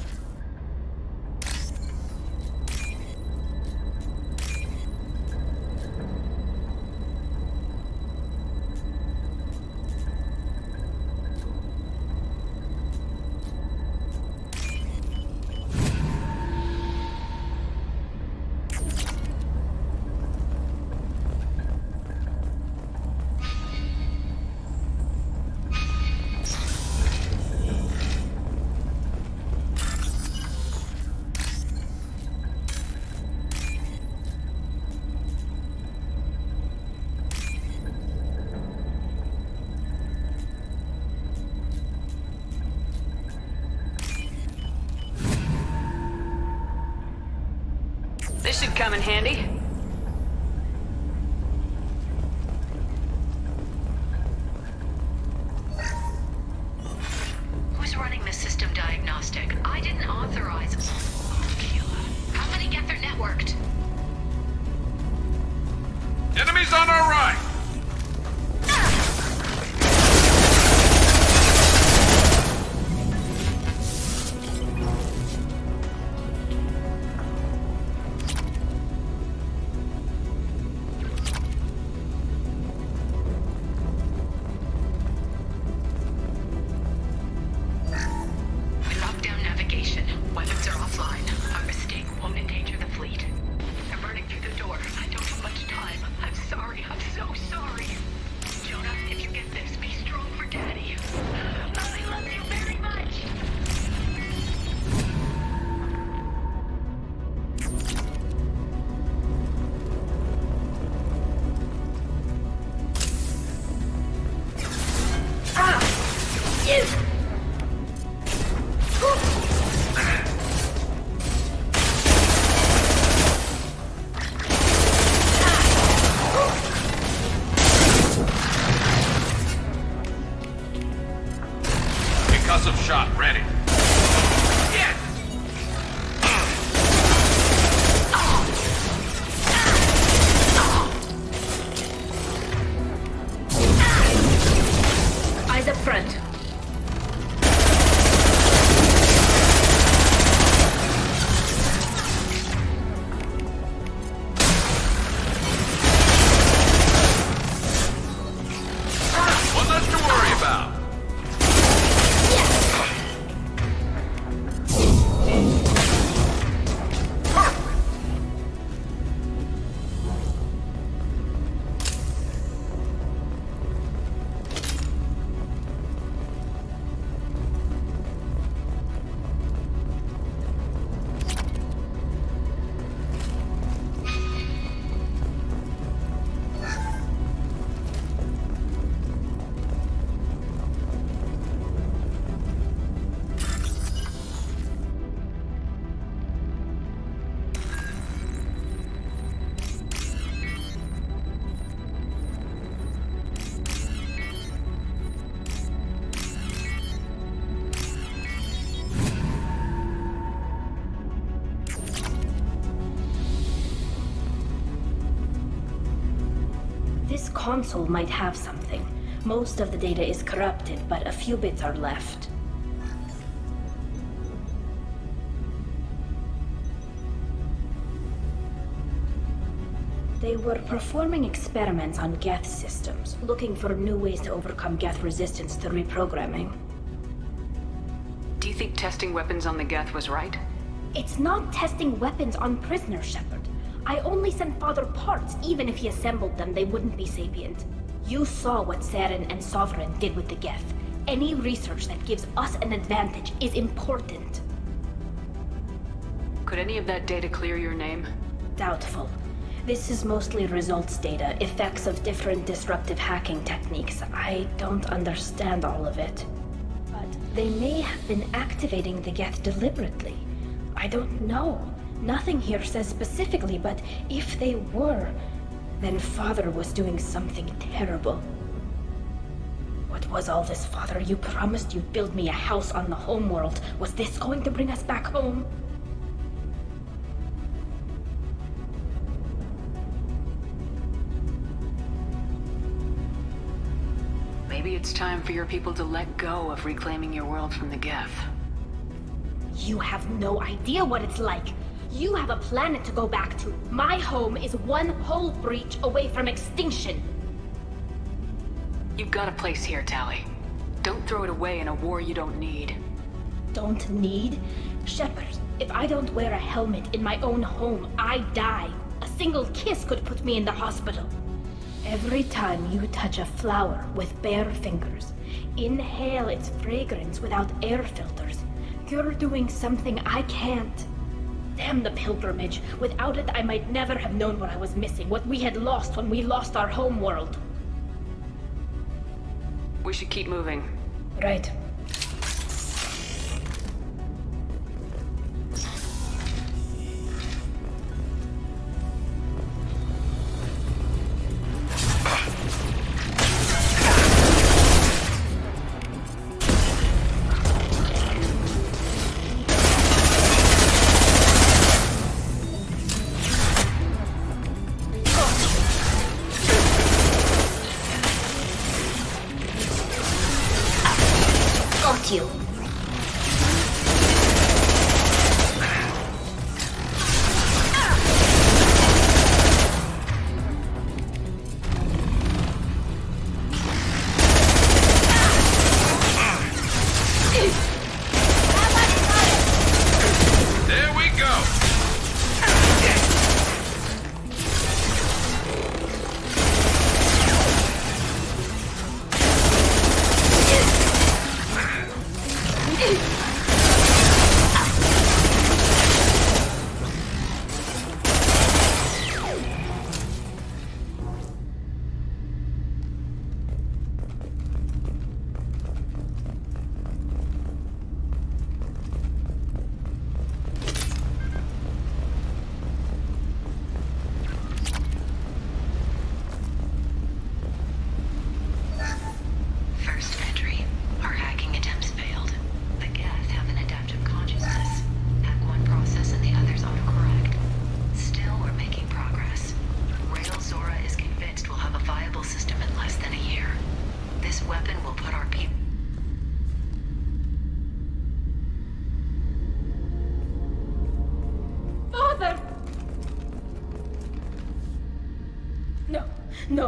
This should come in handy. Who's running the system diagnostic? I didn't authorize. How many get their networked? Enemies on our right! Lockdown navigation. Weapons are offline. Our mistake won't endanger the fleet. They're burning through the door. I don't have much time. I'm sorry. I'm so sorry. Jonah, if you get this, be strong for Daddy. I love you very much. Concussive shot ready. Eyes up front. One less to worry about. This console might have something. Most of the data is corrupted, but a few bits are left. They were performing experiments on Geth systems, looking for new ways to overcome Geth resistance to reprogramming. Do you think testing weapons on the Geth was right? It's not testing weapons on prisoners, Shepard. I only sent Father parts. Even if he assembled them, they wouldn't be sapient. You saw what Saren and Sovereign did with the Geth. Any research that gives us an advantage is important. Could any of that data clear your name? Doubtful. This is mostly results data, effects of different disruptive hacking techniques. I don't understand all of it. But they may have been activating the Geth deliberately. I don't know. Nothing here says specifically, but if they were, then Father was doing something terrible. What was all this, Father? You promised you'd build me a house on the homeworld. Was this going to bring us back home? Maybe it's time for your people to let go of reclaiming your world from the Geth. You have no idea what it's like. You have a planet to go back to. My home is one hull breach away from extinction. You've got a place here, Tali. Don't throw it away in a war you don't need. Don't need? Shepard, if I don't wear a helmet in my own home, I die. A single kiss could put me in the hospital. Every time you touch a flower with bare fingers, inhale its fragrance without air filters, you're doing something I can't. Damn the pilgrimage. Without it, I might never have known what I was missing, what we had lost when we lost our home world. We should keep moving. Right. You. There we go.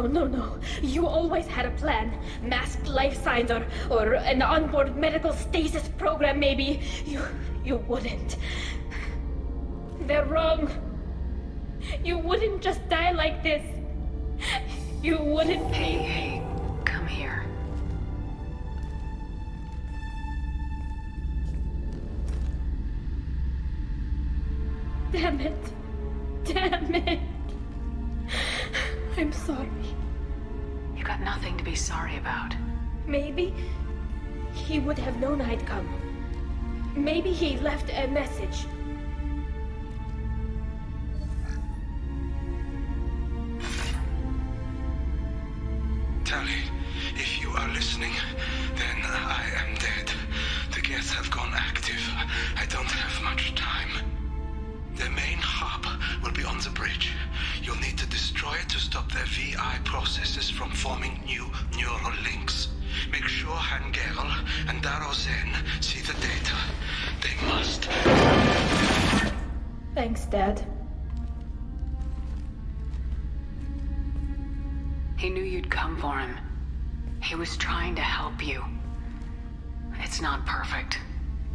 No. You always had a plan. Masked life signs or an onboard medical stasis program, maybe. You wouldn't. They're wrong. You wouldn't just die like this. You wouldn't. Hey, come here. Damn it. I'm sorry. You got nothing to be sorry about. Maybe he would have known I'd come. Maybe he left a message. Tali, if you are listening, then I am dead. The Geth have gone active. I don't have much time. The main hub will be on the bridge. You'll need to destroy it to stop their VI processes from forming new neural links. Make sure Hangerl and Darrow Zen see the data. They must. Thanks, Dad. He knew you'd come for him. He was trying to help you. It's not perfect.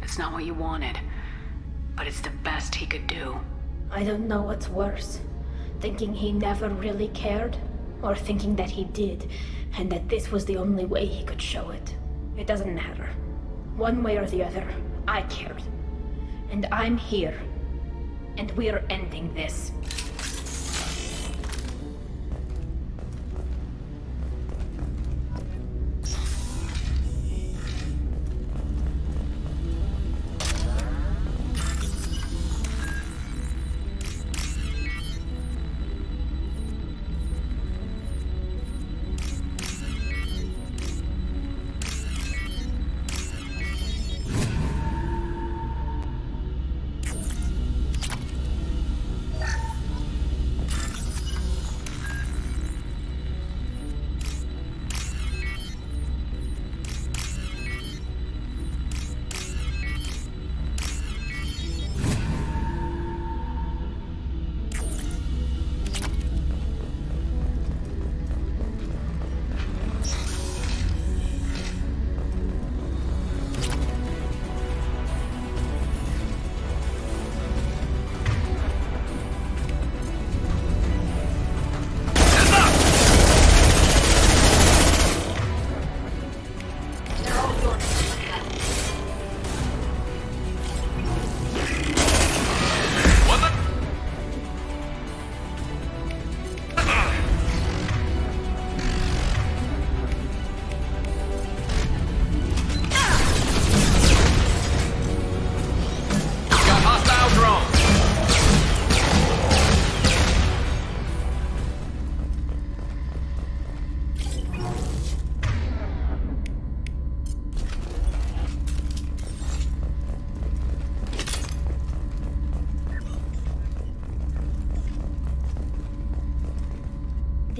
It's not what you wanted. But it's the best he could do. I don't know what's worse. Thinking he never really cared, or thinking that he did, and that this was the only way he could show it. It doesn't matter. One way or the other, I cared. And I'm here. And we're ending this.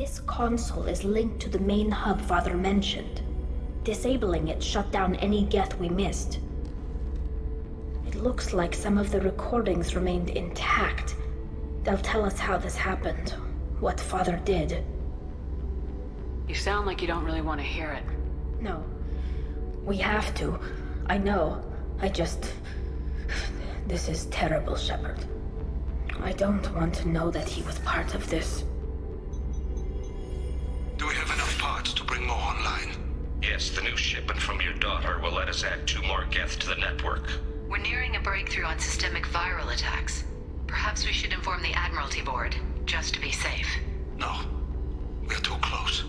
This console is linked to the main hub Father mentioned. Disabling it shut down any Geth we missed. It looks like some of the recordings remained intact. They'll tell us how this happened, what Father did. You sound like you don't really want to hear it. No. We have to. I know. This is terrible, Shepard. I don't want to know that he was part of this. Do we have enough parts to bring more online? Yes, the new shipment from your daughter will let us add 2 more Geth to the network. We're nearing a breakthrough on systemic viral attacks. Perhaps we should inform the Admiralty Board, just to be safe. No. We're too close.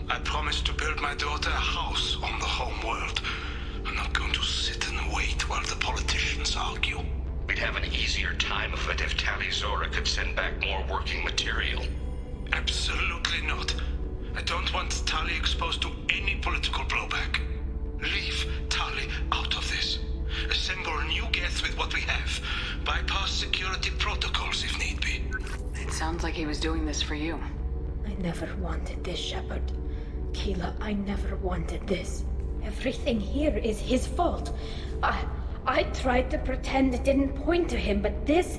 I promised to build my daughter a house on the home world. I'm not going to sit and wait while the politicians argue. We'd have an easier time of it if Tali Zora could send back more working material. Absolutely not. I don't want Tali exposed to any political blowback. Leave Tali out of this. Assemble new Geth with what we have. Bypass security protocols if need be. It sounds like he was doing this for you. I never wanted this, Shepard. Keela, I never wanted this. Everything here is his fault. I tried to pretend it didn't point to him, but this...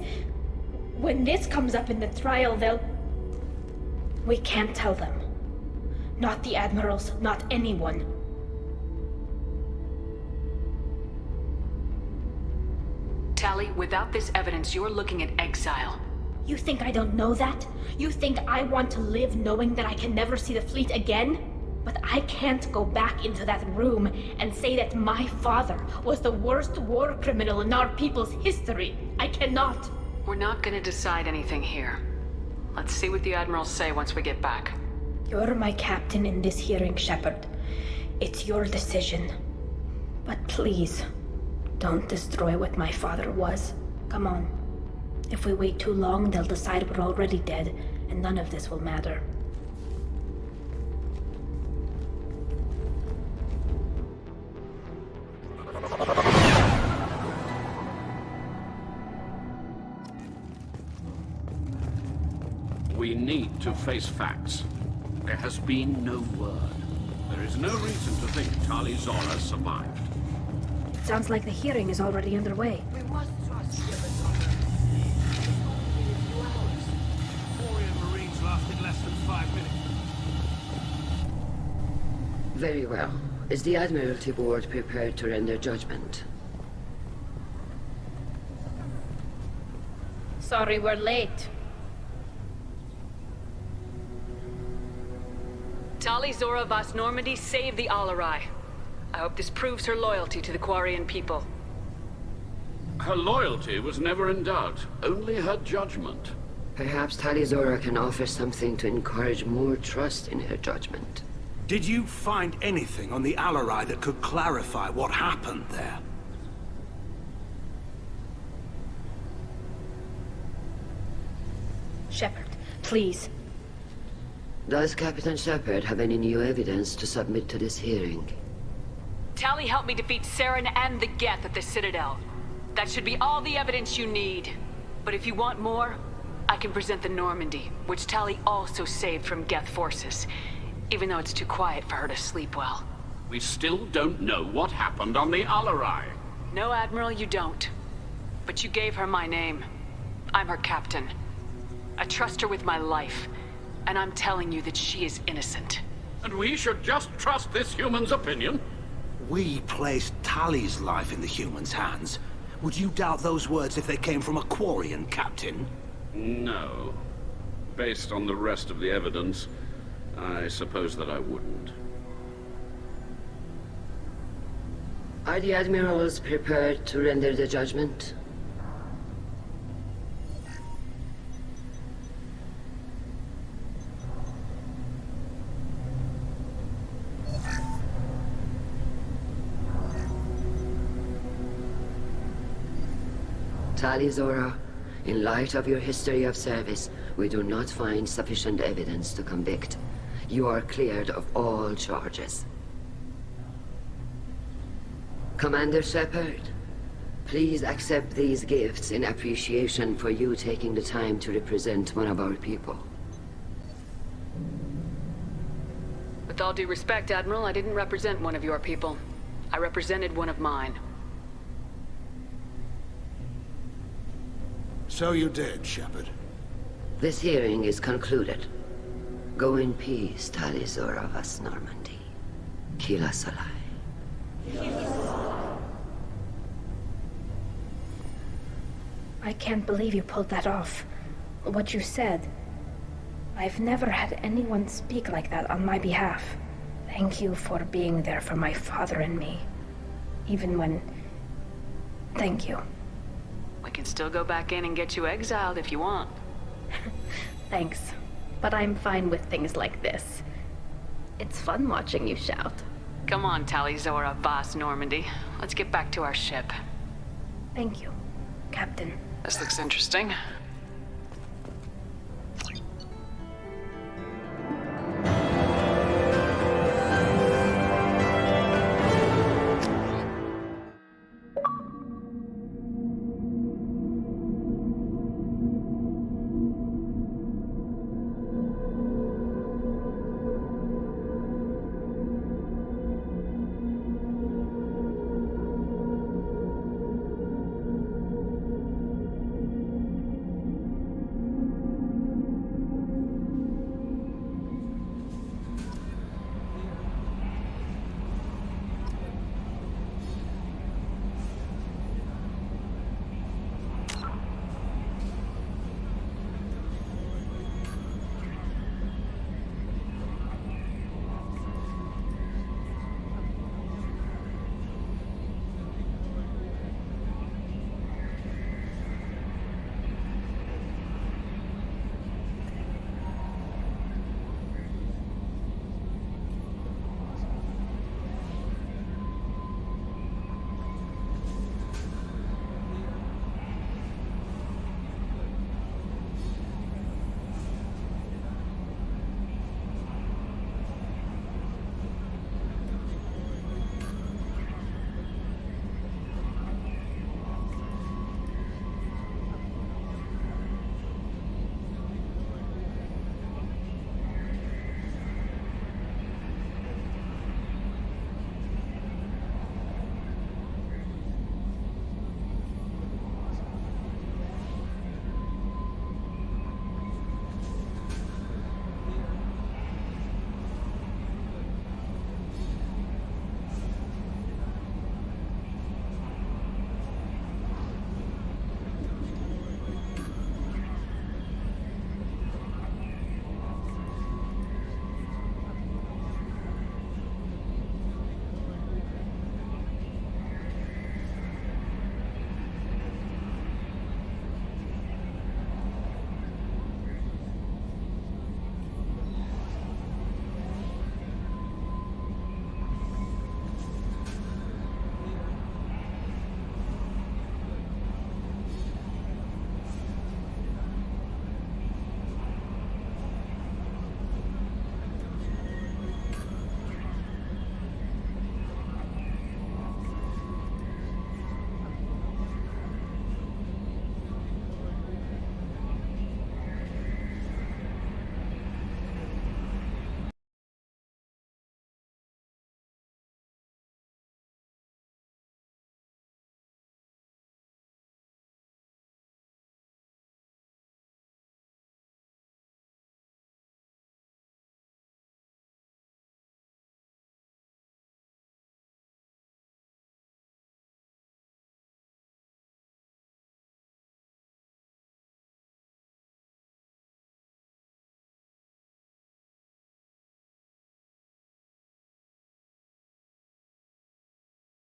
When this comes up in the trial, they'll... We can't tell them. Not the Admirals, not anyone. Tali, without this evidence, you're looking at exile. You think I don't know that? You think I want to live knowing that I can never see the fleet again? But I can't go back into that room and say that my father was the worst war criminal in our people's history. I cannot. We're not gonna decide anything here. Let's see what the Admirals say once we get back. You're my captain in this hearing, Shepard. It's your decision. But please, don't destroy what my father was. Come on. If we wait too long, they'll decide we're already dead, and none of this will matter. We need to face facts. There has been no word. There is no reason to think Tali Zora survived. Sounds like the hearing is already underway. We must trust Shepard's Quarian Marines lasted less than 5 minutes. Very well. Is the Admiralty Board prepared to render judgment? Sorry we're late. Tali Zora Vas Normandy saved the Alarai. I hope this proves her loyalty to the Quarian people. Her loyalty was never in doubt, only her judgment. Perhaps Tali Zora can offer something to encourage more trust in her judgment. Did you find anything on the Alarai that could clarify what happened there? Shepard, please. Does Captain Shepard have any new evidence to submit to this hearing? Tali helped me defeat Saren and the Geth at the Citadel. That should be all the evidence you need. But if you want more, I can present the Normandy, which Tali also saved from Geth forces, even though it's too quiet for her to sleep well. We still don't know what happened on the Alarai. No, Admiral, you don't. But you gave her my name. I'm her captain. I trust her with my life, and I'm telling you that she is innocent. And we should just trust this human's opinion? We placed Tali's life in the humans' hands. Would you doubt those words if they came from a Quarian, Captain? No. Based on the rest of the evidence, I suppose that I wouldn't. Are the Admirals prepared to render the judgment? Tali Zora, in light of your history of service, we do not find sufficient evidence to convict. You are cleared of all charges. Commander Shepard, please accept these gifts in appreciation for you taking the time to represent one of our people. With all due respect, Admiral, I didn't represent one of your people. I represented one of mine. So you did, Shepard. This hearing is concluded. Go in peace, Talizor of Us Normandy. Kila Solai. I can't believe you pulled that off. What you said. I've never had anyone speak like that on my behalf. Thank you for being there for my father and me. Even when... Thank you. We can still go back in and get you exiled if you want. Thanks. But I'm fine with things like this. It's fun watching you shout. Come on, Talizora, Boss Normandy. Let's get back to our ship. Thank you, Captain. This looks interesting.